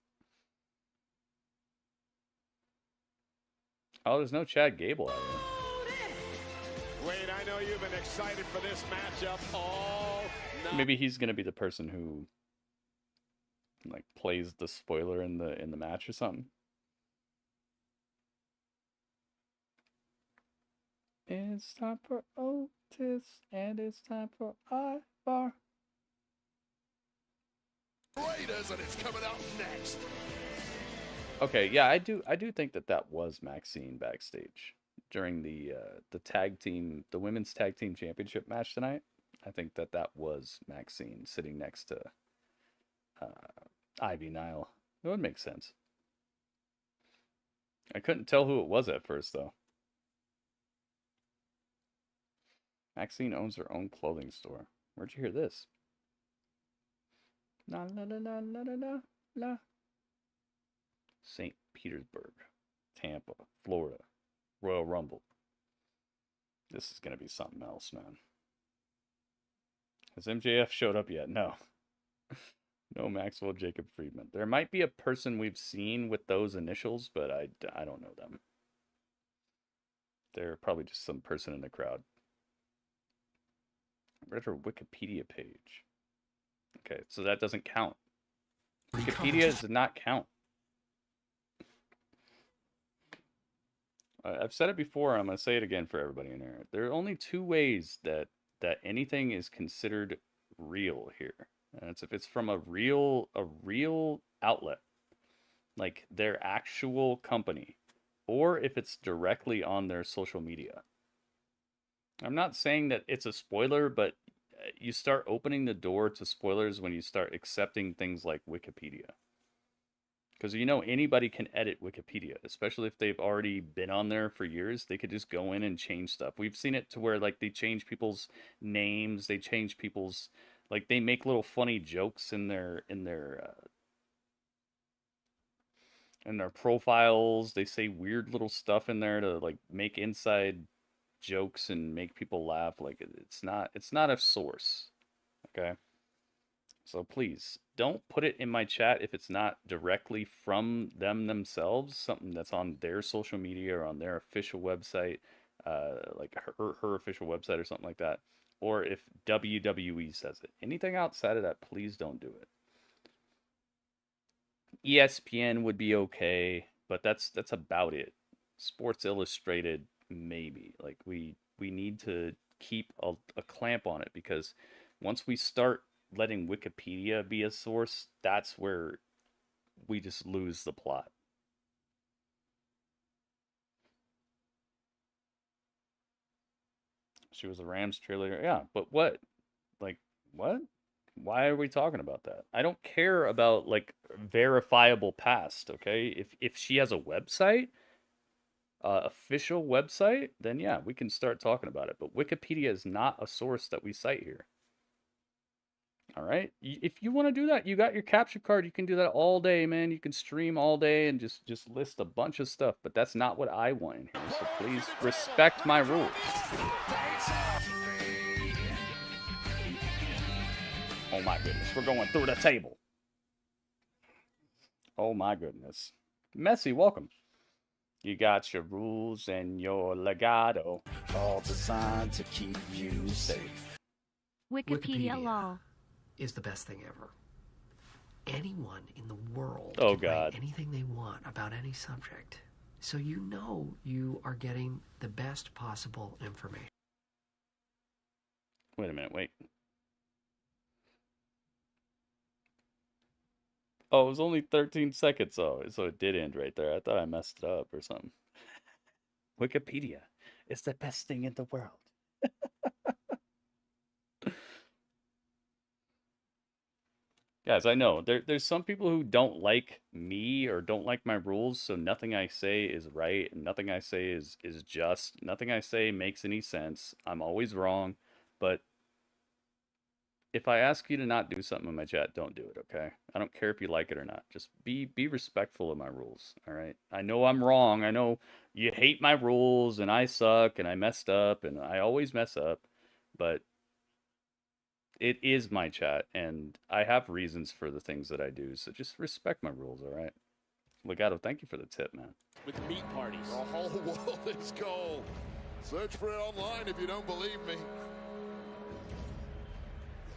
Oh, there's no Chad Gable out here. Wade, I know you've been excited for this matchup all night. Maybe he's gonna be the person who like plays the spoiler in the match or something. It's time for Otis, and it's time for Ivar. Raiders, and it's coming out next. Okay, yeah, I do think that was Maxine backstage during the tag team, the women's tag team championship match tonight. I think that was Maxine sitting next to Ivy Nile. It would make sense. I couldn't tell who it was at first though. Maxine owns her own clothing store. Where'd you hear this? La la la la la la la. St. Petersburg, Tampa, Florida, Royal Rumble. This is going to be something else, man. Has MJF showed up yet? No. No Maxwell Jacob Friedman. There might be a person we've seen with those initials, but I don't know them. They're probably just some person in the crowd. I read her Wikipedia page. Okay, so that doesn't count. Wikipedia does not count. I've said it before, I'm going to say it again for everybody in there. There are only two ways that anything is considered real here. And it's if it's from a real outlet, like their actual company, or if it's directly on their social media. I'm not saying that it's a spoiler, but you start opening the door to spoilers when you start accepting things like Wikipedia. Because, you know, anybody can edit Wikipedia, especially if they've already been on there for years. They could just go in and change stuff. We've seen it to where, like, they change people's names. They change people's, like, they make little funny jokes in their profiles. They say weird little stuff in there to, like, make inside jokes and make people laugh. Like, it's not a source, okay? So please, don't put it in my chat if it's not directly from them themselves, something that's on their social media or on their official website, like her official website or something like that, or if WWE says it. Anything outside of that, please don't do it. ESPN would be okay, but that's about it. Sports Illustrated, maybe. Like, we need to keep a clamp on it, because once we start letting Wikipedia be a source, that's where we just lose the plot. She was a Rams cheerleader. Yeah, but what? Like, what? Why are we talking about that? I don't care about, like, verifiable past, okay? If she has a website, official website, then yeah, we can start talking about it. But Wikipedia is not a source that we cite here. All right, if you want to do that, you got your capture card. You can do that all day, man. You can stream all day and just list a bunch of stuff. But that's not what I want in here. So please respect my rules. Oh my goodness, we're going through the table. Oh my goodness, Messi, welcome. You got your rules and your legato, all designed to keep you safe. Wikipedia lol is the best thing ever. Anyone in the world can write anything they want about any subject. So you know you are getting the best possible information. Wait a minute, wait. Oh, it was only 13 seconds, though, so it did end right there. I thought I messed it up or something. Wikipedia is the best thing in the world. Guys, I know there's some people who don't like me or don't like my rules, so nothing I say is right and nothing I say is just. Nothing I say makes any sense. I'm always wrong, but if I ask you to not do something in my chat, don't do it, okay? I don't care if you like it or not. Just be respectful of my rules, all right? I know I'm wrong. I know you hate my rules and I suck and I messed up and I always mess up, but it is my chat, and I have reasons for the things that I do, so just respect my rules, all right? Legato, thank you for the tip, man. With meat parties. The whole world is gold. Search for it online if you don't believe me.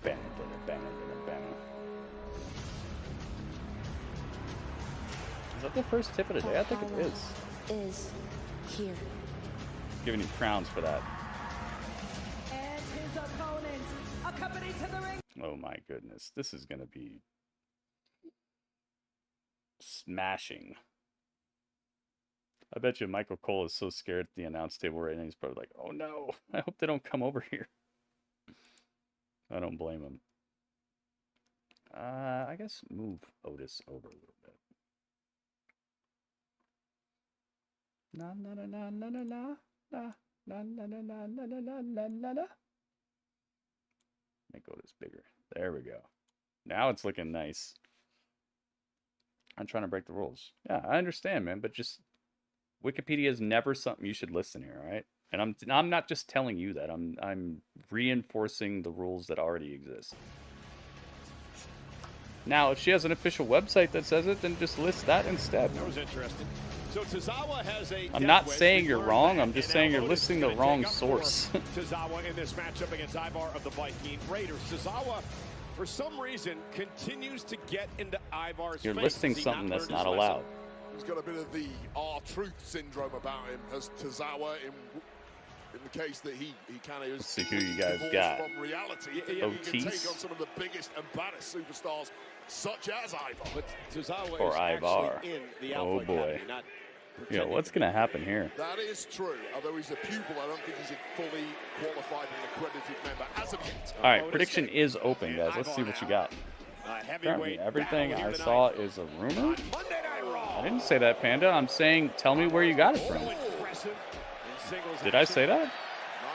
Bam, bam, bam, bam. Is that the first tip of the day? I think it is here. Giving you crowns for that. And his opponent, accompanied to the ring. Oh my goodness. This is going to be smashing. I bet you Michael Cole is so scared at the announce table right now. He's probably like, oh no, I hope they don't come over here. I don't blame him. I guess move Otis over a little bit. Na na na na na na na na na na na na na na na na na. Make Otis bigger. There we go. Now it's looking nice. I'm trying to break the rules. Yeah, I understand, man, but just Wikipedia is never something you should listen here, all right? And I'm not just telling you that. I'm reinforcing the rules that already exist. Now, if she has an official website that says it, then just list that instead. That was interesting. So Tozawa has a I'm not saying you're wrong. I'm just saying you're listing the wrong source. Tozawa in this matchup against Ivar of the Viking Raiders. Tozawa, for some reason, continues to get into Ivar's You're face. listing something that's not allowed. He's got a bit of the R-Truth syndrome about him, as Tozawa in the case that he kind of is. Let's see who you guys got. From reality. He can take on some of the biggest and baddest superstars, such as Ivar. But Tozawa Or is Ivar. actually in the Oh Alpha boy. Academy, not Yeah, what's gonna happen here? That is true. Although he's a pupil, I don't think he's a fully qualified and accredited member as of yet. All right, prediction is open, guys. Let's see what you got. Apparently, everything I saw is a rumor. I didn't say that, Panda. I'm saying, tell me where you got it from. Did I say that?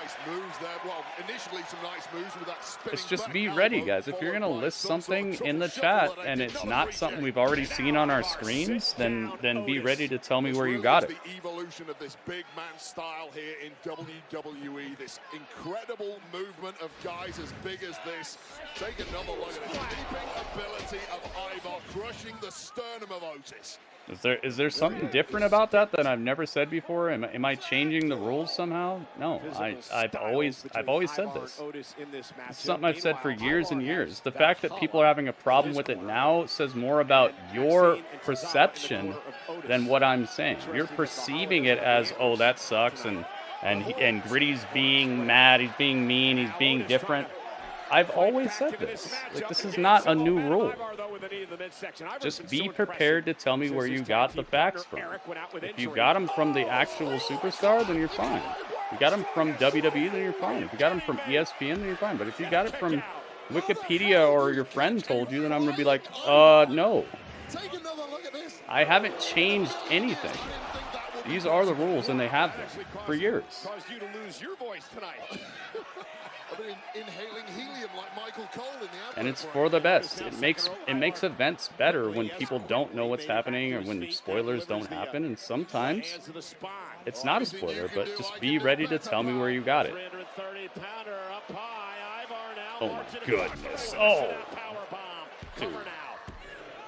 Nice moves there. Well, initially some nice moves with that spinning. Let's just be ready, guys. If you're gonna list something in the chat and it's not something we've already seen on our screens, then be ready to tell me where you got it. The evolution of this big man style here in WWE. This incredible movement of guys as big as this. Take another look at the leaping ability of Ivar, crushing the sternum of Otis. Is there something different about that I've never said before? Am I changing the rules somehow? No, I've always said this. It's something I've said for years and years. The fact that people are having a problem with it now says more about your perception than what I'm saying. You're perceiving it as, oh, that sucks, and Gritty's being mad, he's being mean, he's being different. I've always said this. Like, this is not a new rule. Just be prepared to tell me where you got the facts from. If you got them from the actual superstar, then you're fine. If you got them from WWE, then you're fine. If you got them from ESPN, then you're fine. But if you got it from Wikipedia or your friend told you, then I'm going to be like, no. I haven't changed anything. These are the rules, and they have been for years. Caused you to lose your voice tonight. Inhaling helium like Michael Cole in the And it's for the best. It makes events better when people don't know what's happening or when spoilers don't happen. And sometimes it's not a spoiler, but just be ready to tell me where you got it. Oh my goodness! Oh, dude.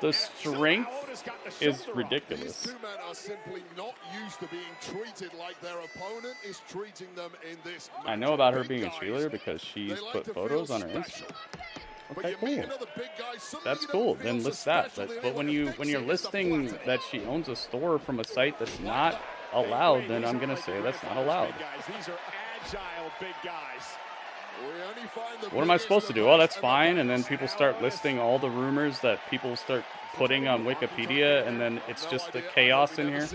The strength is ridiculous. These two men are simply not used to being treated like their opponent is treating them in this match. I know about her being a cheerleader because she's put photos on her Instagram. Okay, cool. That's cool. Then list that. But when you're listing that she owns a store from a site that's not allowed, then I'm gonna say that's not allowed. These are agile big guys. What am I supposed to do? Oh, that's fine. And then people start listing all the rumors that people start putting on Wikipedia, and then it's just the chaos in here.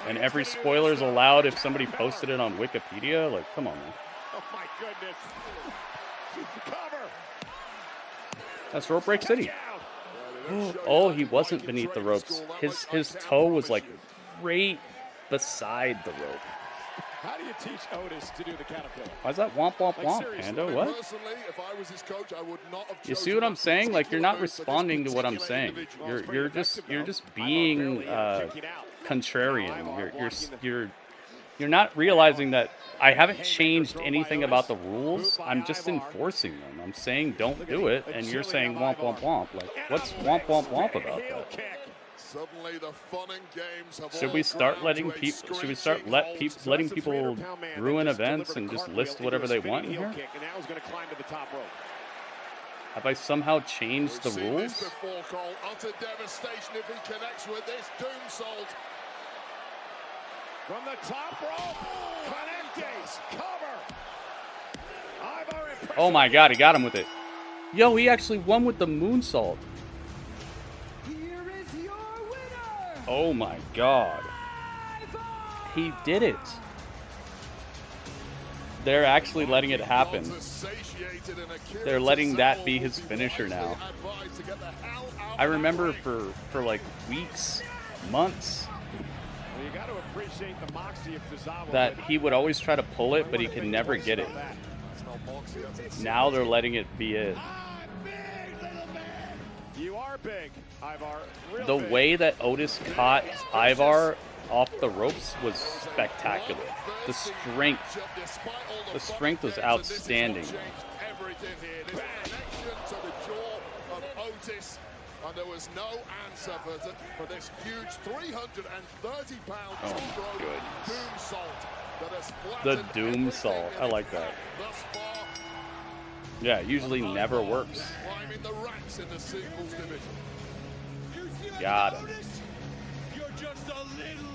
And every spoiler is allowed if somebody posted it on Wikipedia. Like, come on, man. Oh my goodness. Cover. That's Rope Break City. Oh, he wasn't beneath the ropes. His toe was like right beside the rope. How do you teach Otis to do the caterpillar? Why is that womp womp womp, Panda? What? You see what I'm saying? Like, you're not responding to what I'm saying. You're just being contrarian. You're not realizing that I haven't changed anything about the rules. I'm just enforcing them. I'm saying don't do it, and you're saying womp womp womp. Like, what's womp womp womp about that? Suddenly the fun and games have Should we start letting people? Should we start letting people ruin events and just list whatever they want in here? Have I somehow changed the rules? Before Cole, utter devastation if he connects with this doomsault. From the top rope, Connectes, cover. Oh my God, he got him with it. Yo, he actually won with the moonsault. Oh my God. He did it. They're actually letting it happen. They're letting that be his finisher now. I remember for like weeks, months, that he would always try to pull it, but he could never get it. Now they're letting it be it. You are big, Ivar. The way that Otis caught Ivar off the ropes was spectacular. The strength was outstanding. Everything here. This connection to the jaw of Otis, and there was no answer for this huge 330-pound doomsault that has The doomsault. I like that. Yeah, it usually never works. climbing the ranks in the singles division. Got him. You're just a little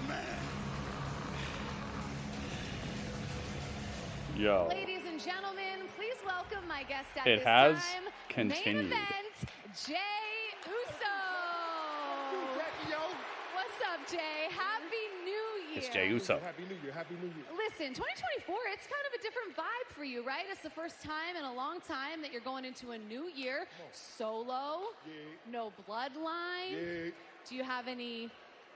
man. Yo. Ladies and gentlemen, please welcome my guest at It this has time, continued. main event, Jay Uso. What's up, Jay? Happy New Year. It's Jay Uso. Happy New Year. Happy New Year. Listen, 2024, it's kind of a different vibe for you, right? It's the first time in a long time that you're going into a new year solo, no bloodline. Do you have any A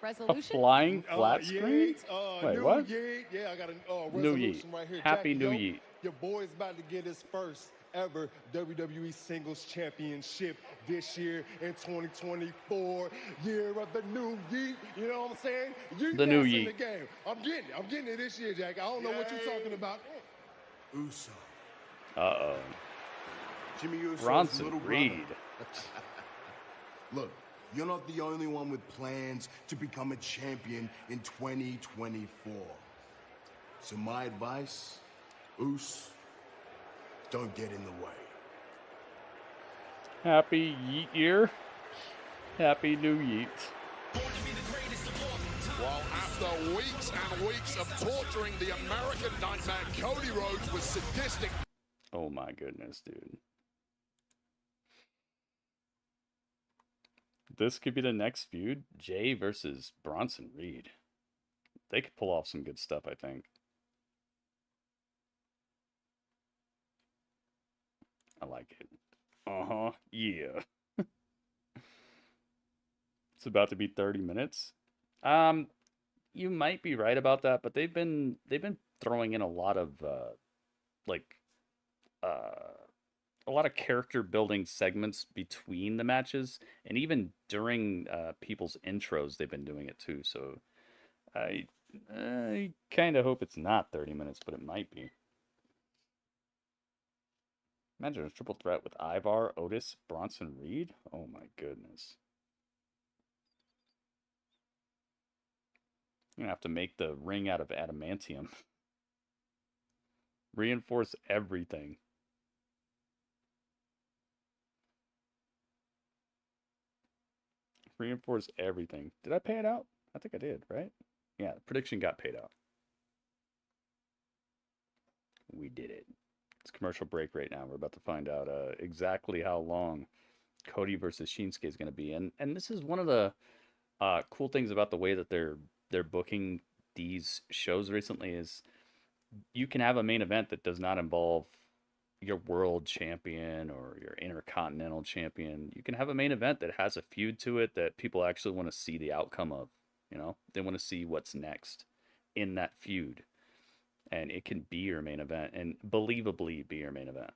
resolution? flying flat screen? Wait, new what? Yeet. Yeah, I got a New resolution Yeet. right here. Happy Jackie, New yo, Yeet. Your boy's about to get his first ever WWE Singles Championship this year in 2024. Year of the New Yeet. You know what I'm saying? You The new guys in Yeet. the game. I'm getting it this year, Jack. I don't know what you're talking about. Uso. Uh-oh. Jimmy Uso's Bronson little brother. Reed. Look, you're not the only one with plans to become a champion in 2024. So my advice, Uso, don't get in the way. Happy Yeet Year. Happy New Yeet. Well, after weeks and weeks of torturing the American nightmare, Cody Rhodes was sadistic. Oh my goodness, dude. This could be the next feud. Jay versus Bronson Reed. They could pull off some good stuff, I think. I like it. Uh-huh. Yeah. It's about to be 30 minutes. You might be right about that, but they've been throwing in a lot of a lot of character building segments between the matches, and even during people's intros they've been doing it too. So I kind of hope it's not 30 minutes, but it might be. Imagine a triple threat with Ivar, Otis, Bronson Reed. Oh my goodness. You're gonna have to make the ring out of adamantium. Reinforce everything. Reinforce everything. Did I pay it out? I think I did, right? Yeah, the prediction got paid out. We did it. It's commercial break right now. We're about to find out exactly how long Cody versus Shinsuke is going to be. And this is one of the cool things about the way that they're booking these shows recently is you can have a main event that does not involve your world champion or your intercontinental champion. You can have a main event that has a feud to it that people actually want to see the outcome of. You know, they want to see what's next in that feud. And it can be your main event and believably be your main event.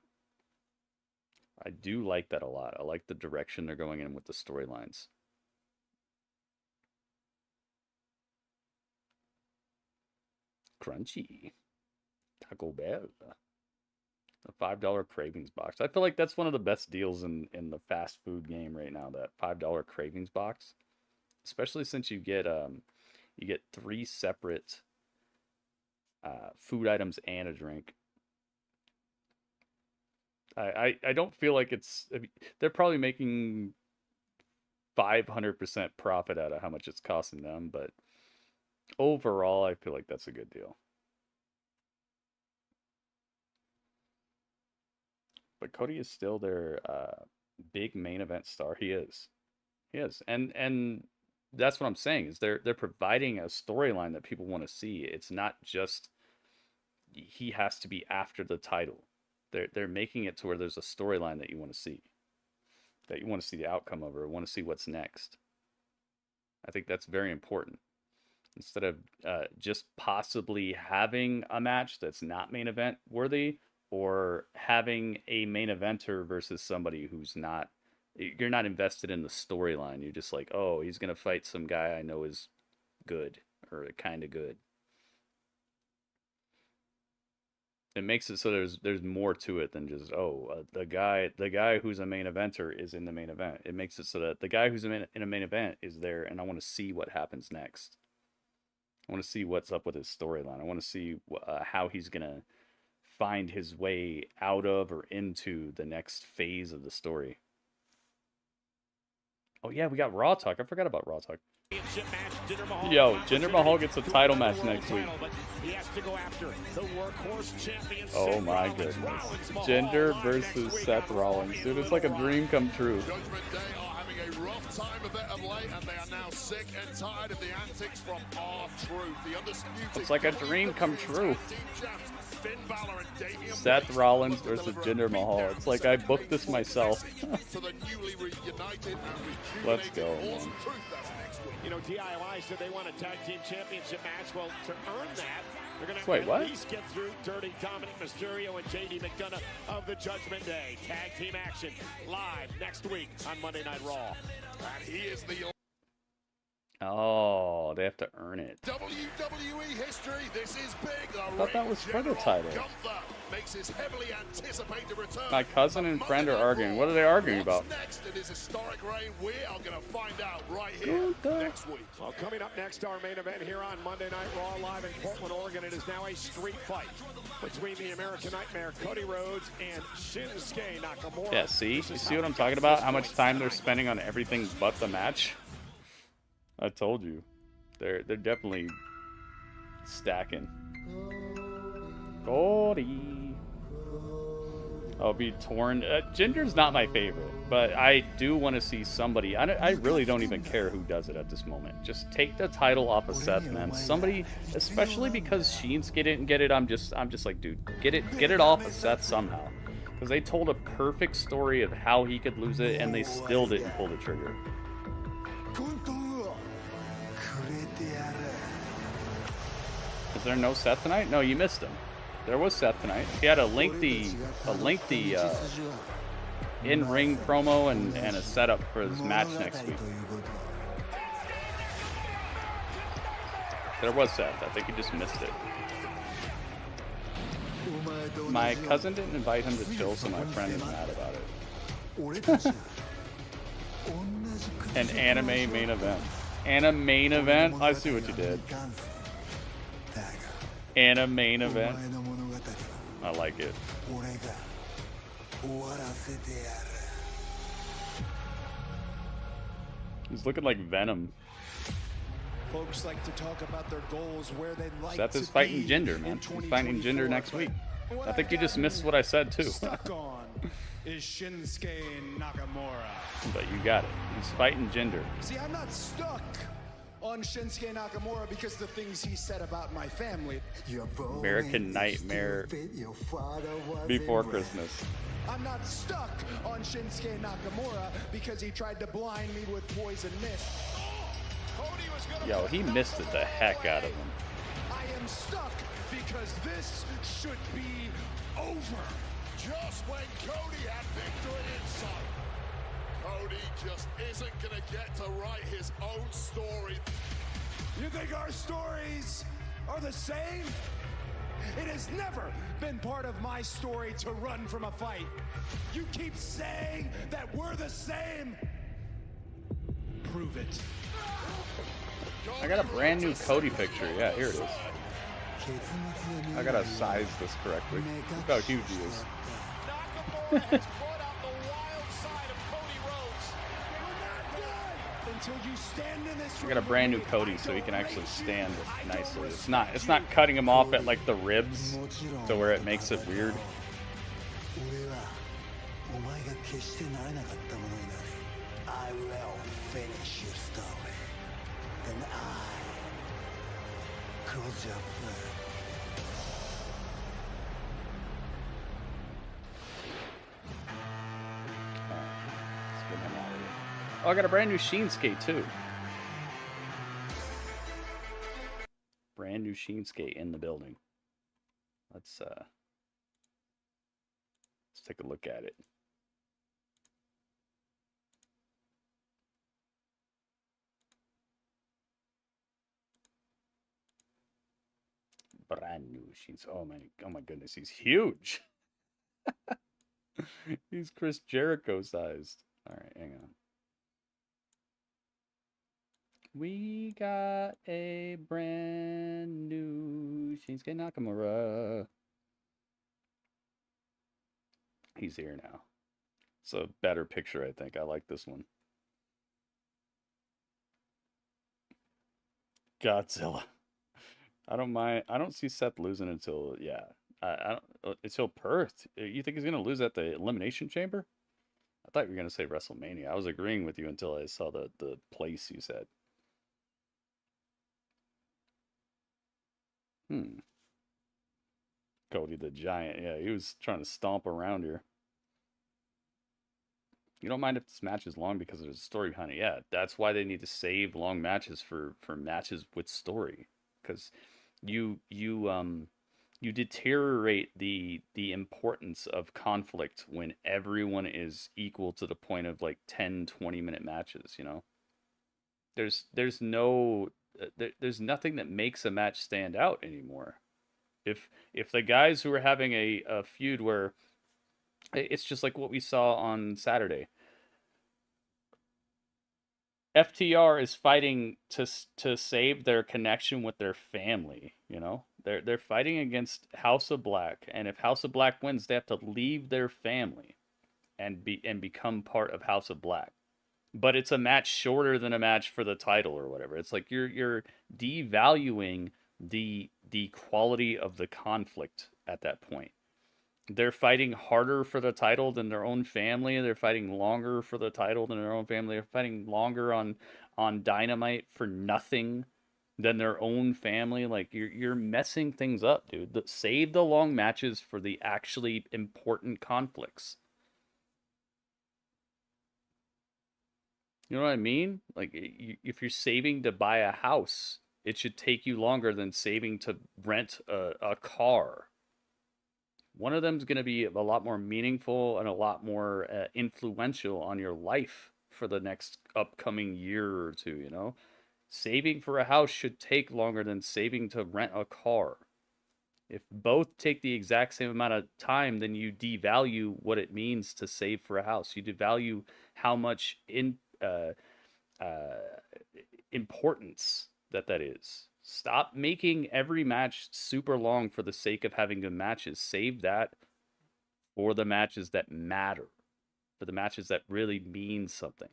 I do like that a lot. I like the direction they're going in with the storylines. Crunchy. Taco Bell. A $5 cravings box. I feel like that's one of the best deals in the fast food game right now, that $5 cravings box. Especially since you get 3 separate food items and a drink. I don't feel like it's... I mean, they're probably making 500% profit out of how much it's costing them, but overall, I feel like that's a good deal. But Cody is still their big main event star. He is. He is. And that's what I'm saying, is they're providing a storyline that people want to see. It's not just he has to be after the title. They're making it to where there's a storyline that you want to see. That you want to see the outcome of, or want to see what's next. I think that's very important. Instead of just possibly having a match that's not main event worthy, or having a main eventer versus somebody who's not, you're not invested in the storyline. You're just like, oh, he's going to fight some guy I know is good, or kind of good. It makes it so there's more to it than just, the guy who's a main eventer is in the main event. It makes it so that the guy who's in a main event is there, and I want to see what happens next. I want to see what's up with his storyline. I want to see how he's going to find his way out of or into the next phase of the story. Oh yeah, we got Raw Talk. I forgot about Raw Talk. Yo, Jinder Mahal gets a title match next week. Oh my goodness. Jinder versus Seth Rollins. Dude, it's like a dream come true. A rough time of it of late, and they are now sick and tired of the antics from R-Truth, the undisputed. It's like a dream come true. Seth Rollins versus Jinder Mahal. It's like I booked this myself. Let's go, man. You know, DIY said they want a tag team championship match. Well, to earn that, they're going to Wait, at what? least get through Dirty Dominic Mysterio and JD McDonough of the Judgment Day. Tag team action live next week on Monday Night Raw. And he is the... Oh, they have to earn it. WWE history, this is big. I thought that was for the title. Gunther makes his heavily anticipated return. My cousin and friend are arguing. What are they arguing about? Next in his historic reign, we are going to find out right here next week. Well, coming up next, our main event here on Monday Night Raw live in Portland, Oregon. It is now a street fight between the American Nightmare, Cody Rhodes, and Shinsuke Nakamura. Yeah, see? You see what I'm talking about? How much time they're spending on everything but the match? I told you. They're definitely stacking. Cody. I'll be torn. Jinder's not my favorite, but I do want to see somebody. I really don't even care who does it at this moment. Just take the title off of Seth, man. Somebody, especially because Shinsuke didn't get it. I'm just like, dude, get it off of Seth somehow. Because they told a perfect story of how he could lose it, and they still didn't pull the trigger. Is there no Seth tonight? No, you missed him. There was Seth tonight. He had a lengthy in-ring promo and a setup for his match next week. There was Seth. I think he just missed it. My cousin didn't invite him to chill, so my friend is mad about it. An anime main event. And a main event? I see what you did. And a main event. I like it. He's looking like Venom. Folks like to talk about their goals, where they'd like Seth to is fighting be Jinder, man. He's fighting Jinder next week. I think you just missed what I said too. Stuck on is Shinsuke Nakamura. But you got it. He's fighting Jinder. See, I'm not stuck on Shinsuke Nakamura because the things he said about my family. American Nightmare before Christmas. I'm not stuck on Shinsuke Nakamura because he tried to blind me with poison mist. Yo, he missed it the heck out of him. I am stuck because this should be over. Just when Cody had victory in sight, Cody just isn't going to get to write his own story. You think our stories are the same? It has never been part of my story to run from a fight. You keep saying that we're the same. Prove it. I got a brand new Cody picture. Yeah, here it is. I gotta size this correctly. Look how huge he is. Nakamura has brought out the wild side of Cody Rhodes. Until you stand in this I got a brand new Cody, so he can actually stand nicely. It's not cutting him off at like the ribs to where it makes it weird. I will finish your story. Then close your book. Let's get him out of here. Oh, I got a brand new Shinsuke too. Brand new Shinsuke in the building. Let's take a look at it. Brand new Shinsuke. Oh my goodness, he's huge. He's Chris Jericho sized. All right, hang on. We got a brand new Shinsuke Nakamura. He's here now. It's a better picture, I think. I like this one. Godzilla. I don't mind. I don't see Seth losing until, yeah. I don't, until Perth. You think he's going to lose at the Elimination Chamber? I thought you were going to say WrestleMania. I was agreeing with you until I saw the place you said. Cody the Giant. Yeah, he was trying to stomp around here. You don't mind if this match is long because there's a story behind it. Yeah, that's why they need to save long matches for matches with story. Because you deteriorate the importance of conflict when everyone is equal to the point of like 10-20 minute matches, you know. There's nothing that makes a match stand out anymore. If the guys who are having a feud where it's just like what we saw on Saturday. FTR is fighting to save their connection with their family, you know? They're fighting against House of Black, and if House of Black wins, they have to leave their family and become part of House of Black. But it's a match shorter than a match for the title or whatever. It's like you're devaluing the quality of the conflict at that point. They're fighting harder for the title than their own family. They're fighting longer for the title than their own family. They're fighting longer on Dynamite for nothing than their own family. Like you're messing things up, dude. Save the long matches for the actually important conflicts. You know what I mean? Like if you're saving to buy a house, it should take you longer than saving to rent a car. One of them is going to be a lot more meaningful and a lot more influential on your life for the next upcoming year or two, you know? Saving for a house should take longer than saving to rent a car. If both take the exact same amount of time, then you devalue what it means to save for a house. You devalue how much importance that is. Stop making every match super long for the sake of having good matches. Save that for the matches that matter, for the matches that really mean something.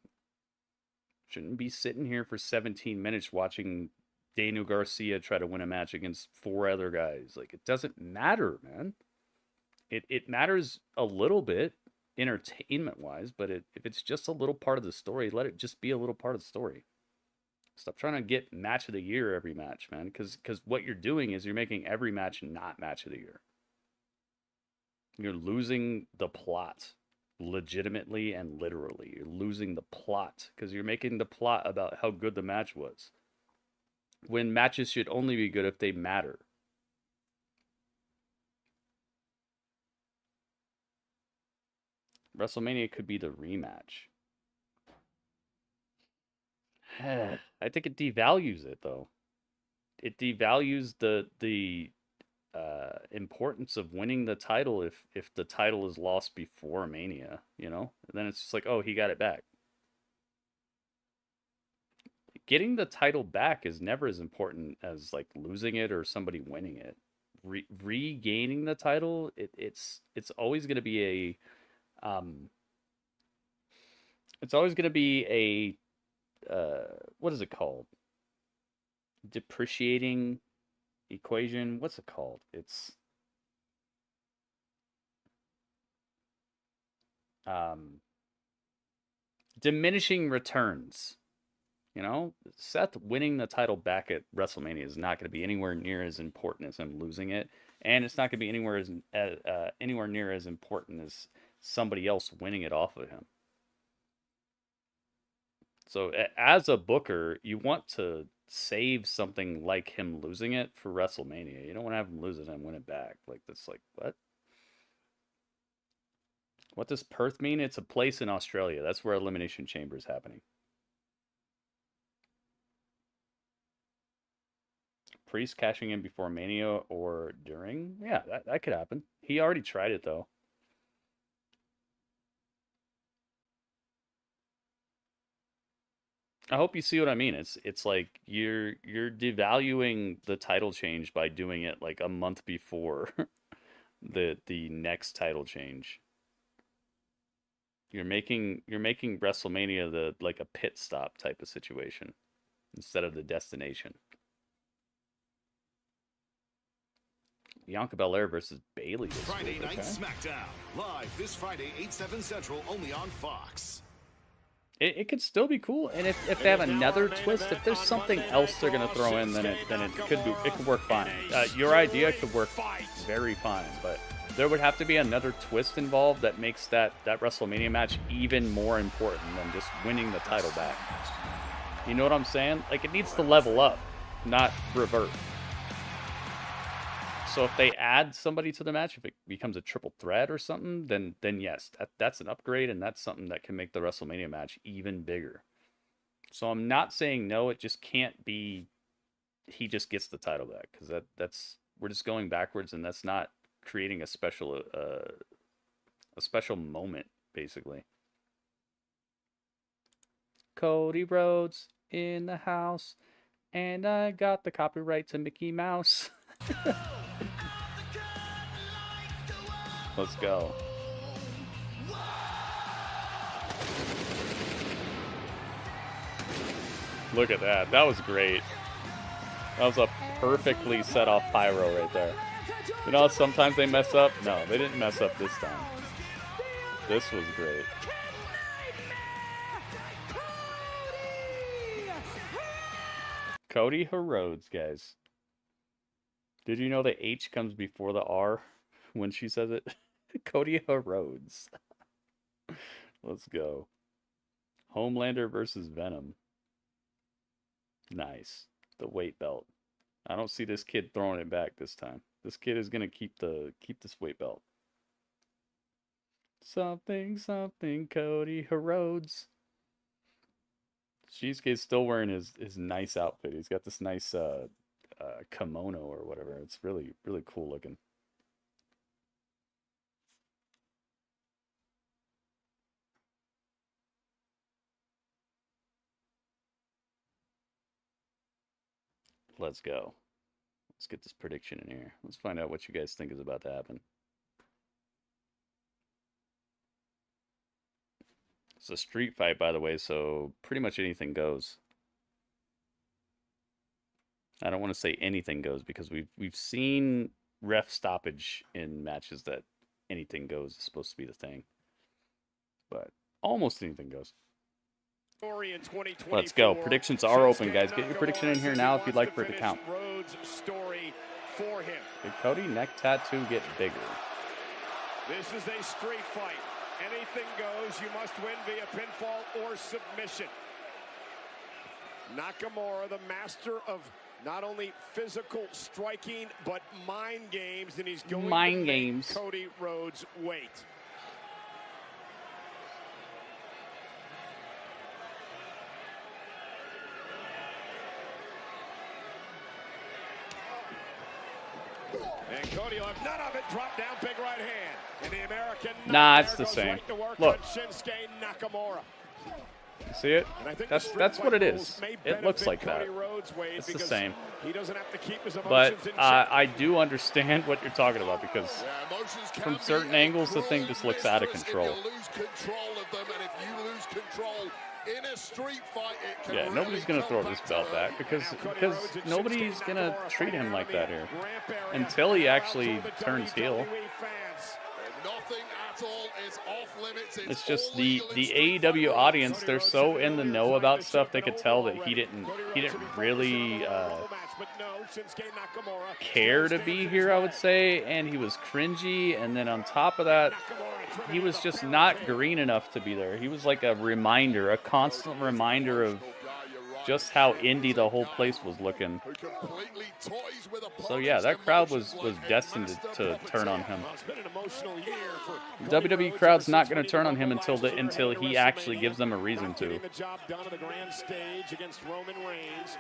Shouldn't be sitting here for 17 minutes watching Daniel Garcia try to win a match against 4 other guys. Like, it doesn't matter, man. It matters a little bit entertainment-wise, but if it's just a little part of the story, let it just be a little part of the story. Stop trying to get match of the year every match, man. Because what you're doing is you're making every match not match of the year. You're losing the plot, legitimately and literally. You're losing the plot because you're making the plot about how good the match was. When matches should only be good if they matter. WrestleMania could be the rematch. I think it devalues it, though. it devalues the importance of winning the title if the title is lost before Mania, you know? And then it's just like, oh, he got it back. Getting the title back is never as important as like losing it or somebody winning it. Regaining the title, it's always going to be a what is it called? Depreciating equation. What's it called? It's diminishing returns. You know, Seth winning the title back at WrestleMania is not going to be anywhere near as important as him losing it, and it's not going to be anywhere near as important as somebody else winning it off of him. So, as a booker, you want to save something like him losing it for WrestleMania. You don't want to have him lose it and win it back. Like, that's like, what? What does Perth mean? It's a place in Australia. That's where Elimination Chamber is happening. Priest cashing in before Mania or during? Yeah, that could happen. He already tried it, though. I hope you see what I mean. It's like you're devaluing the title change by doing it like a month before the next title change. You're making WrestleMania like a pit stop type of situation instead of the destination. Bianca Belair versus Bayley this Friday week, Night okay? SmackDown. Live this Friday, 8/7 Central, only on Fox. It could still be cool, and if they have another twist, if there's something else they're gonna throw in, then it could work fine. Your idea could work very fine, but there would have to be another twist involved that makes that WrestleMania match even more important than just winning the title back. You know what I'm saying? Like, it needs to level up, not revert. So if they add somebody to the match, if it becomes a triple threat or something, then yes, that's an upgrade, and that's something that can make the WrestleMania match even bigger. So I'm not saying no, it just can't be he just gets the title back, because that's we're just going backwards, and that's not creating a special moment, basically. Cody Rhodes in the house, and I got the copyright to Mickey Mouse. Let's go. Look at that. That was great. That was a perfectly set off pyro right there. You know, sometimes they mess up. No, they didn't mess up this time. This was great. Cody Rhodes, guys. Did you know the H comes before the R when she says it? Cody Rhodes. Let's go. Homelander versus Venom. Nice. The weight belt. I don't see this kid throwing it back this time. This kid is gonna keep this weight belt. Something, Cody Rhodes. Shinsuke's still wearing his nice outfit. He's got this nice kimono or whatever. It's really, really cool looking. Let's go. Let's get this prediction in here. Let's find out what you guys think is about to happen. It's a street fight, by the way, so pretty much anything goes. I don't want to say anything goes because we've seen ref stoppage in matches that anything goes is supposed to be the thing. But almost anything goes. Let's go. Predictions are open, guys. Get your prediction in here now if you'd like for it to count. Rhodes' story for him. Did Cody neck tattoo get bigger? This is a street fight. Anything goes. You must win via pinfall or submission. Nakamura, the master of not only physical striking, but mind games, and he's going to make Cody Rhodes wait. And Cody will have none of it. Drop down, big right hand. And the American Nah, it's Nightmare the goes same. right to work Look. on Shinsuke Nakamura. See it? And I think That's what it is. It looks like that. It's the same. He doesn't have to keep his But emotions in check. I do understand what you're talking about because from certain angles, the thing just looks out of control. If you lose control of them, and if you lose control in a street fight, it can Yeah, nobody's gonna throw this belt back because nobody's gonna treat him like that here until he actually turns heel. Nothing at all is off limits. It's just the AEW audience, they're so in the know about stuff, they could tell that he didn't really care to be here, I would say, and he was cringy, and then on top of that, he was just not green enough to be there. He was like a reminder, a constant reminder of just how indie the whole place was looking. So yeah, that crowd was destined to turn on him. The WWE crowd's not going to turn on him until he actually gives them a reason to.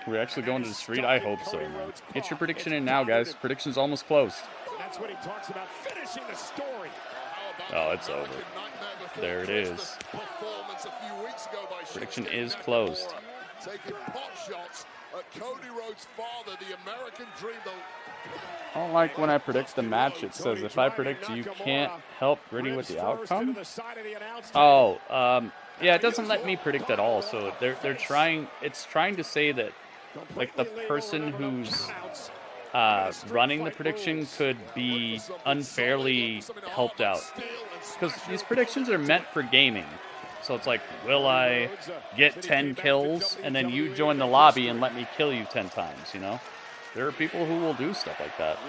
We're actually going to the street? I hope so, man. Get your prediction in now, guys. Prediction's almost closed. That's what he talks about, finishing the story. Oh, it's over. There it is. Prediction is closed. Taking pot shots at Cody Rhodes' father, the American Dream. I don't like when I predict the match. It says if I predict you can't help Gritty with the outcome. Oh, yeah, it doesn't let me predict at all. So they're trying. It's trying to say that like the person who's running the prediction could be unfairly helped out because these predictions are meant for gaming. So it's like, will I get 10 kills and then you join the lobby and let me kill you 10 times, you know? There are people who will do stuff like that.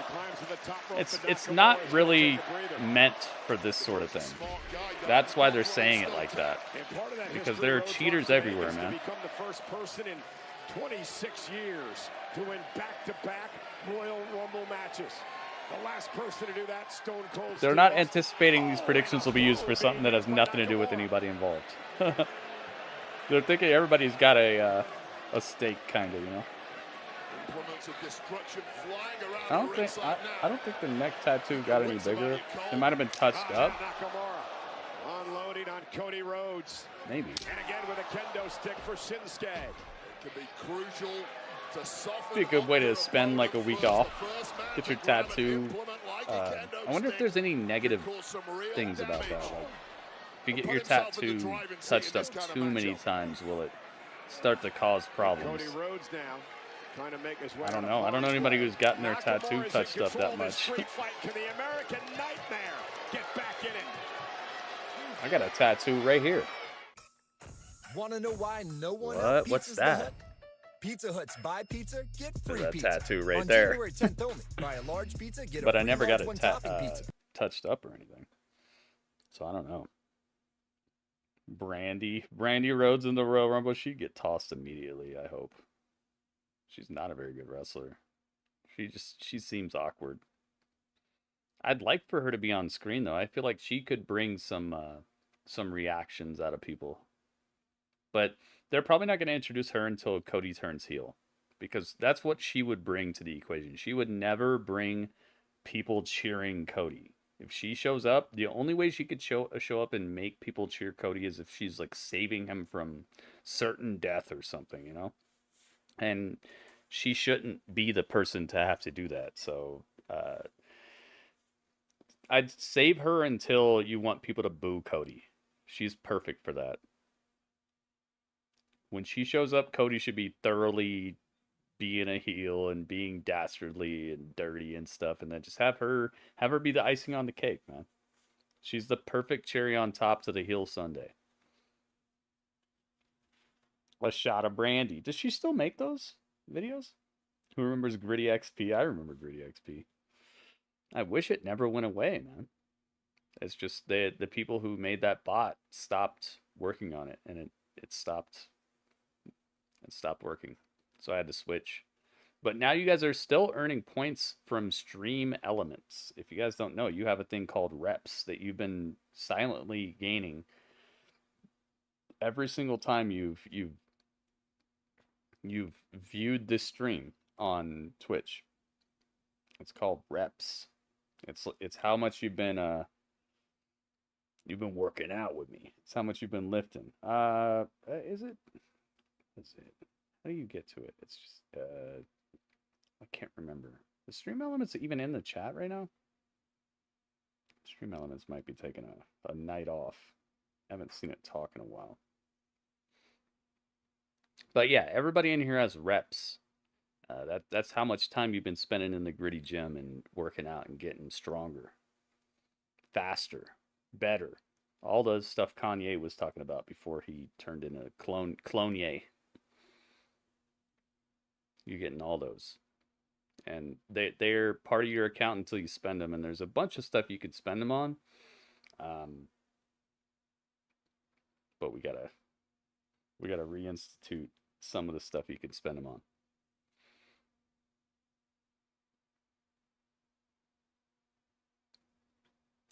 It's not really meant for this sort of thing. That's why they're saying it like that. Because there are cheaters everywhere, man. Become the first person in 26 years to win back-to-back Royal Rumble matches. The last person to do that, Stone Cold. They're not anticipating these predictions will be used for something that has nothing to do with anybody involved. They're thinking everybody's got a stake, kind of, you know. I don't think the neck tattoo got any bigger. It might have been touched up. Unloading on Cody Rhodes. Maybe. And again with a kendo stick for Shinsuke. Could be crucial. Be a good way to spend like a week off. Get your tattoo. I wonder if there's any negative things about that. Like, if you get your tattoo touched up too many times, will it start to cause problems? I don't know. I don't know anybody who's gotten their tattoo touched up that much. I got a tattoo right here. Want to know why no one What? What's that? Pizza Hut's buy pizza, get free There's a pizza. tattoo right On there. January 10th only, buy a large pizza, get a But I free never got large it one-topping pizza. touched up or anything. So I don't know. Brandy Rhodes in the Royal Rumble. She'd get tossed immediately, I hope. She's not a very good wrestler. She seems awkward. I'd like for her to be on screen though. I feel like she could bring some reactions out of people. But they're probably not going to introduce her until Cody turns heel. Because that's what she would bring to the equation. She would never bring people cheering Cody. If she shows up, the only way she could show up and make people cheer Cody is if she's like saving him from certain death or something, you know? And she shouldn't be the person to have to do that. So I'd save her until you want people to boo Cody. She's perfect for that. When she shows up, Cody should be thoroughly being a heel and being dastardly and dirty and stuff, and then just have her be the icing on the cake, man. She's the perfect cherry on top to the heel Sunday. A shot of Brandy. Does she still make those videos? Who remembers Gritty XP? I remember Gritty XP. I wish it never went away, man. It's just the people who made that bot stopped working on it, and it stopped working. So I had to switch. But now you guys are still earning points from stream elements. If you guys don't know, you have a thing called reps that you've been silently gaining every single time you've viewed this stream on Twitch. It's called reps. It's how much you've been working out with me. It's how much you've been lifting. Is it? How do you get to it? It's just I can't remember. The Stream Elements even in the chat right now? Stream Elements might be taking a night off. I haven't seen it talk in a while. But yeah, everybody in here has reps. That's how much time you've been spending in the gritty gym and working out and getting stronger, faster, better. All the stuff Kanye was talking about before he turned into Clonye. You're getting all those. And they're part of your account until you spend them. And there's a bunch of stuff you could spend them on. But we gotta reinstitute some of the stuff you could spend them on.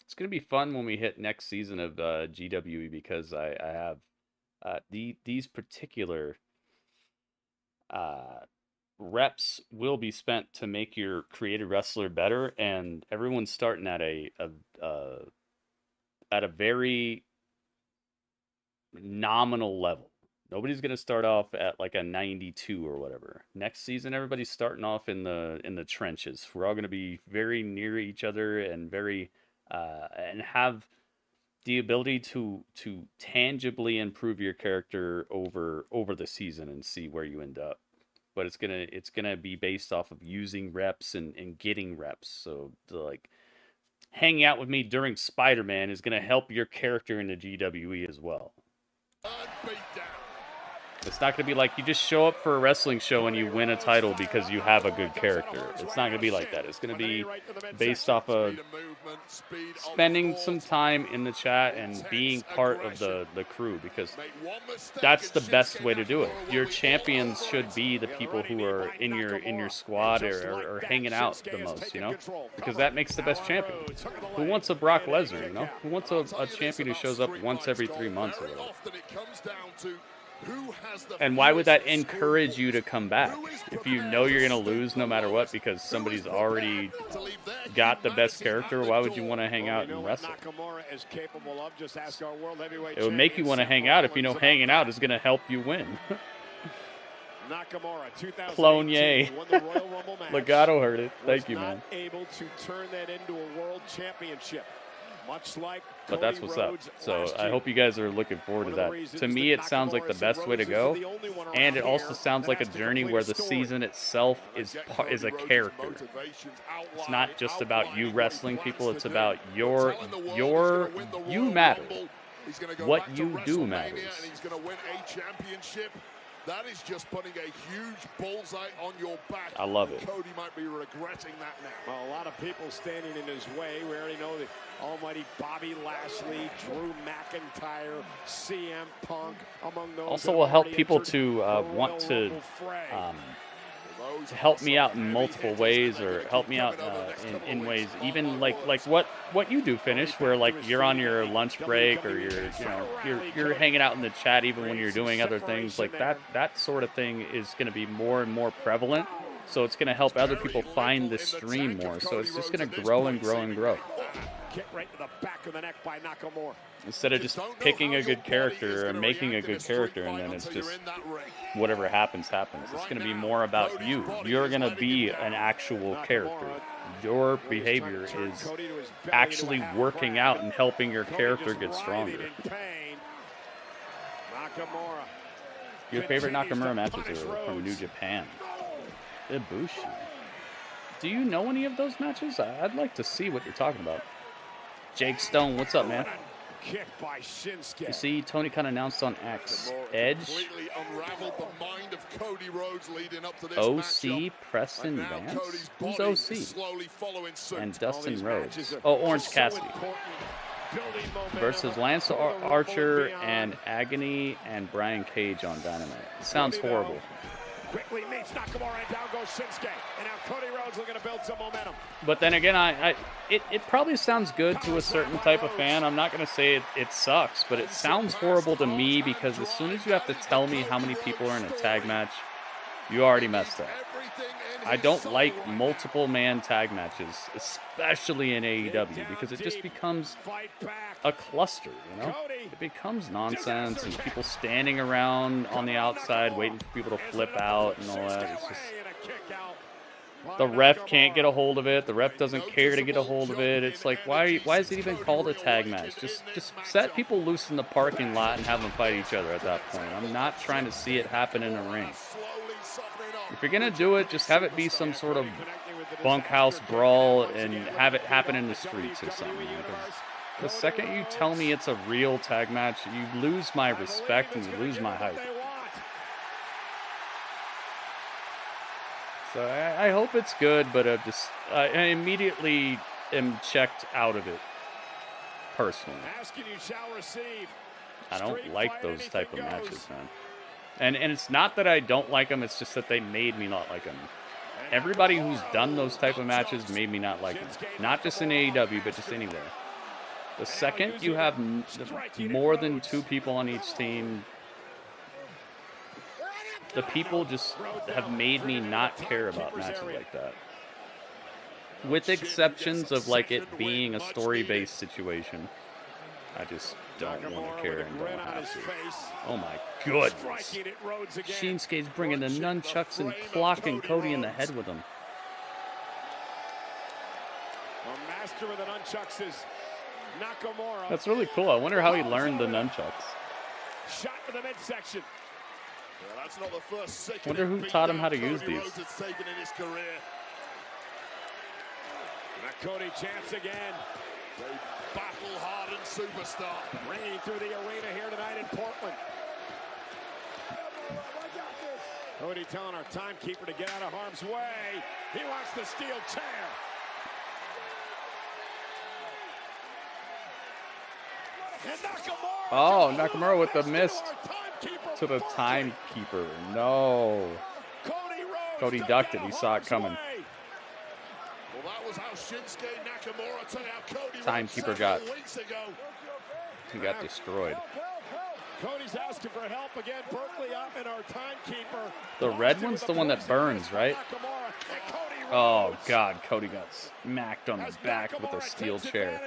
It's gonna be fun when we hit next season of GWE, because I have these particular reps will be spent to make your created wrestler better, and everyone's starting at a very nominal level. Nobody's gonna start off at like a 92 or whatever. Next season, everybody's starting off in the trenches. We're all gonna be very near each other and very and have the ability to tangibly improve your character over the season and see where you end up. But it's gonna be based off of using reps and getting reps. So like hanging out with me during Spider-Man is gonna help your character in the GWE as well. It's not going to be like you just show up for a wrestling show and you win a title because you have a good character. It's not going to be like that. It's going to be based off of spending some time in the chat and being part of the crew, because that's the best way to do it. Your champions should be the people who are in your squad or hanging out the most, you know? Because that makes the best champion. Who wants a Brock Lesnar, you know? Who wants a champion who shows up once every 3 months or whatever? And why would that encourage you to come back? If you know you're going to lose no matter what because somebody's already got the best character, why would you want to hang out and wrestle? It would make you want to hang out if you know hanging out is going to help you win. Clonye. Legato heard it. Thank you, man. Able to turn that into a world championship. Much like but that's what's up. So I hope you guys are looking forward to that. To me, it sounds like the best way to go, and it also sounds like a journey where the season itself is a character. It's not just about you wrestling people. It's about you matter. What you do matters. That is just putting a huge bullseye on your back. I love it. Cody might be regretting that now. Well, a lot of people standing in his way. We already know the almighty Bobby Lashley, Drew McIntyre, CM Punk, among those. Also will help people to want to help me out in multiple ways, or help me out in ways even like what you do, Finish, where like you're on your lunch break, or you're hanging out in the chat even when you're doing other things like that sort of thing is going to be more and more prevalent. So it's going to help other people find the stream more. So it's just going to grow and grow and grow. Kick right to the back of the neck by Nakamura. Instead of just picking a good character or making a good character and then it's just whatever happens, happens. It's going to be more about you. You're going to be an actual character. Your behavior is actually working out and helping your character get stronger. Your favorite Nakamura matches are from New Japan. Ibushi. Do you know any of those matches? I'd like to see what you're talking about. Jake Stone, what's up, man? Kick by Shinsuke. You see, Tony kind of announced on X. Edge, OC, Preston Vance? Who's OC? And Dustin Rhodes. Oh, Orange Cassidy. Versus Lance Archer and Agony and Brian Cage on Dynamite. Sounds horrible. Quickly meets Nakamura and down goes Shinsuke. And now Cody Rhodes looking to build some momentum. But then again, it probably sounds good to a certain type of fan. I'm not going to say it sucks, but it sounds horrible to me because as soon as you have to tell me how many people are in a tag match, You already messed up. I don't like multiple man tag matches, especially in AEW, because it just becomes a cluster, you know? It becomes nonsense and people standing around on the outside waiting for people to flip out and all that. It's just... The ref can't get a hold of it. The ref doesn't care to get a hold of it. It's like, why is it even called a tag match? Just set people loose in the parking lot and have them fight each other at that point. I'm not trying to see it happen in a ring. If you're going to do it, just have it be some sort of bunkhouse brawl and have it happen in the streets or something. Because the second you tell me it's a real tag match, you lose my respect and you lose my hype. So I hope it's good, but I immediately am checked out of it, personally. I don't like those type of matches, man. And it's not that I don't like them, it's just that they made me not like them. Everybody who's done those type of matches made me not like them. Not just in AEW, but just anywhere. The second you have more than 2 people on each team, the people just have made me not care about matches like that. With exceptions of like it being a story-based situation. I just don't want to care and don't have to. Oh my goodness. Shinsuke's bringing the nunchucks and clocking Cody in the head with them. A master of the nunchucks is Nakamura. That's really cool. I wonder how he learned the nunchucks. Shot to the midsection. Yeah, that's not the first I wonder who taught him how to use these. Rhodes has taken in his career. Now Cody chants again. A battle-hardened superstar. Ringing through the arena here tonight in Portland. Cody telling our timekeeper to get out of harm's way. He wants the steel chair. And Nakamura. Oh, Nakamura with the mist to the timekeeper. No. Cody ducked it. He saw it coming. Well, that was how Shinsuke Nakamura took out Cody Timekeeper got destroyed. Cody's asking for help again. Berkeley up in our timekeeper. The red one's the one that burns, right? Oh God, Cody got smacked on the back with a steel chair.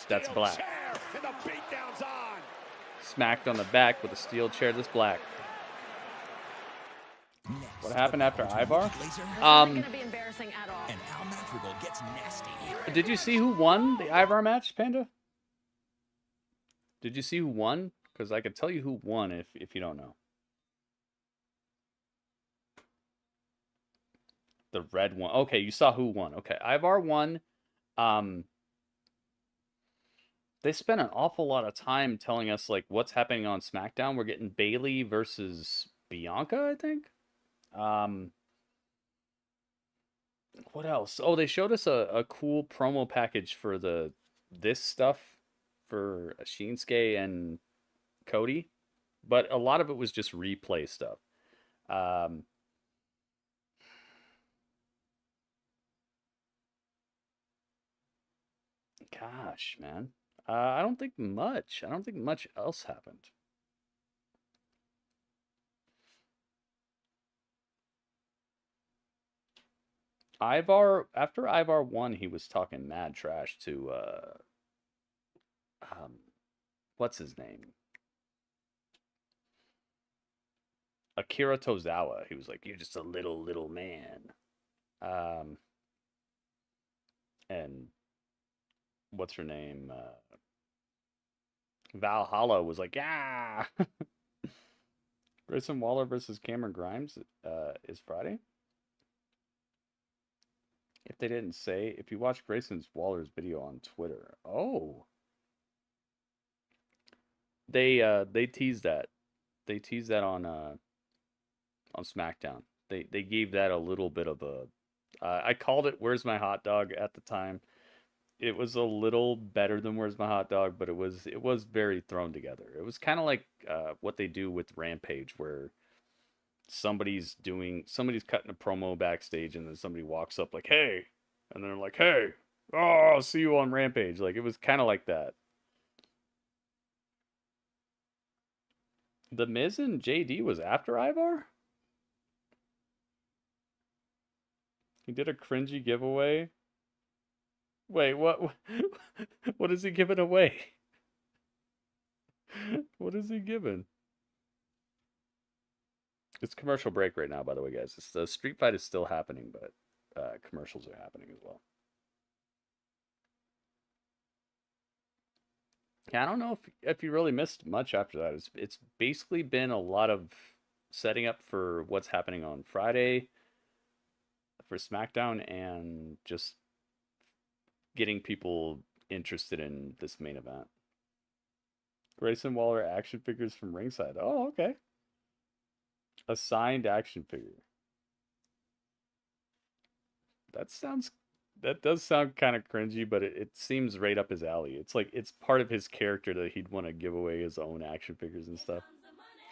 That's black. Smacked on the back with a steel chair. That's black. What happened after Ivar? Did you see who won the Ivar match, Panda? Did you see who won? Because I could tell you who won if you don't know. The red one. Okay, you saw who won. Okay, Ivar won. They spent an awful lot of time telling us like what's happening on SmackDown. We're getting Bayley versus Bianca, I think. What else? Oh, they showed us a cool promo package for this stuff for Shinsuke and Cody, but a lot of it was just replay stuff. Gosh, man. I don't think much. I don't think much else happened. Ivar, after Ivar won, he was talking mad trash to what's his name? Akira Tozawa. He was like, "You're just a little man." And what's her name? Valhalla was like, "Yeah." Grayson Waller versus Cameron Grimes is Friday. If they didn't say, if you watch Grayson Waller's video on Twitter, oh, they teased that. They teased that on SmackDown. They gave that a little bit of a. I called it "Where's My Hot Dog" at the time. It was a little better than "Where's My Hot Dog," but it was very thrown together. It was kind of like what they do with Rampage, where somebody's cutting a promo backstage, and then somebody walks up like, "Hey," and they're like, "Hey, oh, I'll see you on Rampage." Like it was kind of like that. The Miz and JD was after Ivar? He did a cringy giveaway. Wait, what? What is he giving away? What is he giving? It's commercial break right now, by the way, guys. The street fight is still happening, but commercials are happening as well. Yeah, I don't know if you really missed much after that. It's basically been a lot of setting up for what's happening on Friday for SmackDown and just getting people interested in this main event. Grayson Waller action figures from ringside. Oh, okay. A signed action figure. That does sound kind of cringy, but it seems right up his alley. It's like it's part of his character that he'd want to give away his own action figures and stuff.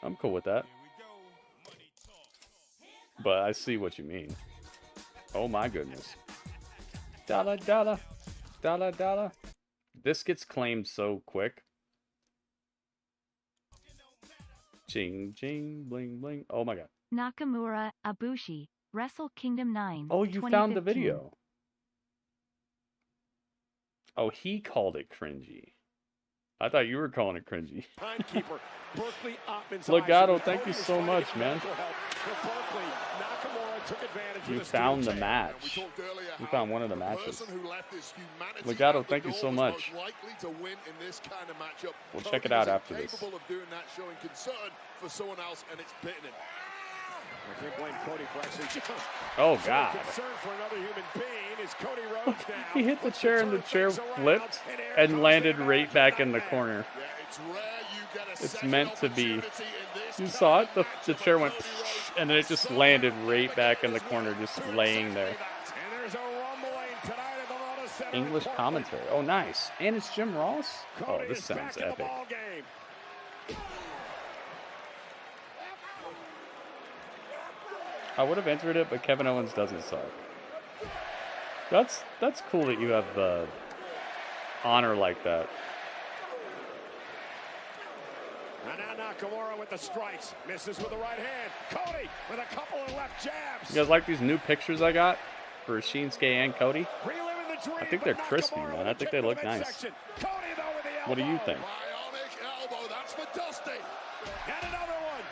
I'm cool with that. But I see what you mean. Oh my goodness. Dollar, dollar. Dollar, dollar. This gets claimed so quick. Ching, ching, bling, bling. Oh my god. Nakamura, Ibushi, Wrestle Kingdom 9. Oh, you found the video. Oh, he called it cringy. I thought you were calling it cringy. Timekeeper, Berkeley Ottman's Legato, thank you so much, man. You found the match. You found one of the matches. Legato, thank you so much. We'll check it out after this. I can't blame Cody for actually. Oh God! Concern for another human being is Cody Rhodes now. He hit the chair and the chair flipped and landed right back in the corner. It's meant to be. You saw it? The chair went and then it just landed right back in the corner, just laying there. English commentary. Oh, nice. And it's Jim Ross? Oh, this sounds epic. I would have entered it, but Kevin Owens doesn't suck. That's cool that you have honor like that. And now Nakamura with the strikes. Misses with the right hand. Cody with a couple of left jabs. You guys like these new pictures I got for Shinsuke and Cody? I think they're crispy, man. I think they look nice. What do you think? That's for Dusty. And another one.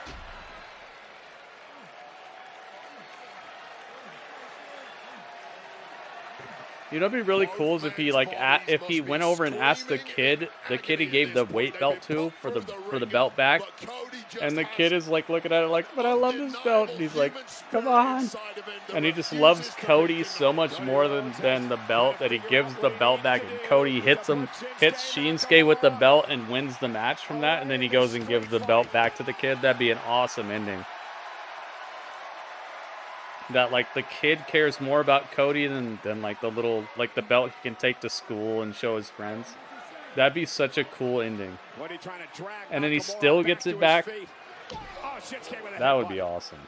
You know, what'd be really cool is if he if he went over and asked the kid he gave the weight belt to for the belt back, and the kid is like looking at it like, but I love this belt, and he's like, come on, and he just loves Cody so much more than the belt that he gives the belt back, and Cody hits Shinsuke with the belt and wins the match from that, and then he goes and gives the belt back to the kid. That'd be an awesome ending. That like the kid cares more about Cody than like the little the belt he can take to school and show his friends. That'd be such a cool ending. And then he still gets it back. That would be awesome.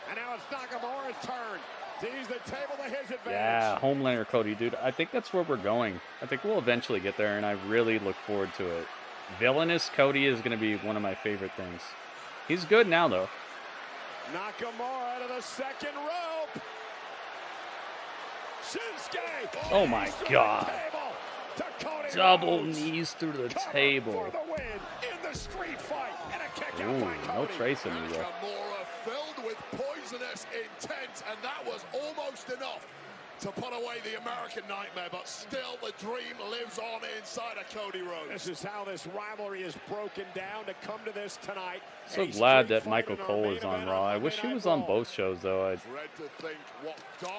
And now it's Nakamura's turn. Sees the table to his advantage. Yeah, Homelander Cody, dude. I think that's where we're going. I think we'll eventually get there, and I really look forward to it. Villainous Cody is going to be one of my favorite things. He's good now, though. Nakamura to the second rope. Shinsuke. Oh my God. Double knees through the table. For the win in the street fight and a kick out by no trace in me there. Nakamura filled with poisonous intent, and that was almost enough to put away the American nightmare, but still the dream lives on inside of Cody Rhodes. This is how this rivalry is broken down to come to this tonight. So glad that Michael Cole is on Raw. I wish he was on both shows, though. I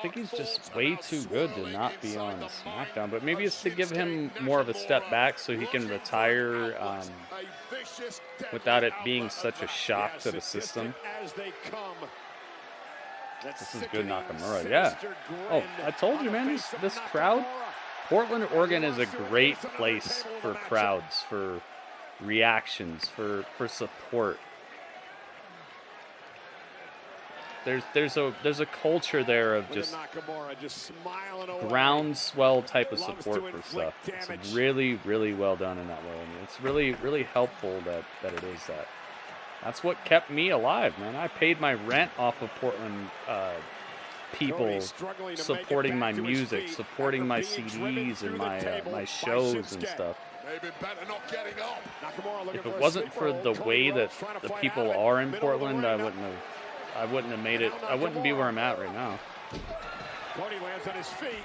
think he's just way too good to not be on SmackDown, but maybe it's to give him more of a step back so he can retire without it being such a shock to the system. This is good Nakamura, yeah. Oh, I told you, man, this crowd, Portland, Oregon is a great place for crowds, for reactions, for support. There's a culture there of just groundswell type of support for stuff. It's really, really well done in that way. I mean, it's really, really helpful that it is that. That's what kept me alive, man. I paid my rent off of Portland people supporting my music, supporting my CDs and my shows and stuff. If it wasn't for the way that the people are in Portland, I wouldn't have made it. I wouldn't be where I'm at right now. Cody lands on his feet.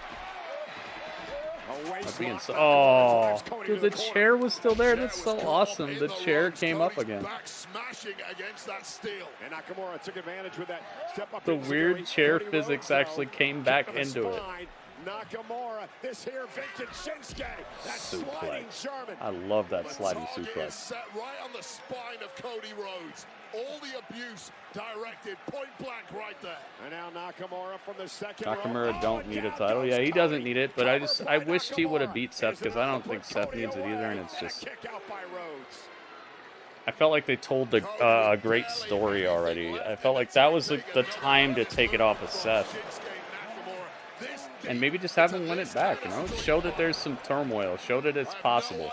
Oh, dude, the chair was still there. That's so awesome. The chair came up again. Smashing against that steel. And Nakamura took advantage with that step up. The weird chair physics actually came back into it. Nakamura, this here vintage Shinsuke. That sliding German. I love that sliding suplex. Set right on the spine of Cody Rhodes. All the abuse directed point blank right there. And now Nakamura from the second Nakamura don't need a title. Yeah, he doesn't need it, but I wished he would have beat Seth because I don't think Seth needs it either, and it's just. I felt like they told a great story already. I felt like that was the time to take it off of Seth. And maybe just have him win it back, you know? Show that there's some turmoil. Show that it's possible.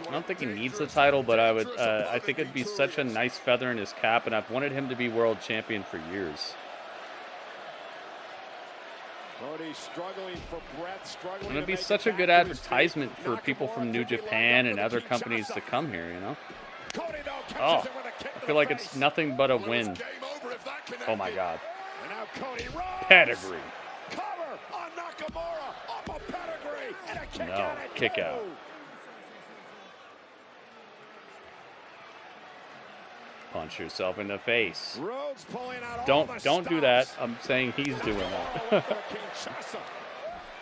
I don't think he needs the title, but I think it'd be such a nice feather in his cap, and I've wanted him to be world champion for years. And it'd be such a good advertisement for people from New Japan and other companies to come here, you know? Oh, I feel like it's nothing but a win. Oh my God. Pedigree. No, kick out. Punch yourself in the face. Don't do that. I'm saying he's doing that.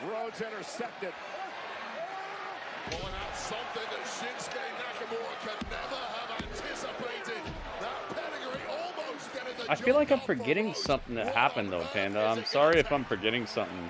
Rhodes intercepted. Pulling out something that Shinsuke Nakamura can never have anticipated. That pedigree almost getting the I feel like I'm forgetting something that happened though, Panda. I'm sorry if I'm forgetting something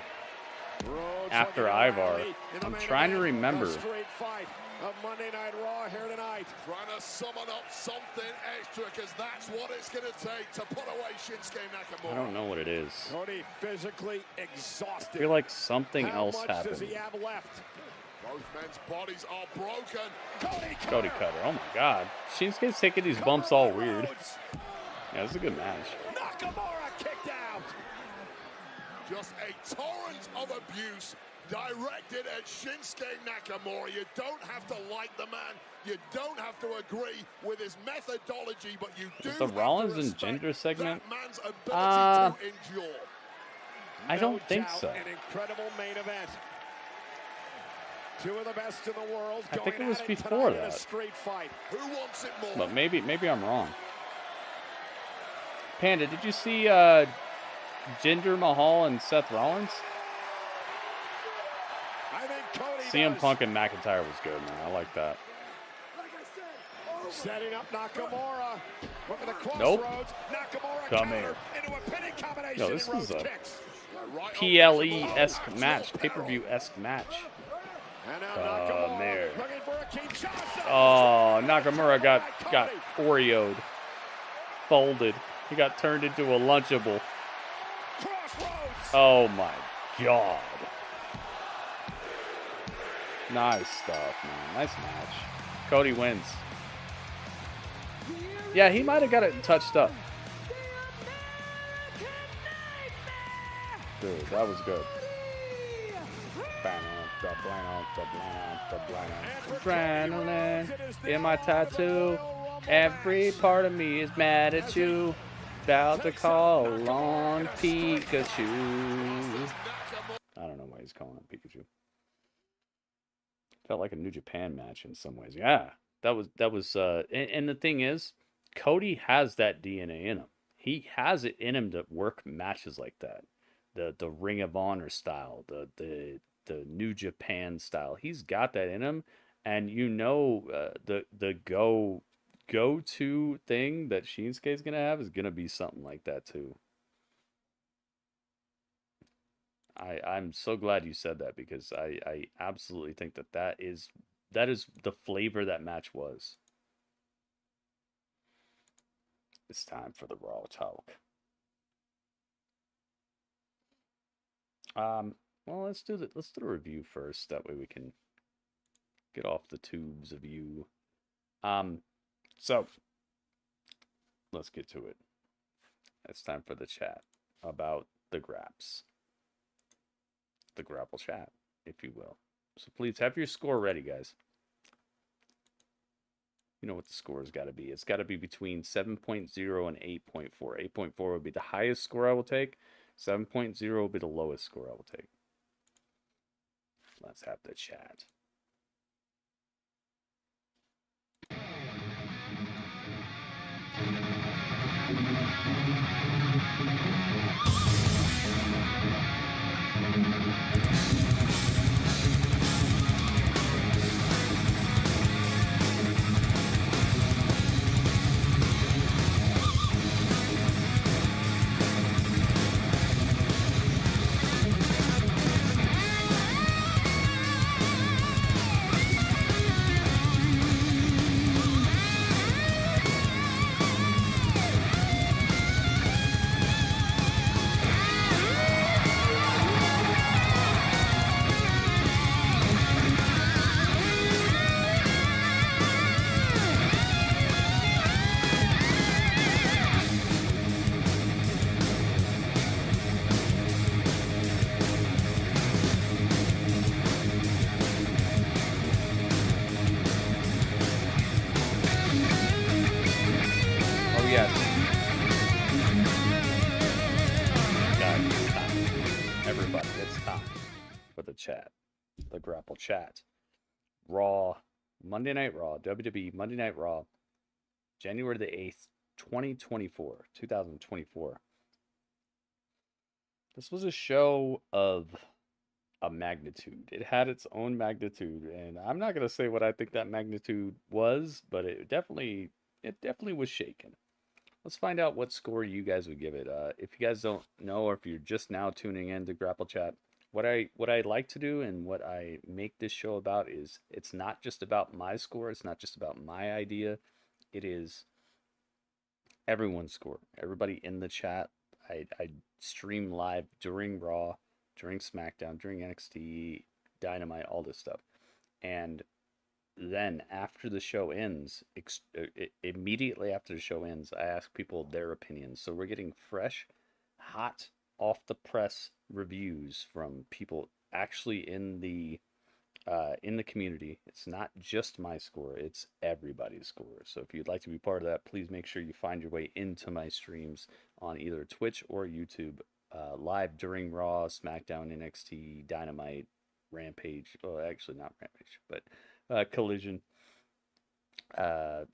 after Ivar. I'm trying to remember. Of Monday Night Raw here tonight. Trying to summon up something extra because that's what it's going to take to put away Shinsuke Nakamura. I don't know what it is. Cody physically exhausted. I feel like something else happened. Does he have left? Both men's bodies are broken. Cody cutter. Oh my God. Shinsuke's taking these bumps all weird. Yeah, this is a good match. Nakamura kicked out. Just a torrent of abuse directed at Shinsuke Nakamura. You don't have to like the man. You don't have to agree with his methodology, but you do. Is the Rollins and Ginger segment? I don't think so. An incredible main event. Two of the best in the world. I think it was before that. Street fight. Who wants it more? But maybe I'm wrong. Panda, did you see Jinder Mahal and Seth Rollins? CM Punk and McIntyre was good, man. I like that. Setting up Nakamura. Looking at the Nope. crossroads. Nakamura Come here. into a pinning combination. No, this and is Rhodes a kicks. PLE-esque match, pay-per-view-esque match. And now Come here. looking for a Kinshasa. Oh, Nakamura got Oreo'd, folded. He got turned into a Lunchable. Oh my God. Nice stuff, man. Nice match. Cody wins. Yeah, he might have got it touched up. Dude, that was good. Adrenaline in my tattoo. Every part of me is mad at you. About to call on Pikachu. I don't know why he's calling on Pikachu. Felt like a New Japan match in some ways. Yeah, that was. And the thing is, Cody has that DNA in him. He has it in him to work matches like that. The Ring of Honor style, the New Japan style. He's got that in him, and you know, the go-to thing that Shinsuke's gonna have is gonna be something like that too. I'm so glad you said that because I absolutely think that is the flavor that match was. It's time for the Raw talk. Well, let's do the review first. That way we can get off the tubes of you. So let's get to it. It's time for the chat about the graps. The grapple chat, if you will. So please have your score ready, guys. You know what the score has got to be. It's got to be between 7.0 and 8.4. 8.4 would be the highest score I will take. 7.0 will be the lowest score I will take. Let's have the chat. Everybody, it's time for the chat. The grapple chat. Raw, Monday Night Raw, WWE Monday Night Raw, January the 8th, 2024. This was a show of a magnitude. It had its own magnitude, and I'm not going to say what I think that magnitude was, but it definitely was shaken. Let's find out what score you guys would give it. If you guys don't know, or if you're just now tuning in to Grapple Chat, what I like to do and what I make this show about is it's not just about my score. It's not just about my idea. It is everyone's score. Everybody in the chat. I stream live during Raw, during SmackDown, during NXT, Dynamite, all this stuff. And then after the show ends, immediately after the show ends, I ask people their opinions. So we're getting fresh, hot, off the press reviews from people actually in the community. It's not just my score, it's everybody's score. So if you'd like to be part of that, please make sure you find your way into my streams on either Twitch or YouTube, live during Raw, SmackDown, NXT, Dynamite, Rampage. Well, actually not Rampage, but Collision,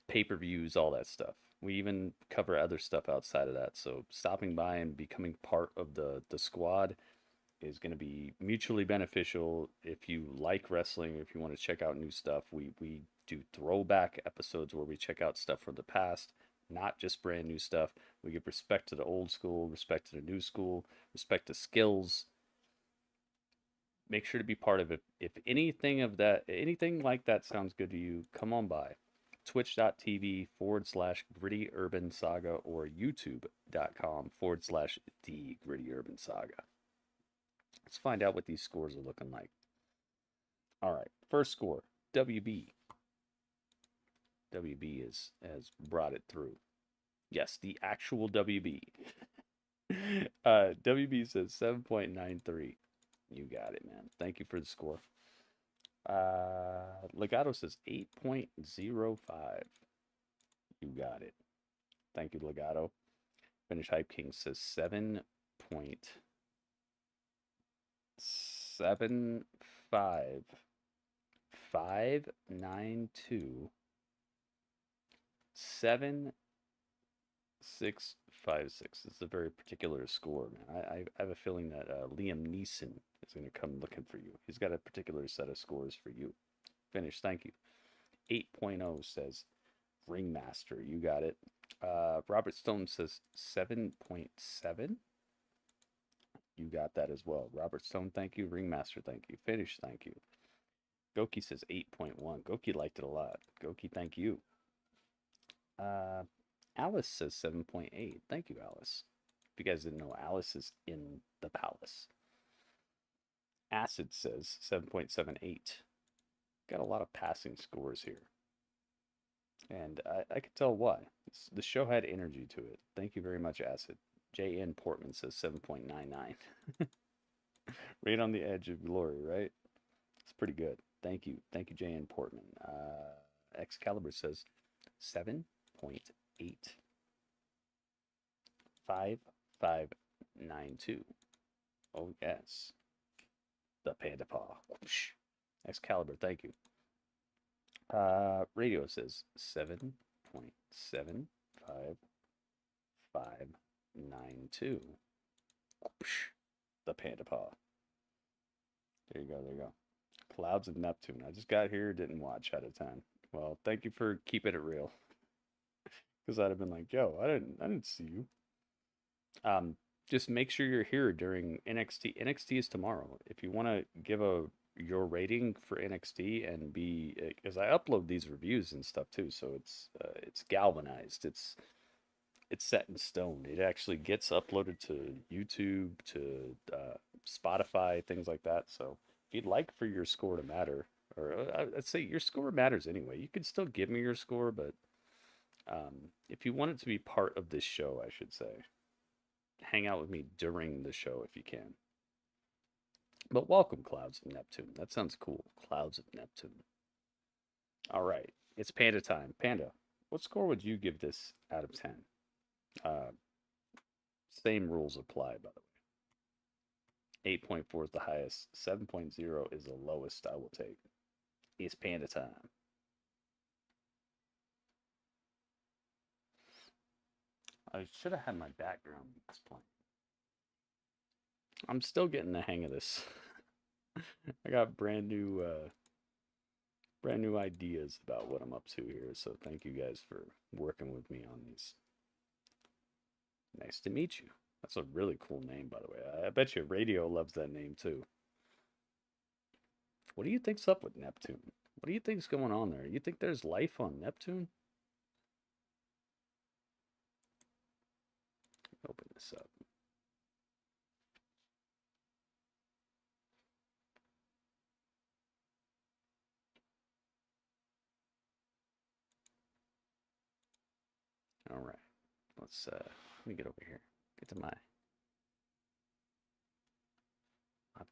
pay-per-views, all that stuff. We even cover other stuff outside of that. So stopping by and becoming part of the squad is going to be mutually beneficial. If you like wrestling, if you want to check out new stuff, we do throwback episodes where we check out stuff from the past, not just brand new stuff. We give respect to the old school, respect to the new school, respect to skills. Make sure to be part of it. If anything like that sounds good to you, come on by. Twitch.tv/Gritty Urban Saga or YouTube.com/The Gritty Urban Saga. Let's find out what these scores are looking like. All right, first score, WB. WB has brought it through. Yes, the actual WB. WB says 7.93. You got it, man. Thank you for the score. Legato says 8.05. You got it. Thank you, Legato. Finish Hype King says 7.75. 592 7656. This is a very particular score, man. I have a feeling that Liam Neeson is going to come looking for you. He's got a particular set of scores for you. Finish, thank you. 8.0 says Ringmaster. You got it. Robert Stone says 7.7. You got that as well. Robert Stone, thank you. Ringmaster, thank you. Finish, thank you. Goki says 8.1. Goki liked it a lot. Goki, thank you. Alice says 7.8. Thank you, Alice. If you guys didn't know, Alice is in the palace. Acid says 7.78. Got a lot of passing scores here. And I could tell why. The show had energy to it. Thank you very much, Acid. J.N. Portman says 7.99. Right on the edge of glory, right? It's pretty good. Thank you. Thank you, J.N. Portman. Excalibur says 7.8. 5592. Oh, yes. The Panda Paw. Whoosh. Excalibur, thank you. Radio says 7.75592. Whoosh. The Panda Paw. There you go, there you go. Clouds of Neptune. I just got here, didn't watch out of 10. Well, thank you for keeping it real. Because I'd have been like, yo, I didn't see you. Just make sure you're here during NXT. NXT is tomorrow. If you want to give your rating for NXT and be, because I upload these reviews and stuff too, so it's galvanized. It's set in stone. It actually gets uploaded to YouTube, to Spotify, things like that. So if you'd like for your score to matter, or I'd say your score matters anyway. You can still give me your score, but if you want it to be part of this show, I should say, hang out with me during the show if you can. But welcome, Clouds of Neptune. That sounds cool. Clouds of Neptune. All right. It's Panda time. Panda, what score would you give this out of 10? Same rules apply, by the way. 8.4 is the highest. 7.0 is the lowest I will take. It's Panda time. I should have had my background music playing. I'm still getting the hang of this. I got brand new ideas about what I'm up to here, so thank you guys for working with me on these. Nice to meet you. That's a really cool name, by the way. I bet you Radio loves that name too. What do you think's up with Neptune? What do you think's going on there? You think there's life on Neptune? Open this up. All right. Let's let me get over here. Get to my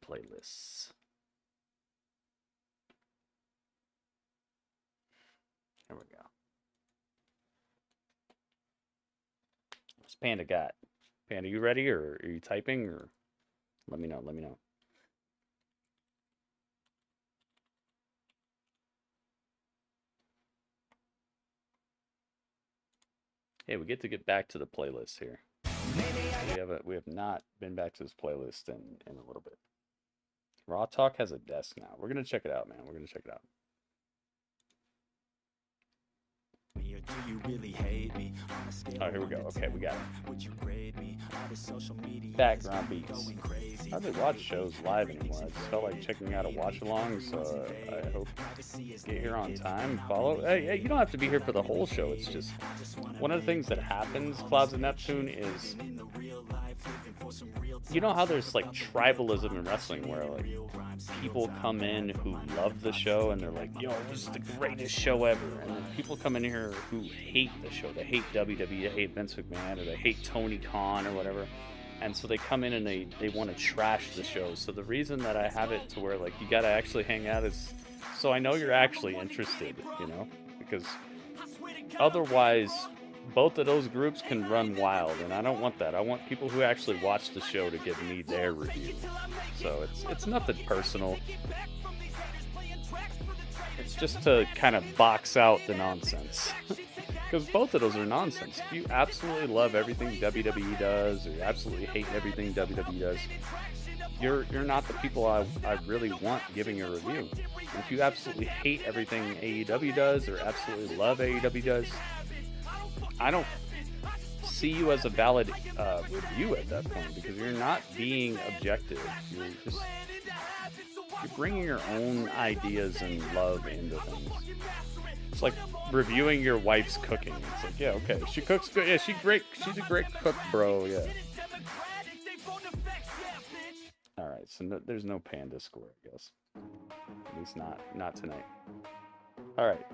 playlists. There we go. What's Panda got? Panda, you ready, or are you typing, or let me know, let me know. Hey, we get back to the playlist here. We have not been back to this playlist in a little bit. Raw Talk has a desk now. We're gonna check it out, man. We're gonna check it out. Oh, here we go. Okay, we got it. Background beats. I hardly watch shows live anymore. I just felt like checking out a watch along, so I hope you get here on time. Follow. Hey, you don't have to be here for the whole show. It's just one of the things that happens, Clouds of Neptune, is you know how there's like tribalism in wrestling where like people come in who love the show and they're like, yo, this is the greatest show ever, and then people come in here who hate the show. They hate WWE, they hate Vince McMahon, or they hate Tony Khan or whatever, and so they come in and they want to trash the show. So the reason that I have it to where like you gotta actually hang out is so I know you're actually interested, you know, because otherwise both of those groups can run wild, and I don't want that. I want people who actually watch the show to give me their review. So it's nothing personal. It's just to kind of box out the nonsense. Because both of those are nonsense. If you absolutely love everything WWE does, or you absolutely hate everything WWE does, you're not the people I really want giving a review. If you absolutely hate everything AEW does, or absolutely love AEW does, I don't see you as a valid review at that point, because you're not being objective. You're bringing your own ideas and love into things. It's like reviewing your wife's cooking. It's like, yeah, okay, she cooks good. Yeah, she's a great cook, bro. Yeah. All right, so there's no Panda score, I guess. At least not tonight. All right.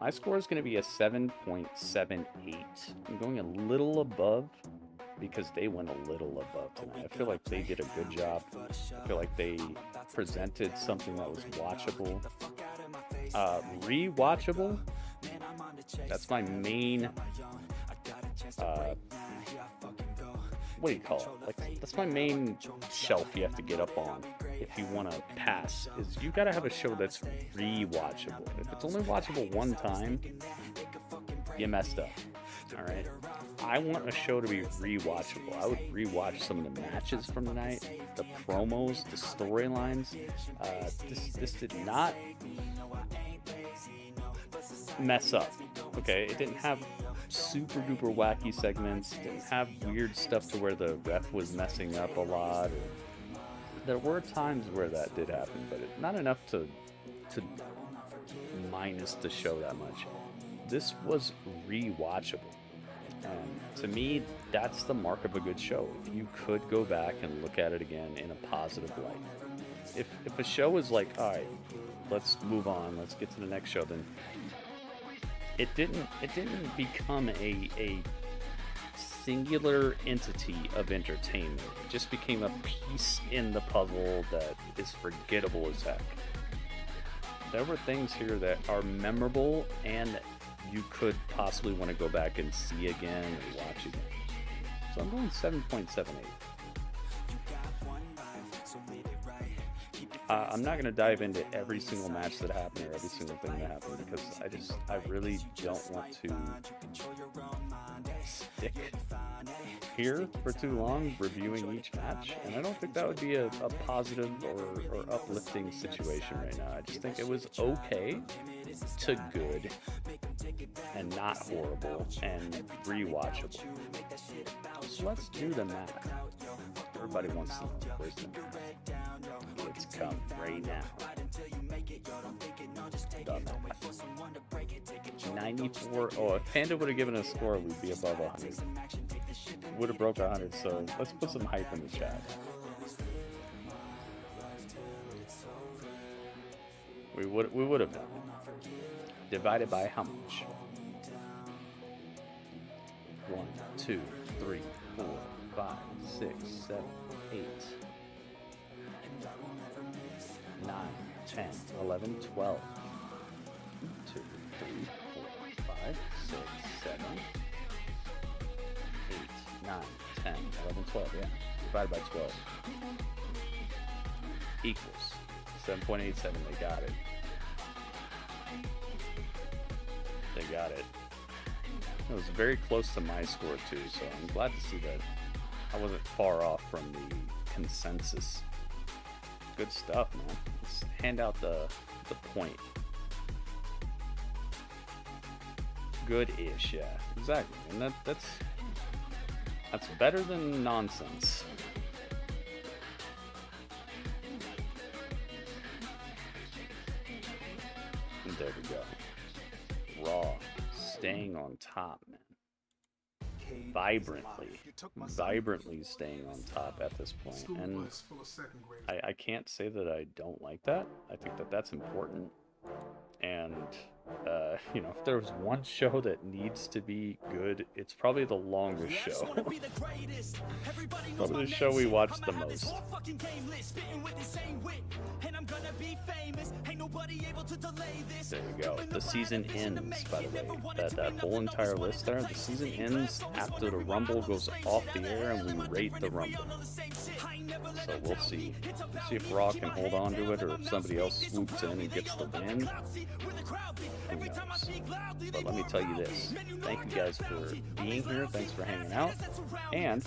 My score is going to be a 7.78. I'm going a little above because they went a little above tonight. I feel like they did a good job. I feel like they presented something that was watchable. Rewatchable? That's my main... what do you call it? Like, that's my main shelf you have to get up on if you want to pass, is you got to have a show that's rewatchable. If it's only watchable one time, you messed up. All right, I want a show to be rewatchable. I would rewatch some of the matches from the night, the promos, the storylines. This did not mess up. Okay, it didn't have super duper wacky segments. It didn't have weird stuff to where the ref was messing up a lot. There were times where that did happen, but not enough to minus the show that much. This was rewatchable. And to me, that's the mark of a good show. If you could go back and look at it again in a positive light. If a show is like, all right, let's move on, let's get to the next show, then it didn't become a singular entity of entertainment. It just became a piece in the puzzle that is forgettable as heck. There were things here that are memorable and you could possibly want to go back and see again and watch again. So I'm going 7.78. I'm not going to dive into every single match that happened or every single thing that happened because I really don't want to stick here for too long reviewing each match, and I don't think that would be a positive or uplifting situation right now. I just think it was okay to good and not horrible and rewatchable. So let's do the math. Everybody wants to know where's the math. It's come right now. Done that. 94. Oh, if Panda would have given a score, we'd be above 100. Would have broke 100. So let's put some hype in the chat. We would have done it. Divided by how much? 1, 2, 3, 4, 5, 6, 7, 8, 9, 10, 11, 12. 2, 3, 4, 5, 6, 7, 8, 9, 10, 11, 12. Yeah. Divided by 12. Equals 7.87. They got it. They got it. It was very close to my score too, so I'm glad to see that I wasn't far off from the consensus. Good stuff, man. Let's hand out the point. Good-ish, yeah, exactly. And that's better than nonsense. And there we go. Raw, staying on top, man. Vibrantly staying on top at this point. And I can't say that I don't like that. I think that that's important. And, you know, if there was one show that needs to be good, it's probably the longest show. Probably the show we watched the most. There we go. The season ends, by the way. That whole entire list there, the season ends after the Rumble goes off the air and we rate the Rumble. So we'll see. We'll see if Raw can hold on to it or if somebody else swoops in and gets the win. Who knows? But let me tell you this. Thank you guys for being here. Thanks for hanging out. And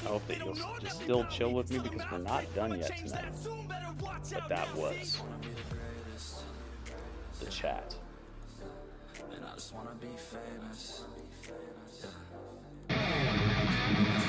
I hope that you'll just still chill with me because we're not done yet tonight. But that was the chat. And I just wanna be famous. Yeah.